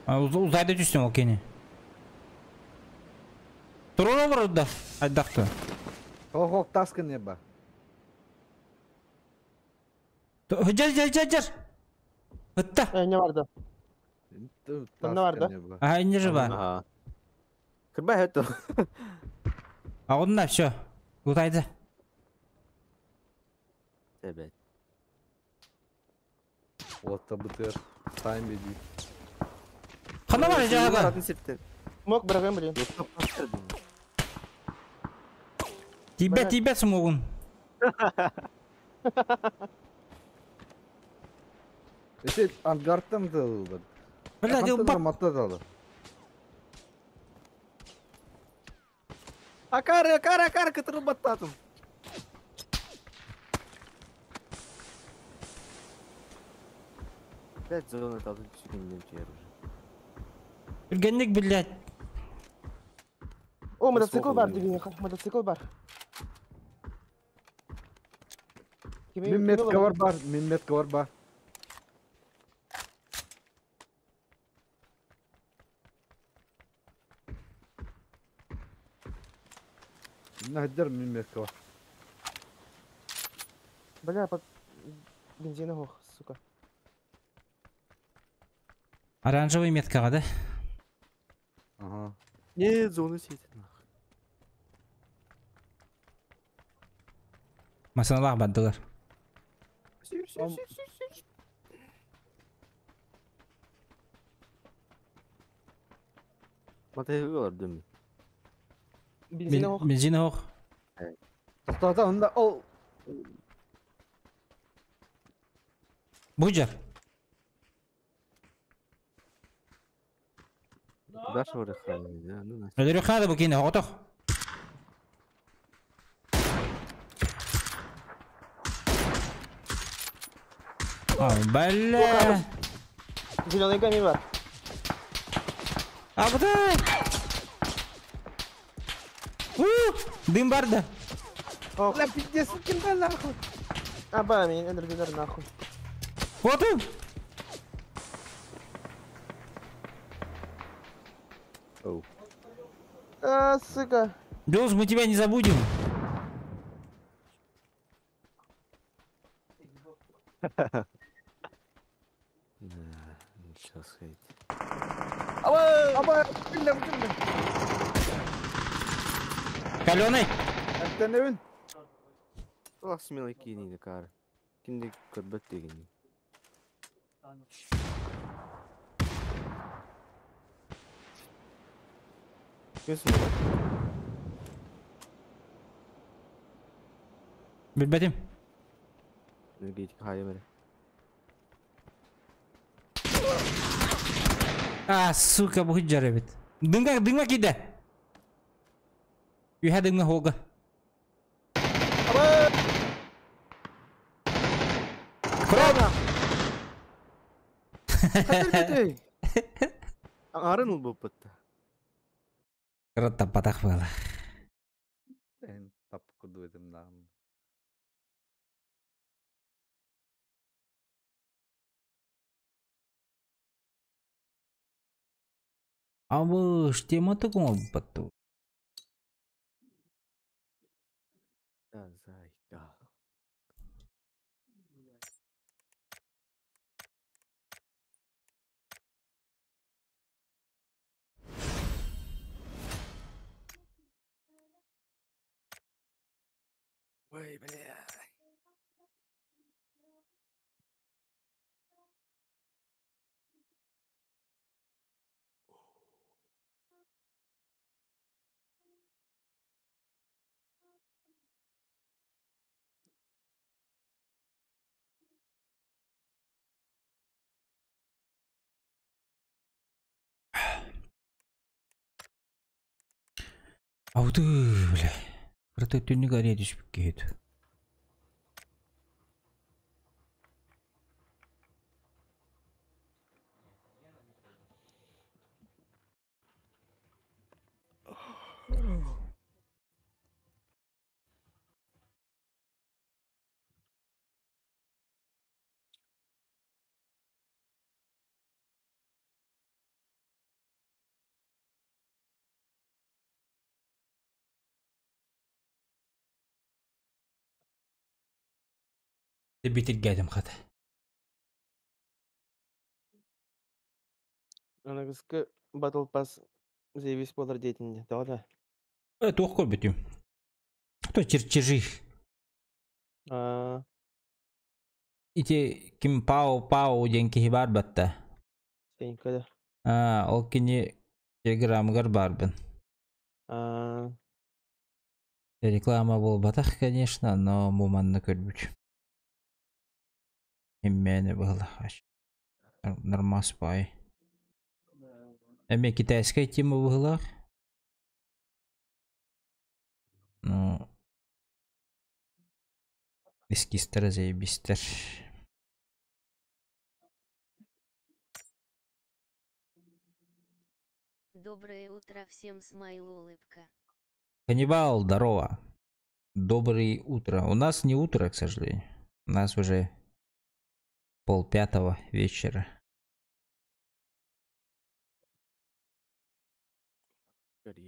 Uzayda düştüm o keni. Durur olur orada. Hadi dakika. Kalk taskın ya bak. Hıcar. Hıtta. Ne vardı? Ne vardı? Aha indir var. Aha. Kırba heto. А он на все. Uzayda. Evet. Otta bıtır. Time bedi. Kana var ya aga. Hadi sirtin. Mok bırakayım buraya. Тибет смогун. İşte Antgart'ta mı dağıldı? Блядь, бак. Matta dağıldı. Akar kıtırı battadım. Пять зон это тут секунд Генник, блядь. O motocikl var dibine. Motocikl var. Mimmet cover bar. Mimmet cover bar. Нахер Mimmet cover. Бля, под бензиновых, сука. Оранжевый меткаға да. Ага. Не, зоны сетин. Масаналар баддылар. Сür. Матайгы бар дөм. Бензиновых. Бензина оқ. Тоқтата онда ол. Бұжар. Даш var ya. Ну, Ödürü қады бұл кені, оқтық. Бәлі. Зеленый гами var. Абыды. Дым барды. Бля, пиздец, кем-то нахуй. Аба, меня энергетер нахуй. Оту. Сука. Джоуз, мы тебя не забудем. Ничего сказать. Ama bilmem. Каленый. Sen evin. Ах, смелый кинь, кар. Кинь кырбат деген. Кесме. Bilmedim. Energetik hayır mere. Сука, bu hıcar evet. Dınga kide. Yuha dınga hoga. Kurama. Арын ул боппатта. Kırıtta patak bala. Sen tap kudu edim nam. Абы, штема-то кому батту. Да, зайка. Ой, бля. Ау ты, бля. Протектор не гореть успеет. Ты битик гадим хата. Ана кызгы Battle Pass заебись болар дейтінде. Да. Это охой битим. Кто чертежи? Ите ким пау деньки хибар батта. Сен када. Ол кини телеграммгар барбын. Реклама был батах, конечно, но муманны көрбүч. Имени было. Нормас пай. Эме китайская тема была. Ну, эскистер заебистер. Доброе утро всем, смайл улыбка. Каннибал, здорово. Доброе утро. У нас не утро, к сожалению. У нас уже 4:30 вечера.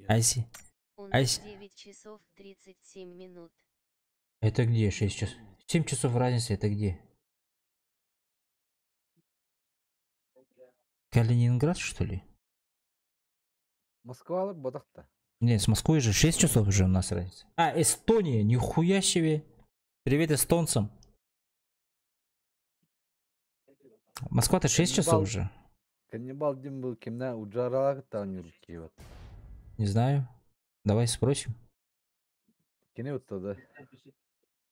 Айси. У нас 9 часов 37 минут. Это где? 6 часов. 7 часов разницы, это где? Калининград, что ли? Москва бодахта. Не, с Москвой же 6 часов уже у нас разница. Эстония, нихуя себе. Привет эстонцам. Москва-то 6 часов уже. Каннибал Дим был кемна уджаралак танюрки вот. Не знаю. Давай спросим. Кене вот тогда.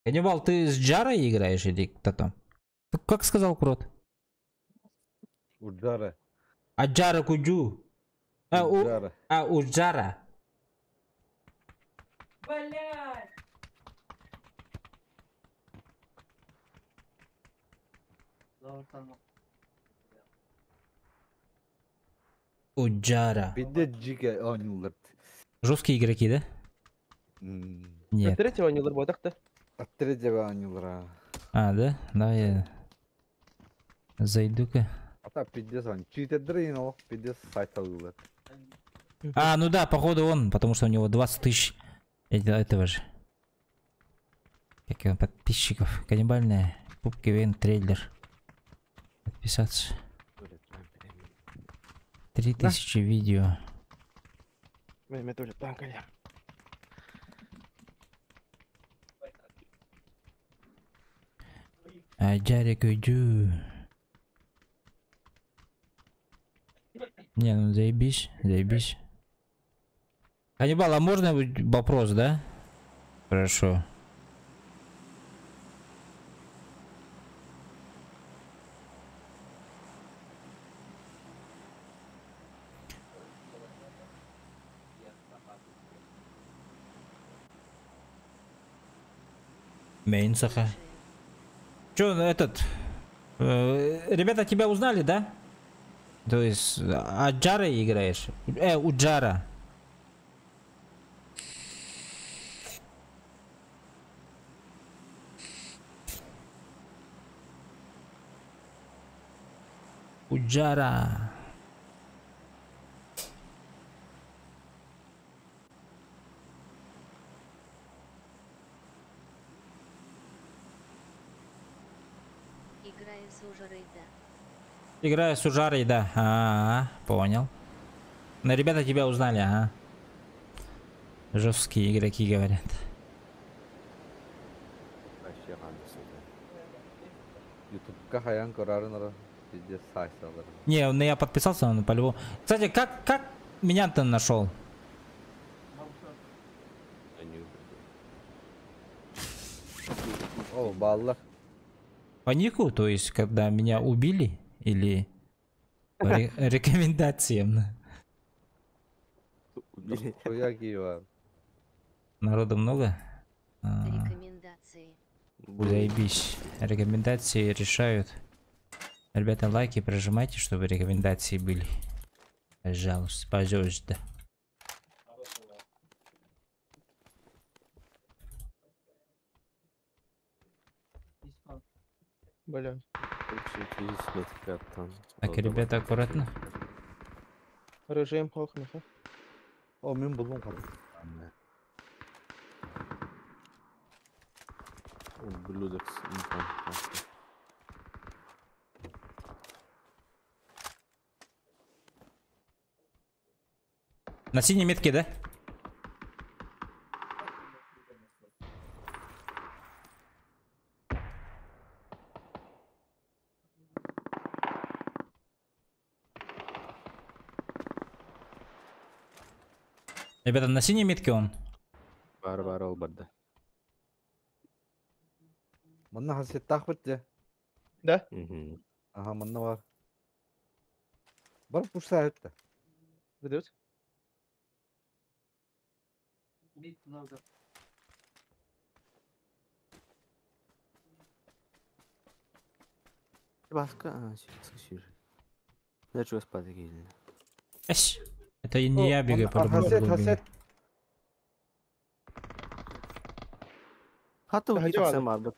Каннибал, ты с Джарой играешь или кто там? Как сказал Крот? Уджара. А Джара Куджу. Уджара. Блядь. Уджара. Бидеджиге ойнулар. Жесткие игроки, да? Нет. Третьего ойнулар бодахта. Третьего ойнулар. Да? Да, я зайду-ка. А так пиздец он. Читер дрынул, пиздец сайтал. Ну да, походу он, потому что у него 20 тысяч этого же. Как его, подписчиков. Каннибальная. Пупки Вен трейлер. Подписаться. 3000 видео. Мен тоже банкаля. Джарик уйду. Не, ну заебись, заебись. Каннибал, а можно вопрос, да? Хорошо. Мейнсаха. Чё, ребята тебя узнали, да? То есть, Джара играешь? У Джара. Уджара. Играю с Ужарой, да. Играю с Ужарой, да. Понял. Но ребята тебя узнали, ага. Жесткие игроки говорят. Не, ну я подписался, но по-любому. Кстати, как меня-то нашел? О, балла. По нику, то есть, когда меня убили? Или по рекомендациям? Хуяки, Народу много? Рекомендации. Заебись. Рекомендации решают. Ребята, лайки прожимайте, чтобы рекомендации были. Пожалуйста, пожалуйста. Бля. Так, ребята, аккуратно. Режим хохнуха. О, мен buldum kapı. Блюдок с инфом. На синей метке, да? Ребята, на синей метке он. Бар ол барда. Mında haset takvit ya. Да? Aha mında var. Var bu saatte. Выдают? Баска, скажи. Я чего спать гейль. Эш, это не я бегаю по Haset. Хату Hadi гитсем bakalım. арбат.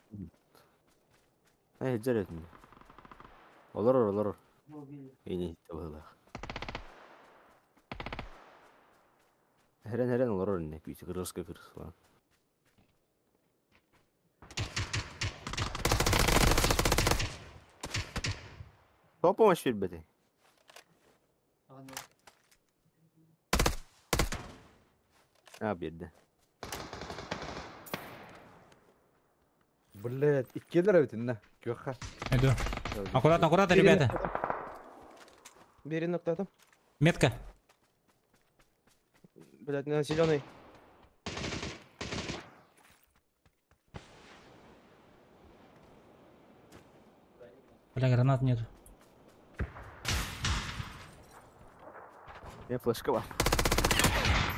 Жарет мне. Олор. Ini tavallah. Herен олор не күйті кырыска кырысла. Кто помощь бербеди? Берди. Блядь, 2 lira bitin ne? Gökha. Иду. Аккуратно, ребята. Бери ноктатом. Метка. Блядь, на зеленый. Бля, гранат нету. Я флешка бар.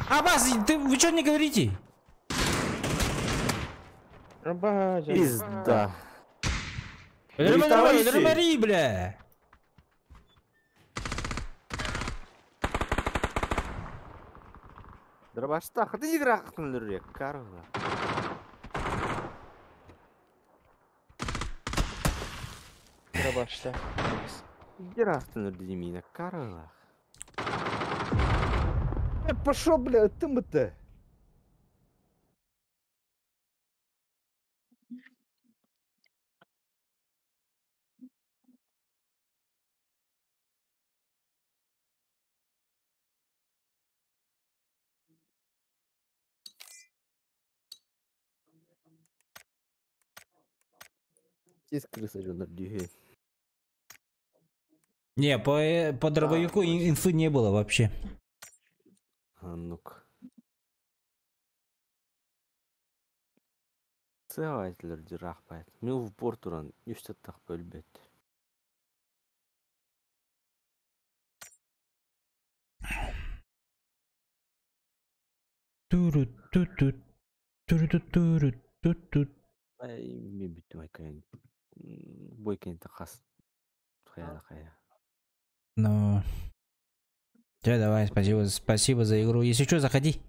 Аббас, вы что не говорите? Рабажа. Пизда. Драмари, бля. Дробашта, хаты игра хатынлыр карыла. Рабашта. Игра хатынлыр димина карыла. Пошел, блядь, ты. Тез крыса жондар дюхе. Не, по дробовику инфы не было вообще. А ну-ка. Сывайтылар жырақпайды. Мен в борт туран үштаттақ бөлбет. Ай, мен бүттім айкайын. Бойкенті қас. Қая. Ну. Да, давай, спасибо за игру. Если что, заходи.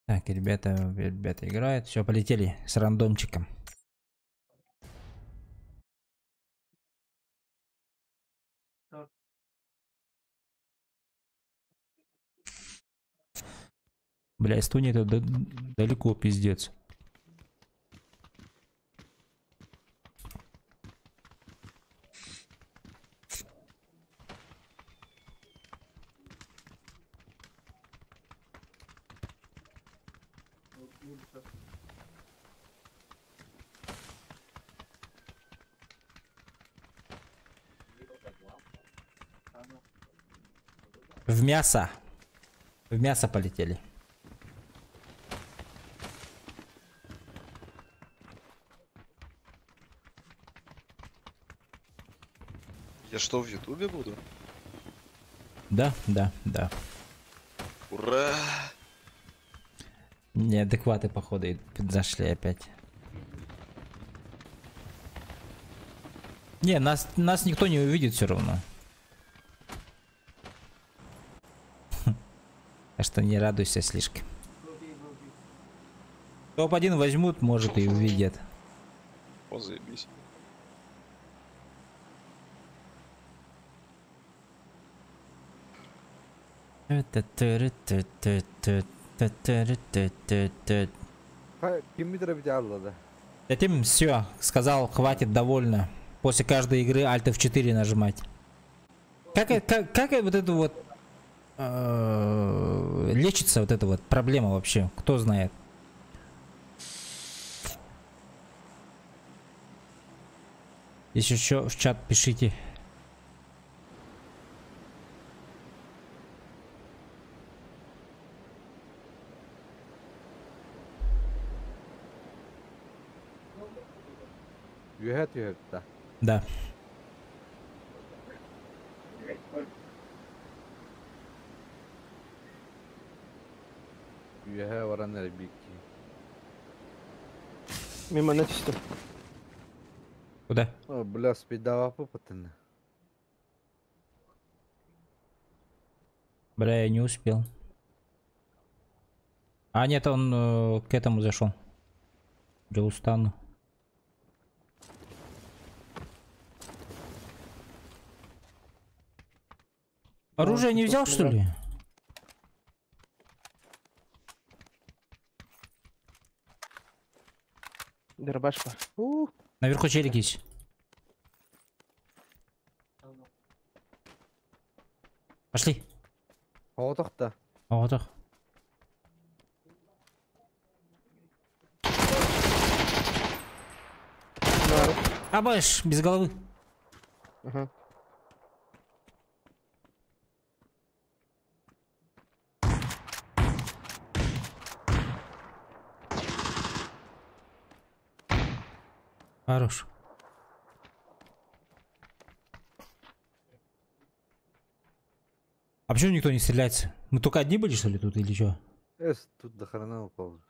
Так, ребята играют. Все, полетели с рандомчиком. Бля, Эстония это далеко, пиздец. В мясо. В мясо полетели. Я что, в Ютубе буду? Да, да, да. Ура! Неадекваты, походу, зашли опять. Не, нас никто не увидит все равно. Так что не радуйся слишком. Топ-1 возьмут, может, и увидят. О, заебись. Затем все, сказал, хватит, довольно. После каждой игры Alt F4 нажимать. Как вот это вот лечится вот эта вот проблема вообще? Кто знает? Если еще в чат пишите. Да. Мимо на чисто. Куда? О, бля, спидава попытно. Бля, я не успел. А нет, он к этому зашел. Джилстану. Оружие не взял, что ли? Дробашка. Наверху челик есть. Пошли. Вот так-то. Вот так. Абаш, без головы. Ага. Хорош. А почему никто не стреляется? Мы только одни были, что ли, тут или что? Тут до хрена упал.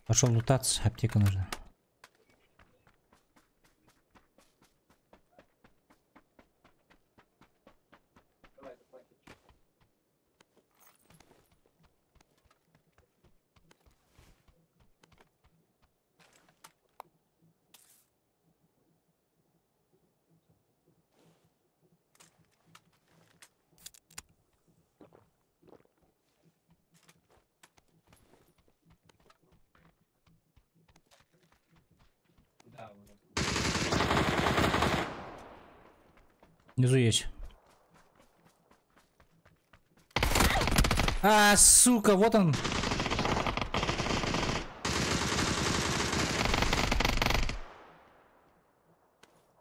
Пошел лутаться, аптека нужна. Внизу есть. А, сука, вот он.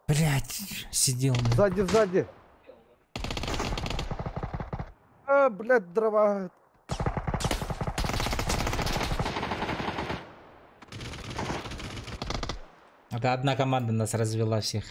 Блять, сидел. Сзади. А, блядь, дрова. Это одна команда нас развела всех.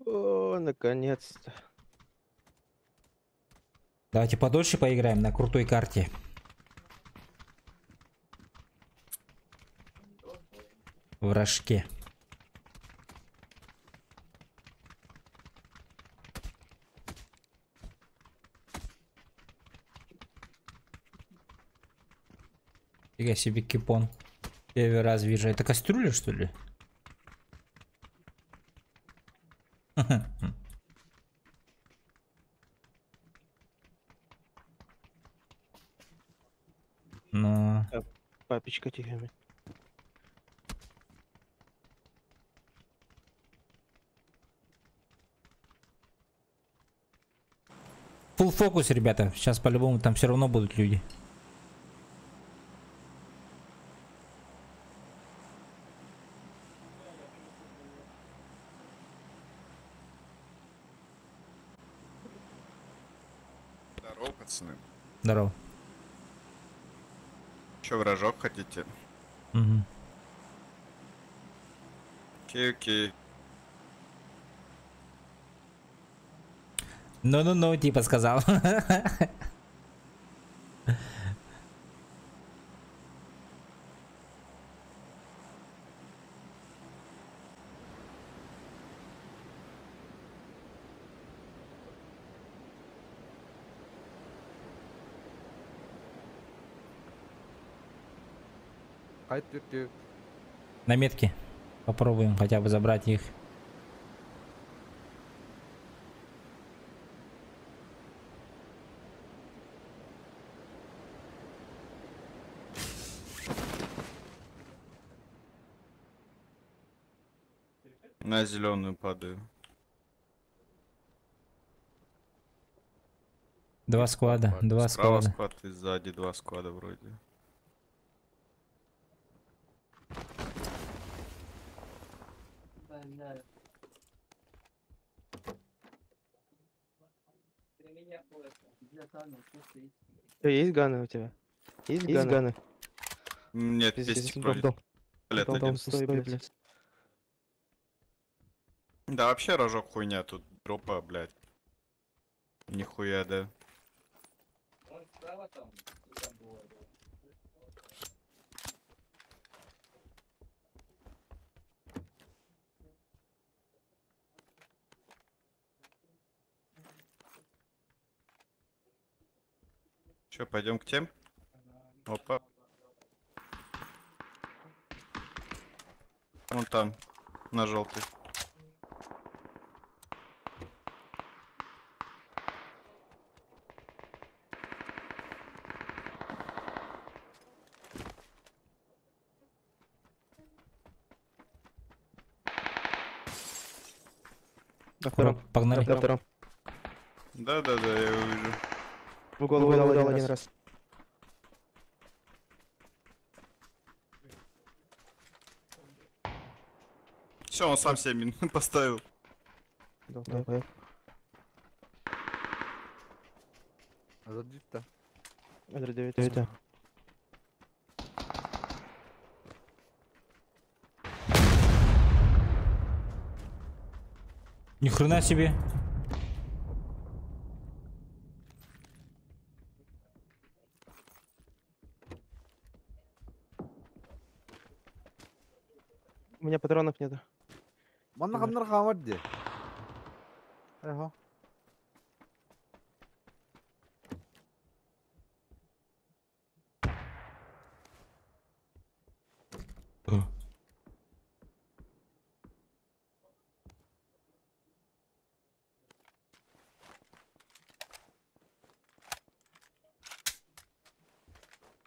О, наконец-то. Давайте подольше поиграем на крутой карте. В рожке. Фига себе кипон. Первый раз вижу. Это кастрюля, что ли? Ну, Папечка тихо. full фокус, ребята. Сейчас по-любому там все равно будут люди. Здорово, пацаны. Здорово. Че, вражок хотите? Угу. Окей. Ну-ну-ну, типа сказал. На метке. Попробуем хотя бы забрать их. На зеленую падаю. Два склада, два Справа склада. склад и сзади два склада вроде. Есть ганы у тебя? Есть ганы? Нет, Пиздец, пестик дом, вроде. дом. Туалет Дом, один. стой, блядь. Да, вообще рожок хуйня, тут дропа, блядь. Нихуя, да. Че, пойдем к тем? Опа. Вон там, на желтый. На втором. Погнали. На втором. Да, я его вижу. В голову дал один раз. Все, он сам себе мин поставил. Давай. Это. Ни хрена себе. У меня патронов нету. Маннаханнар хамадди. Эхо.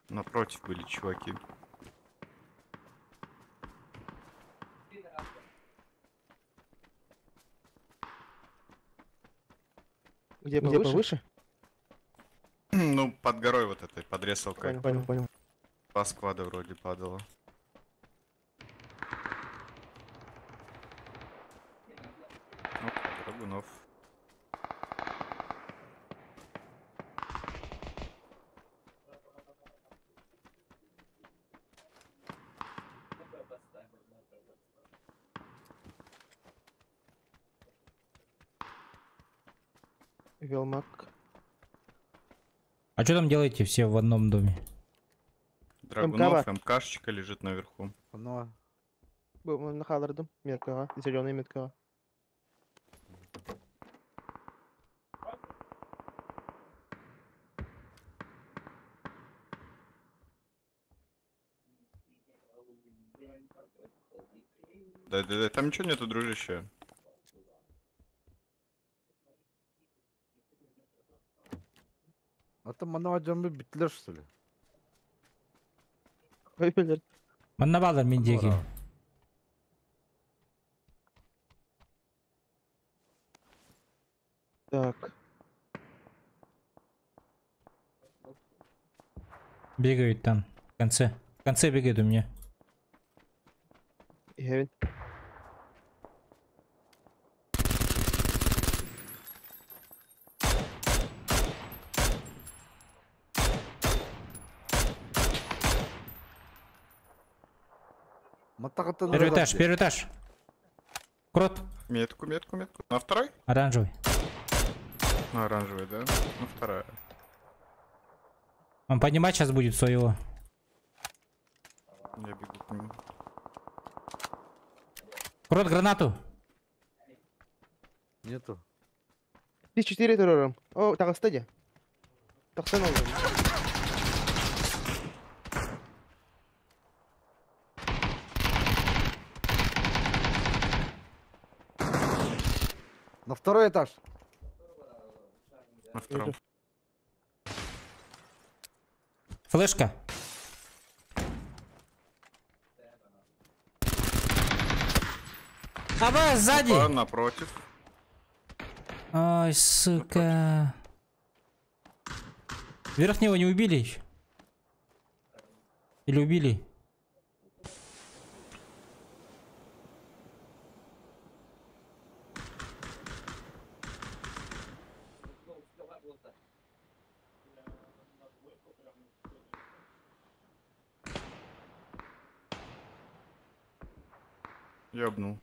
Напротив были чуваки. Где повыше? Ну, под горой вот этой, под ресалкой. Понял. Два склада вроде падало. Драгунов. Велмак. А что там делаете все в одном доме? Драгунов, МКшечка лежит наверху. Ну, На Халларду. Метка. Зеленая метка. Да, там ничего нету, дружище. это манава джамби битлер, что ли? Ой, блядь. Манна балдар мендеги. Так. Бегают там. В конце. В конце бегают у меня. Гевин. Первый этаж, первый этаж. Крот. Метку. На второй? Оранжевый. На оранжевый, да? На вторая. Он поднимать сейчас будет своего. Я бегу к нему. Крот, гранату. Нету. 4 террором. О, так, стадия. Так, стану. На второй этаж. На втором. Флешка. Аба, сзади. Опа, напротив. Ой, сука. Верхнего не убили еще? Или убили? Ёбнул.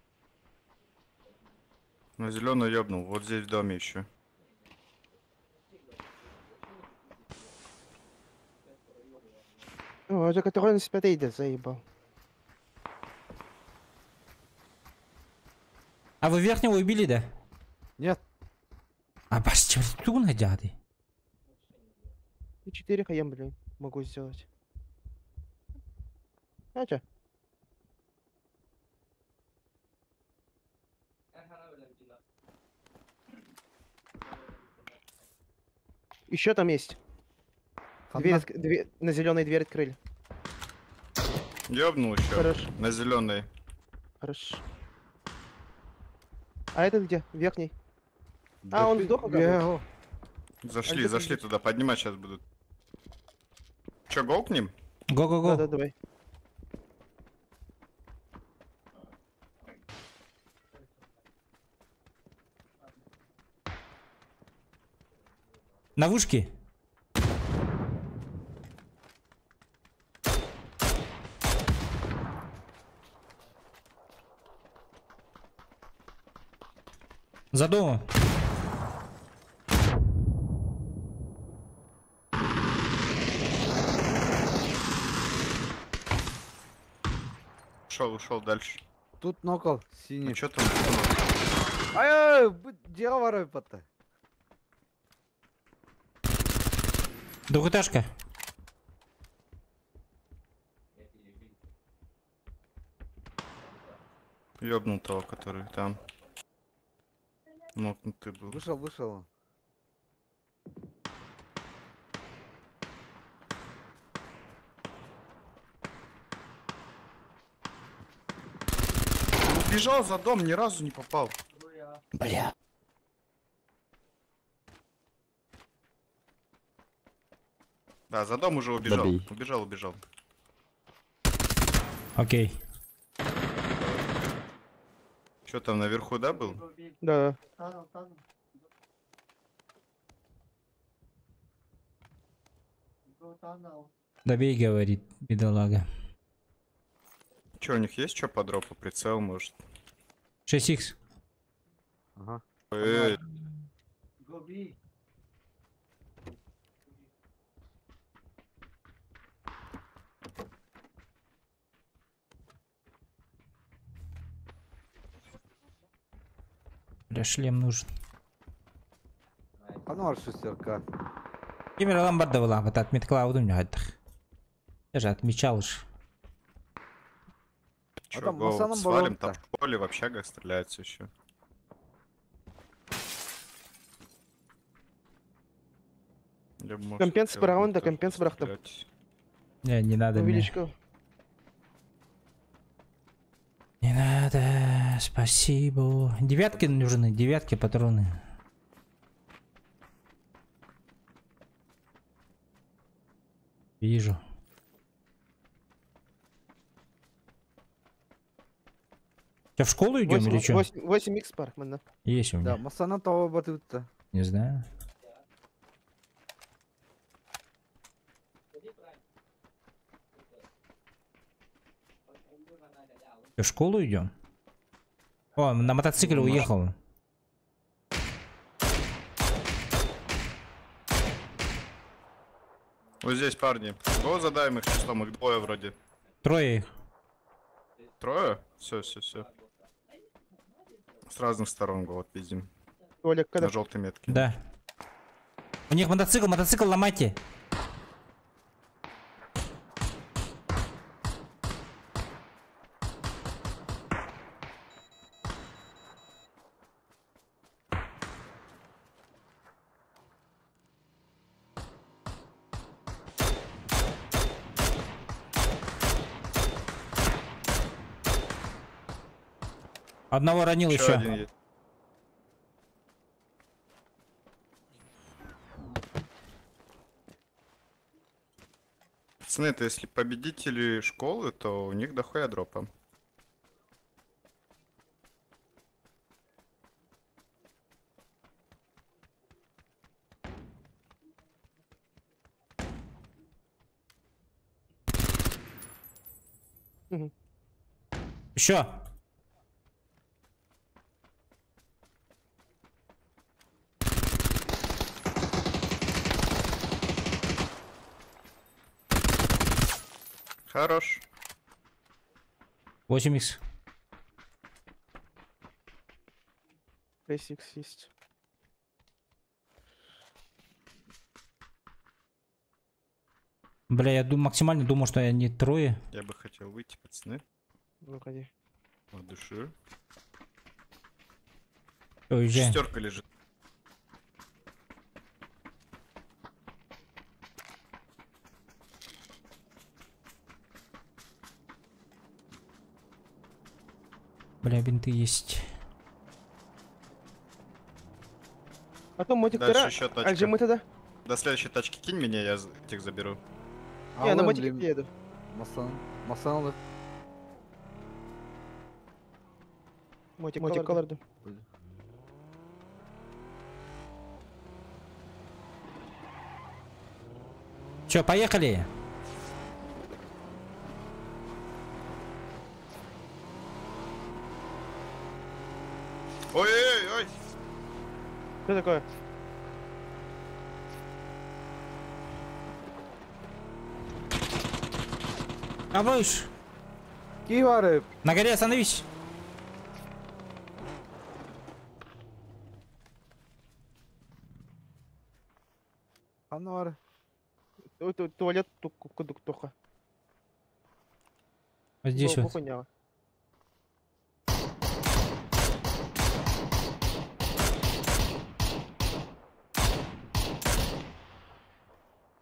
На зеленый ёбнул. Вот здесь в доме еще. О, это который на себя идет, заебал. А вы верхнего убили, да? Нет. А баш, чё тут надяды? 4 хаем, блин, могу сделать. А чё? Еще там есть. Дверь, на зеленой дверь открыли. Ёбнул еще. Хорош. На зеленый. Хорошо. А этот где? Верхний. А, он сдох, оказывается? Зашли туда, поднимать сейчас будут. Че, гол к ним? Го-го-го. Да, давай. На вышке. За домом. Ушел дальше. Тут нокал синий. Ну, что там? Ай, дело ворой пота. Двухэтажка. Ёбнул того, который там. Нокнутый был. Вышел он. Убежал за дом, ни разу не попал. Бля. Да, за дом уже убежал. Добей. Убежал. Окей. Что там наверху, да, был? Да. Добей, говорит, бедолага. Че, у них есть что по дропу? Прицел, может? 6х. Ага. Эй, Бля, шлем нужен. Анвар шестерка. Кемер ламбарда была, вот отметка у меня отдых. Я же отмечал уж. чё, там гоу, Масаном свалим, болото. там в поле в общагах стреляются еще. Компенс по раунду, компенс брахтом. Не надо мне. Увеличку. Не надо, спасибо. Девятки нужны, девятки патроны. Вижу. Что, в школу идем или что? 8х паркмен, да? Есть у меня. Да, масана того батут-то. Не знаю. В школу идем? О, на мотоцикле уехал. Вот здесь парни. Го задаем их числом, их двое вроде. Трое их. Трое? Все. С разных сторон го вот видим. Олег, когда? На желтой метке. Да. У них мотоцикл ломайте. Одного ранил еще. Один есть. Пацаны, это если победители школы, то у них дохуя дропа. Еще. Хорош. 8х. 6х есть. Бля, я максимально думал, что они трое. Я бы хотел выйти, пацаны. Ну, ходи. От души. Уезжай. Шестерка лежит. Бля, бинты есть. А то мотик Дальше тыра. еще А тачка. где мы тогда? До следующей тачки кинь меня, я этих заберу. Я на мотике еду. Масана. Мотик колорду. Че, поехали? Ой-ой-ой! Что такое? А выше. Кивары. На горе остановись. Анвар. Туалет тука. Вот здесь вот. Поняла.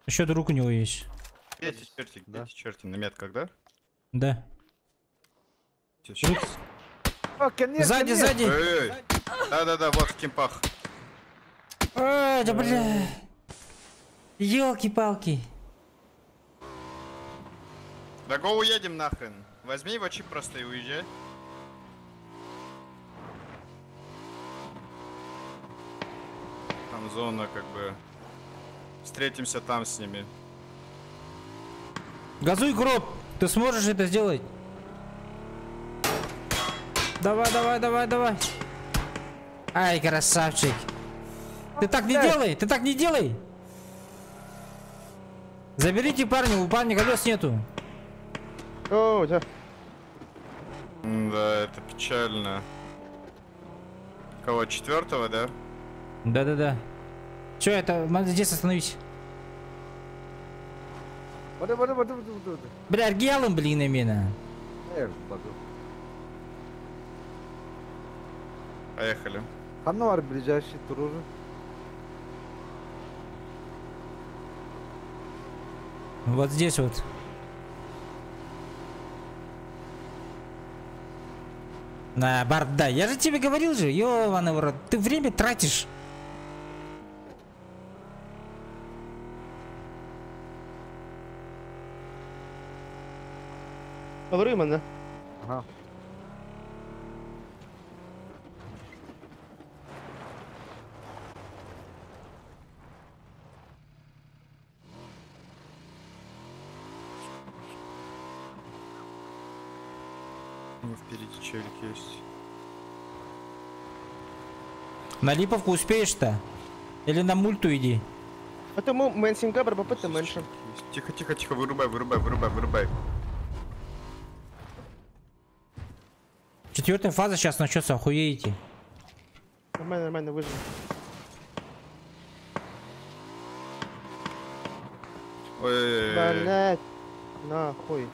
Еще друг у него есть. Эти черти на метках, да? Да. Сейчас. Сзади. Эй! Да, вот в кемпах. А, да бля. Ёлки-палки. Да го уедем нахрен. Возьми его чип просто и уезжай. Там зона как бы. Встретимся там с ними. Газуй, гроб. Ты сможешь это сделать? Давай. Ай, красавчик. Ты так не делай. Заберите парня, у парня колес нету. О, да. Да, это печально. Кого, четвертого, да? Да. Че это? Здесь остановись. Бля, аргиалом, блин, именно. Поехали. Анвар ближайший тур. Вот здесь вот. На борда. Я же тебе говорил же, ёбаный в рот. Ты время тратишь. Говори мене. Ага. Ну, впереди челик есть. На Липовку успеешь-то? Или на мульту иди? А тому менсінга пропити менше. Есть. Тихо, тихо, тихо, вырубай, вырубай, вырубай, вырубай. 4-я фаза сейчас начнется, охуеете. Нормально, вижу. Ой, Блять. Нахуй.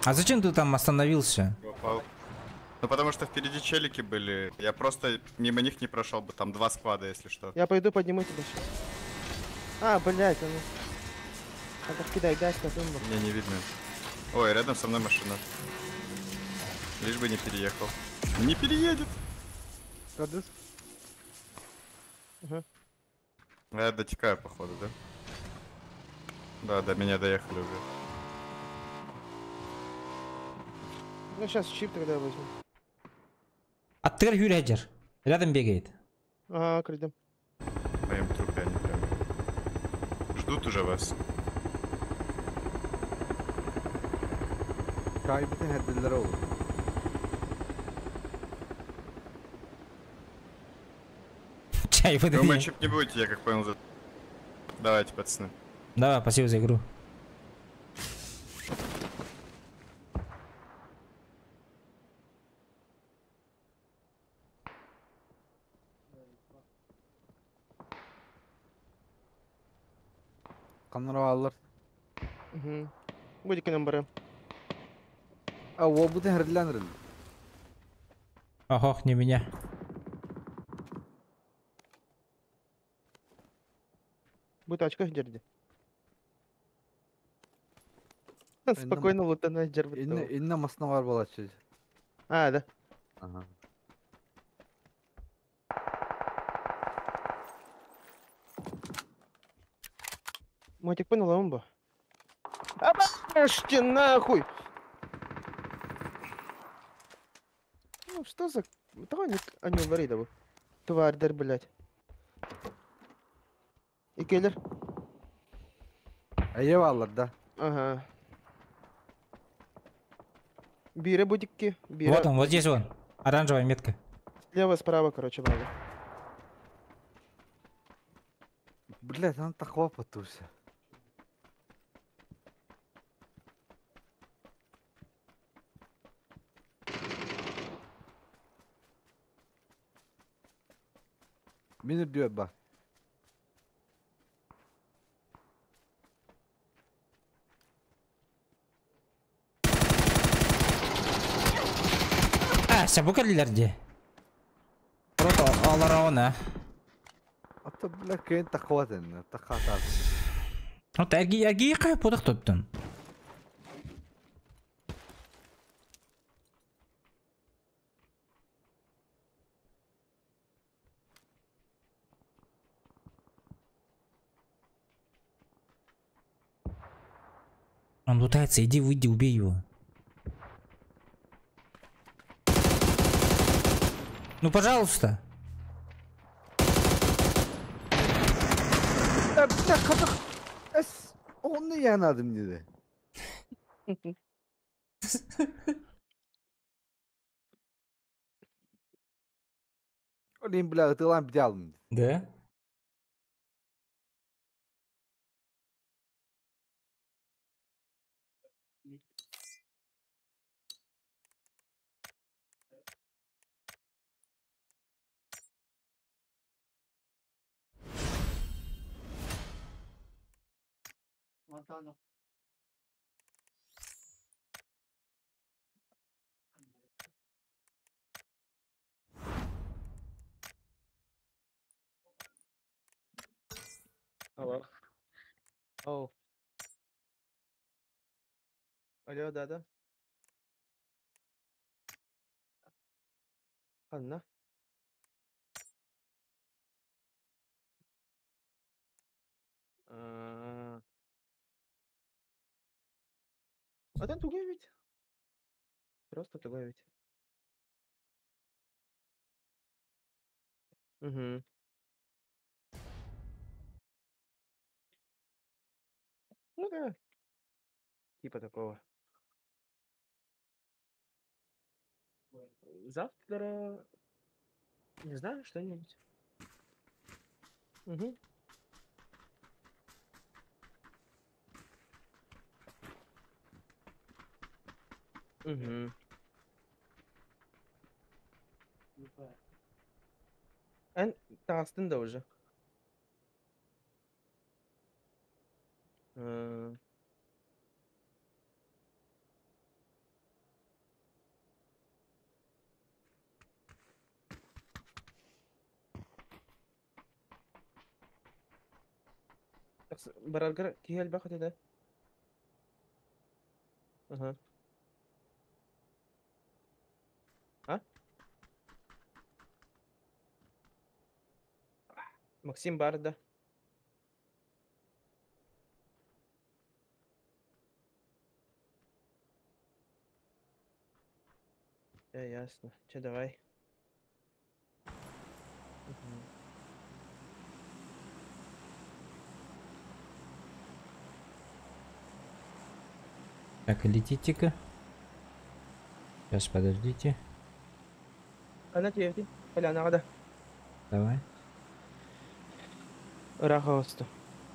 А зачем ты там остановился? попал. Ну потому что впереди челики были. Я просто мимо них не прошел бы. Там 2 склада, если что. Я пойду подниму тебя сейчас. А, блять, ну. Надо кидай газ на тумбу. Мне не видно. Ой, рядом со мной машина. Лишь бы не переехал. Не переедет. Радус? Ага. Я дотекаю, походу, да? Да, до меня доехали уже. Ну сейчас чип тогда возьму. Аттыр Юрядер. Рядом бегает. Ага, кридем. В моем трупе они прям. Ждут уже вас. Kaybeten hediyeler olur. Чай Вы выдай. мой чип не будете, я как понял. Давайте, пацаны. Давай, спасибо за игру. Kanları alır. Угу. Будь-який номери. А o bu da hediyelenir. Ох, не меня. Будь очках дерді. Спокойно лутана дерби. İnne masna var balaçı. А, да. Aha. Мотик понял, омба. Обашьте нахуй! Ну что за... Давай не говори, давай. Тварь, дар, блядь. И киллер? Eyvallah da. Ага. Бира будики. Бира. Вот он, вот здесь он. Оранжевая метка. Слева, справа, короче, брали. Блядь, он так лопатуся. Beni diyor bak. Bu kadar Просто алараона. Ata блядь, keyin takvaten. Takatan. Вот аги кайып подак топтун. Он лутается, иди, выйди, убей его. Ну, пожалуйста. Ya kadık. Onu yanadım dedi. Olayım bile atılan bir de alın. Да? Алло. Оу. Алло, да-да. Ладно. Это тугой ведь. Просто тугой ведь. Угу. Ну да. Типа такого. Завтра... Не знаю, что-нибудь. Угу. Угу. Тағыстың да уже. Бараргар киһэл бахат эдэ. Ага. А? Максим бар да. Ясно. Че, давай. Мгм. Так, летите-ка. Сейчас, подождите. Ана тиевди. Полянагада. Давай. Рахаусты.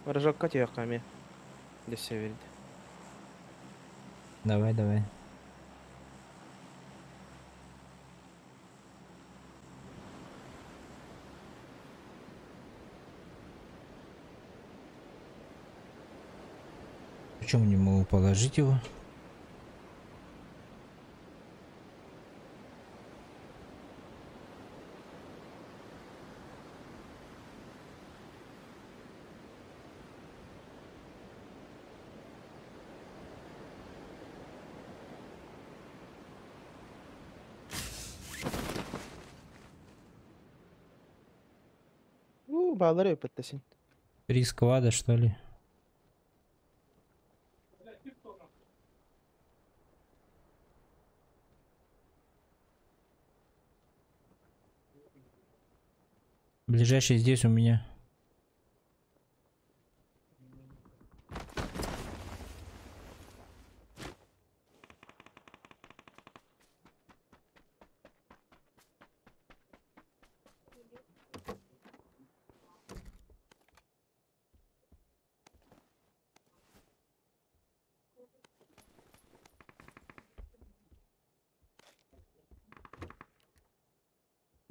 Рожокка тиевками. Десе верит. Давай, давай. Почему не могу положить его? Bağları öpettesin. 3 сквада, что ли? Ближайший здесь у меня.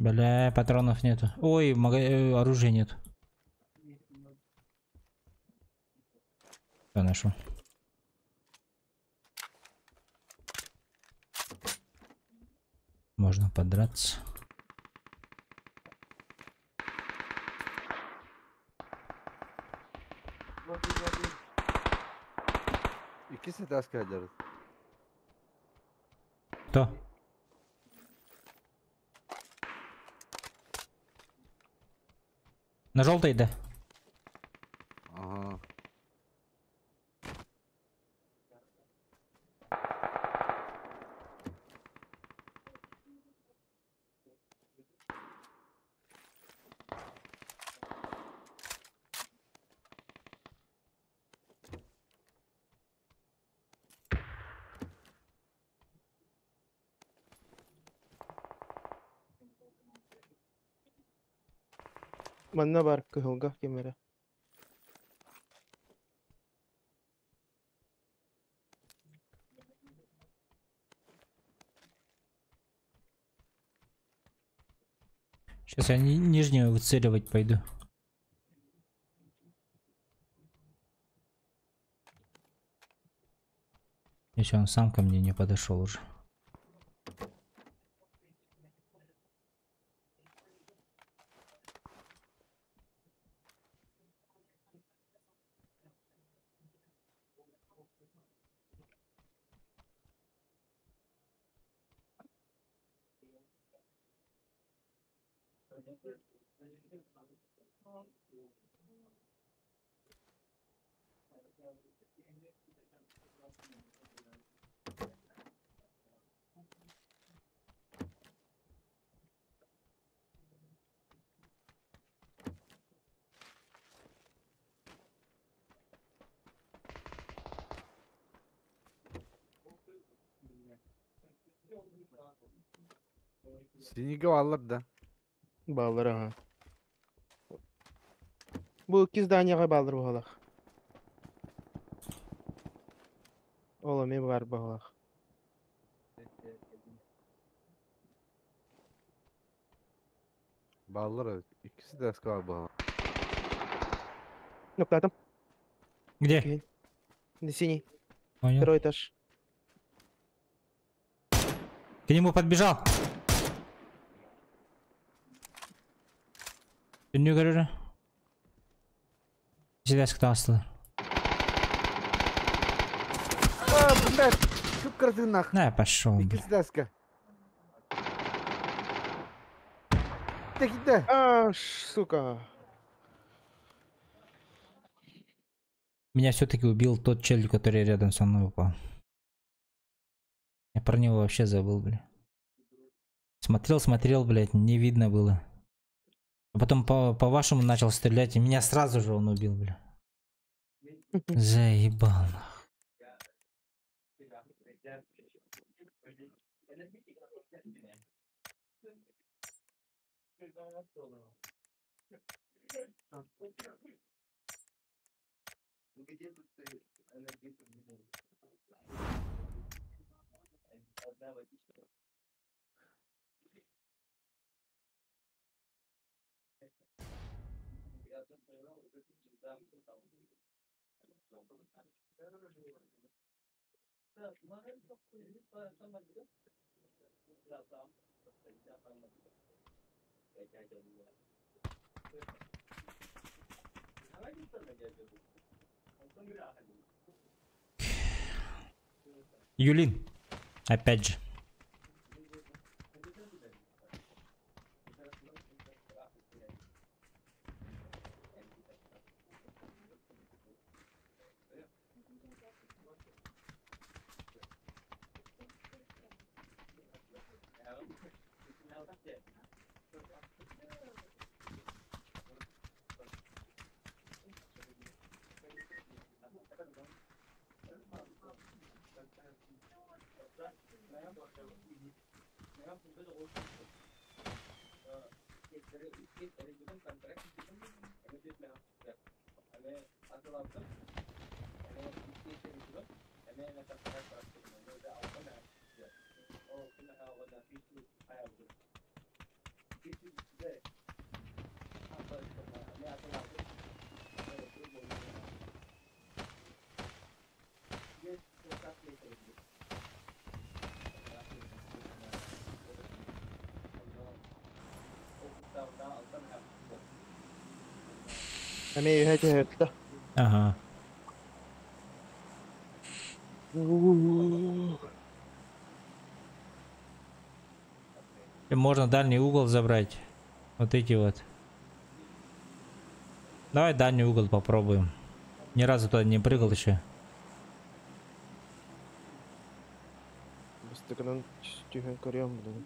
Бля, патронов нету. Ой, оружия нет. Я нашел. Можно подраться. İkisi de askerler. Кто? На желтой, да? Ага. Манна бар кыһылга кемере. Сейчас я нижнюю выцеливать пойду. Если он сам ко мне не подошел уже. Seni alır da. Баллар ага. Бу iki зданияга баллар багалак. Ола мен бар багалак. Bağları ikisi de eskal bağlı. Нокнатым. Где? На синий. Понял. Второй этаж. К нему подбежал. Dönüyor görürüm. Silah sıktı astılar. Блядь, çok kırdın nak. Ne пошел. İkisi de eskal. Gitti. А, сука. Меня все-таки убил тот чель, который рядом со мной упал. Я про него вообще забыл, бля. Смотрел, блядь, не видно было. А потом по вашему начал стрелять, и меня сразу же он убил, бля. Заебал. Юлин. Опять же. Амею это. Ага. Можно дальний угол забрать. Вот эти вот. Давай дальний угол попробуем. Ни разу туда не прыгал еще. Быстро тихо корем, блин.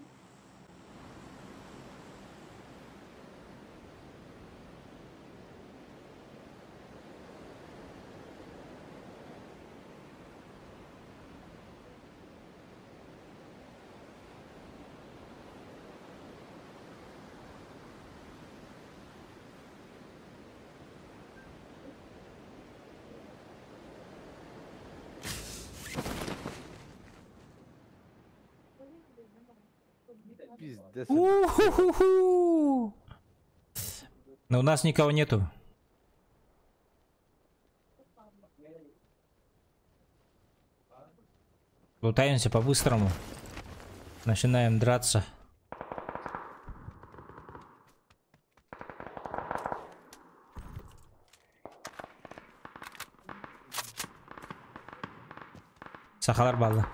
Пиздец. У-ху-ху-ху. Но у нас никого нету. Лутаемся по-быстрому. Начинаем драться. Сахалар баллы.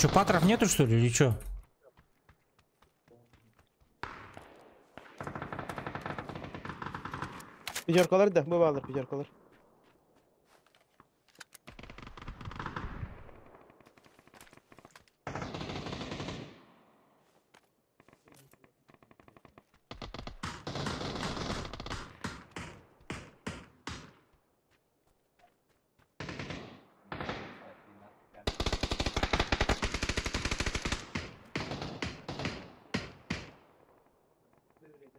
Че, патров нету, что ли, или что? Пятеркалар да, бывало пятеркалар.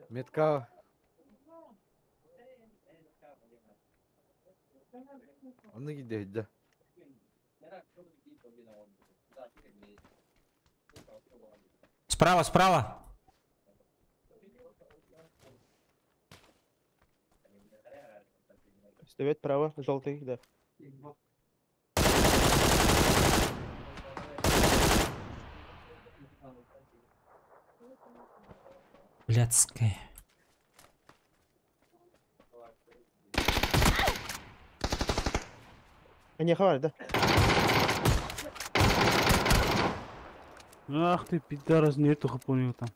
Метка. Onu gidiyor da. Справа, справа. Стоять право, желтый, да. Блядская. Не, хавар, да. Ах ты, пидорас, нету хапонил там.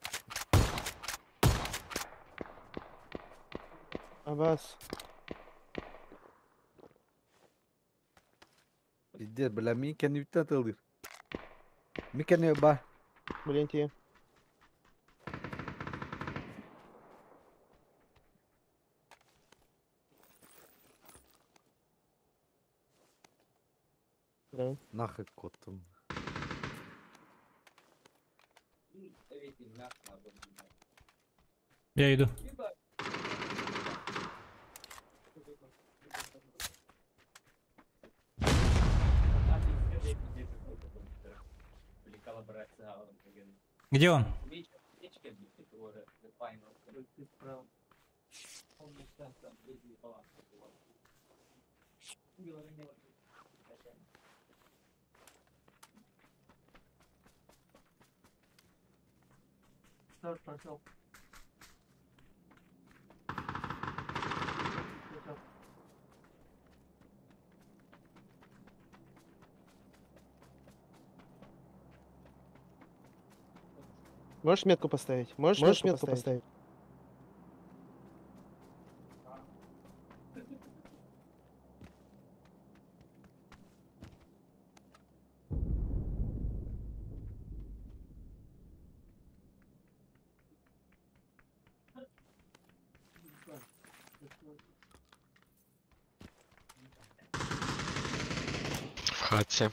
Абас. Пиздец, бля, мин kendi bitten atıldı. Mi kendi ba. Блин, тебе. Да. Нахуй котом. Я иду. Где он? Можешь метку поставить? Можешь метку поставить? В хате.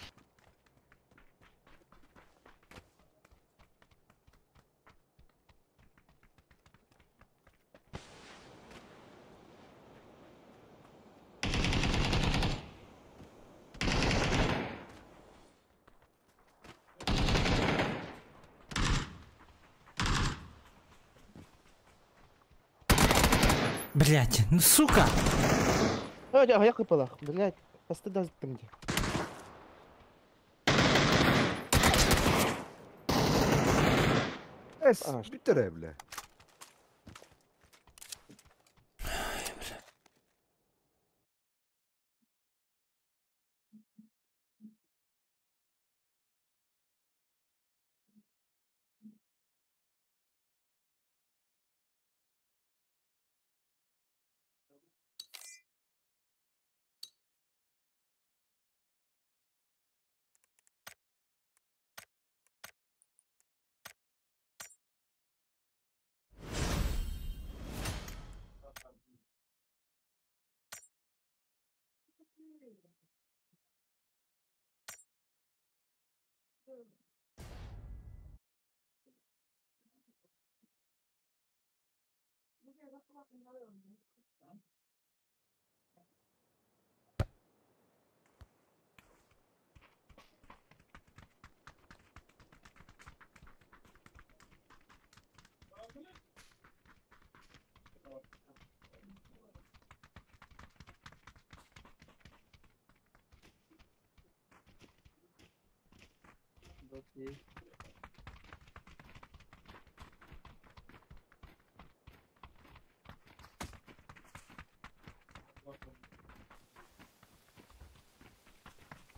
Блять, ну сука! Я хапалах, блядь. Постыдал ты где. Bitir bля.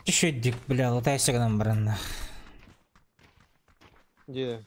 Еще дик, бля, лутайся к нам, бранда. Где?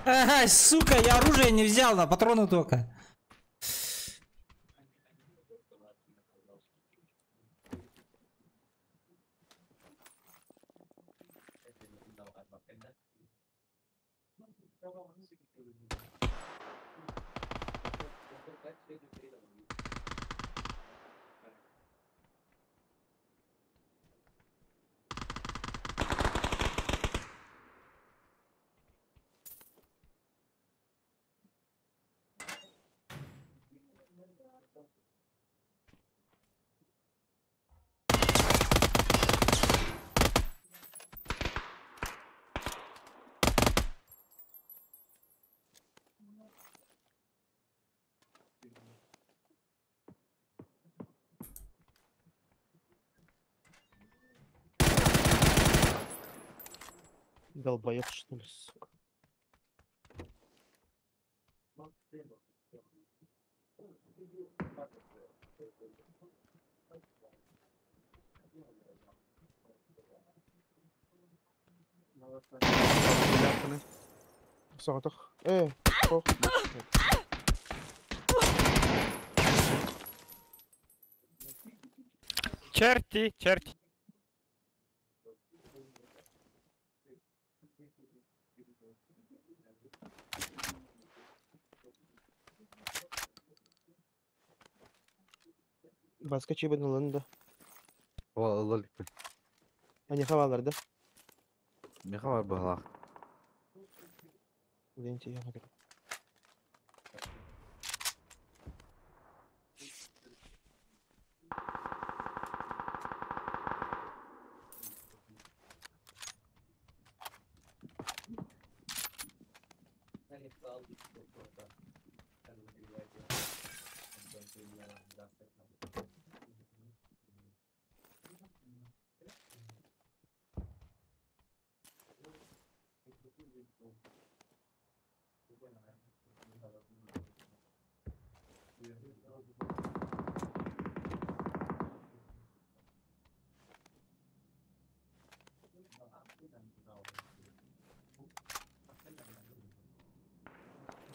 Ага, сука, я оружие не взял, на патроны только. Долбоёб, что ли, сука. Сотох. Ох. Черти, черти. Басқа чебен алынды. Vallahi Они хавалар, да? ne kadar bağlı. Ленте я говорю.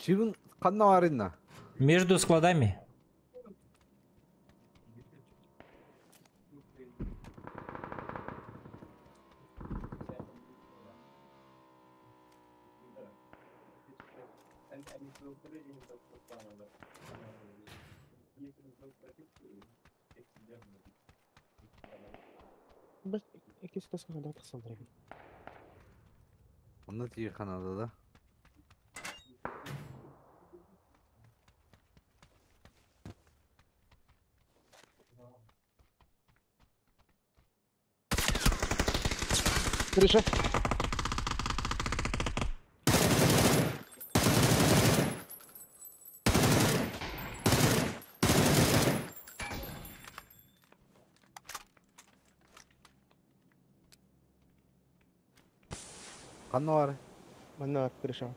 Живын қанна барына. Между складами. Бәс, якийсь касқа да тықсан керек. Оны тиеханада да. Крыша. Кануар. Манна крыша.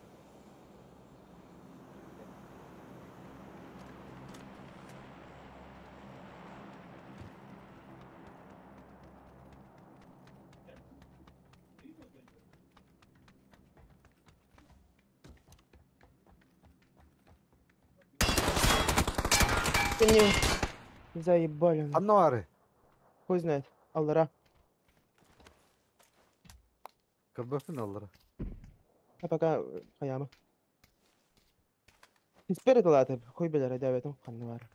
Не заебали. Кануары. Хуй знает. Аллара. Кабафин аллара. А пока Хаяма. Спереди латы. Хуй белер эдебетим. Ханнавар.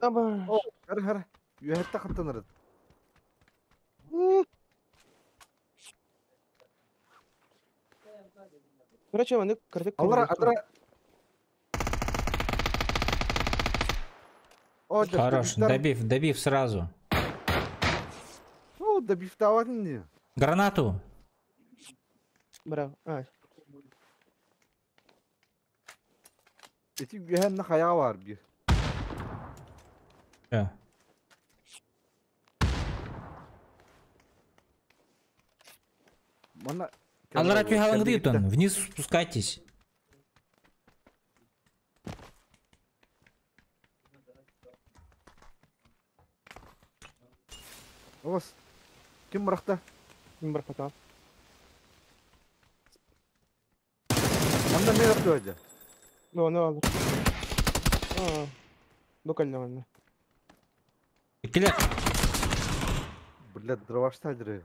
Ama. Hara. Yuhatta katlanırız. Короче, он картик. Аллара. Хорош, добив сразу. Ну, добив давадın diyor. Гранату. Браво. Eti bir hem ayağı var bir. Всё. Bana Аллара Тюхалангдитон, вниз спускайтесь. Oğuz. Kim bıraktı? Kim bıraktı? Onda ne yaptı öyle? Ne alır? Буквально он. Келер. Блядь, дрова что ли?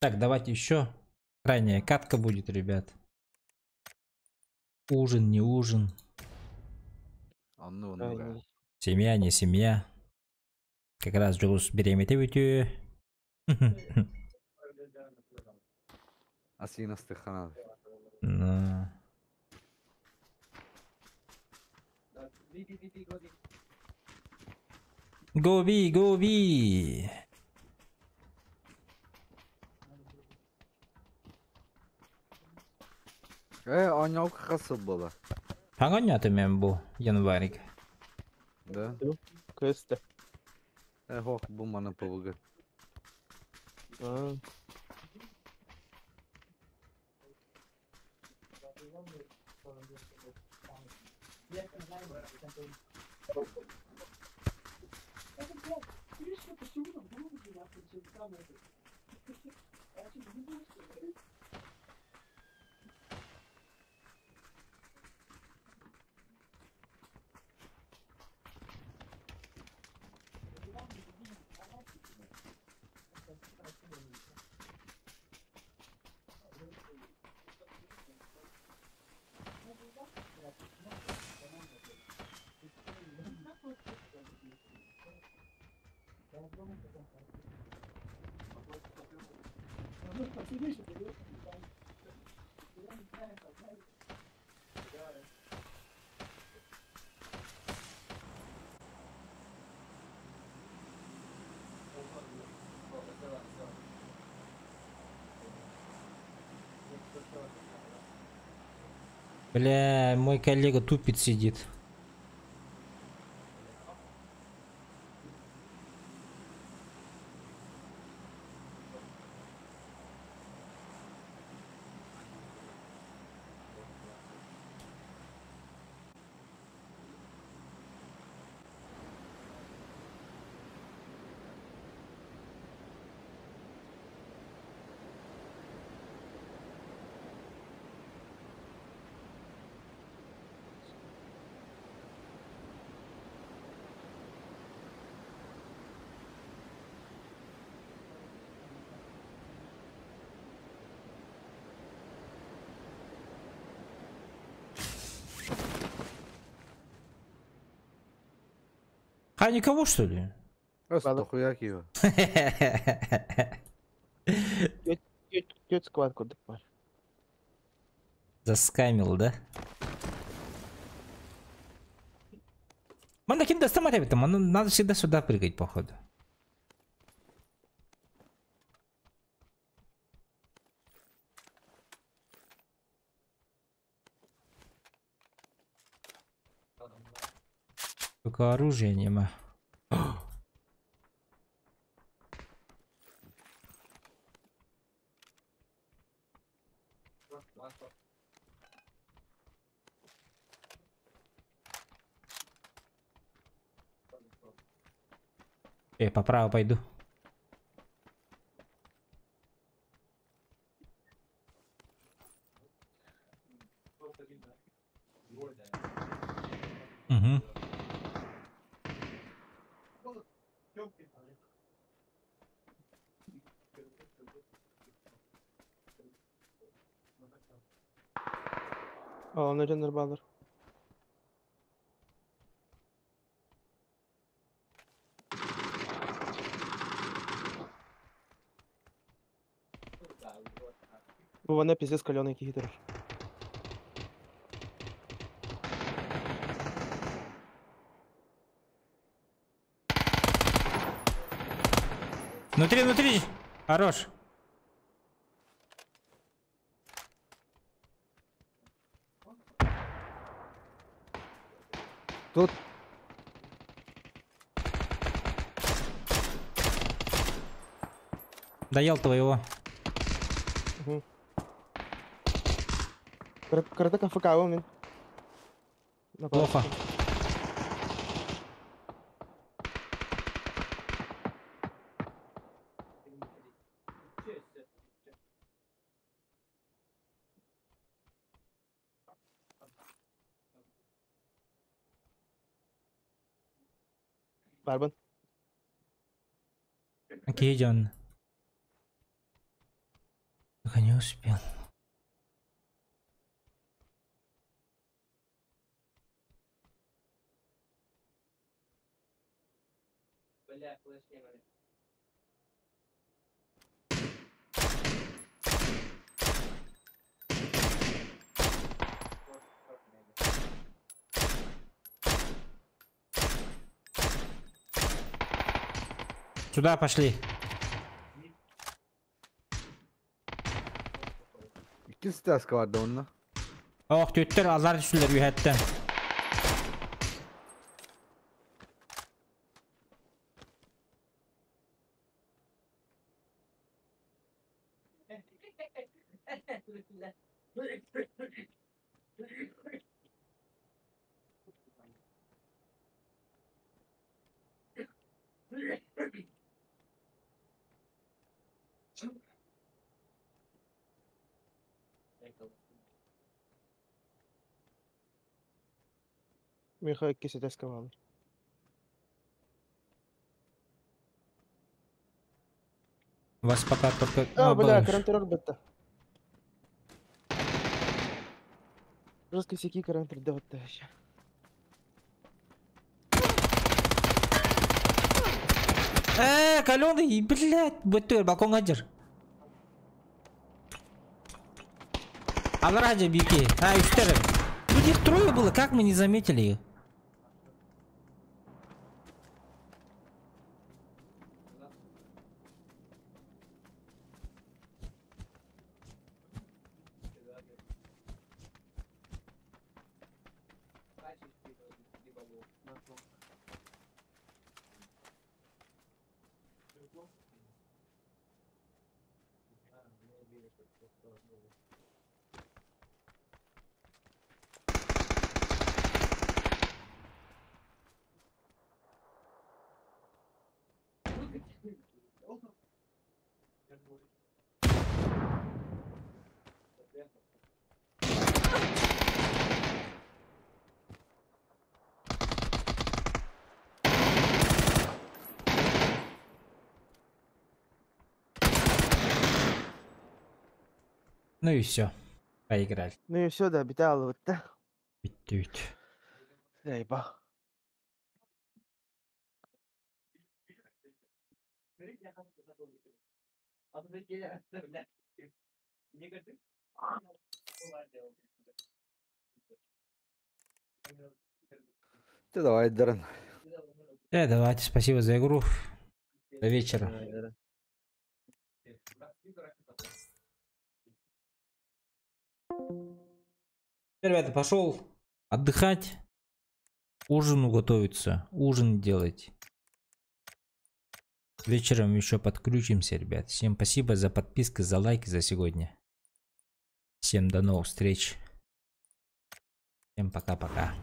Так, давайте еще. Крайняя катка будет, ребят. Ужин, не ужин. Семья, не семья. Как раз Джулус беременный. Асина стыхана. Гоби. Anyal kakası была. Погонятымен бұл январик. Да. Квесты. Хок, бұл мана павуга. Бля, мой коллега тупит сидит. А, никого, что ли? Просто хуяк его. Тёт сквад курдук бар. Заскамил, да? Манда кем достамать это? Надо всегда сюда прыгать, походу. Только оружия нема. По праву пойду. Угу. Aa, ne canlar bağlar. Bu bana pizdes kalyon iki gider. Внутри, внутри. Хорош. Тут. Доел твоего. Карата КФК, мен. Плохо. Барбан. Окей, идем. Только не успел. Сюда пошли. İkisi de askı vardı onunla. Oh, tötler azar düştüler bir hatta. Миха ikisi de skavalır. Вас пока только... А, бля, карантер бітті. Biraz kısaki karanter de bitti. Каленый, блядь, бытует, балкон гаджер. Алар аджа бики. Үштер. Тут их трое было, как мы не заметили их? Ну и все. Поиграли. Ну и все, да, битало вот так. Битют. Эй, бах. Ты давай, Даррен. Давайте, спасибо за игру. До вечера. Ребята, пошел отдыхать. Ужину готовиться. Ужин делать. Вечером еще подключимся, ребят. Всем спасибо за подписки, за лайки за сегодня. Всем до новых встреч. Всем пока-пока.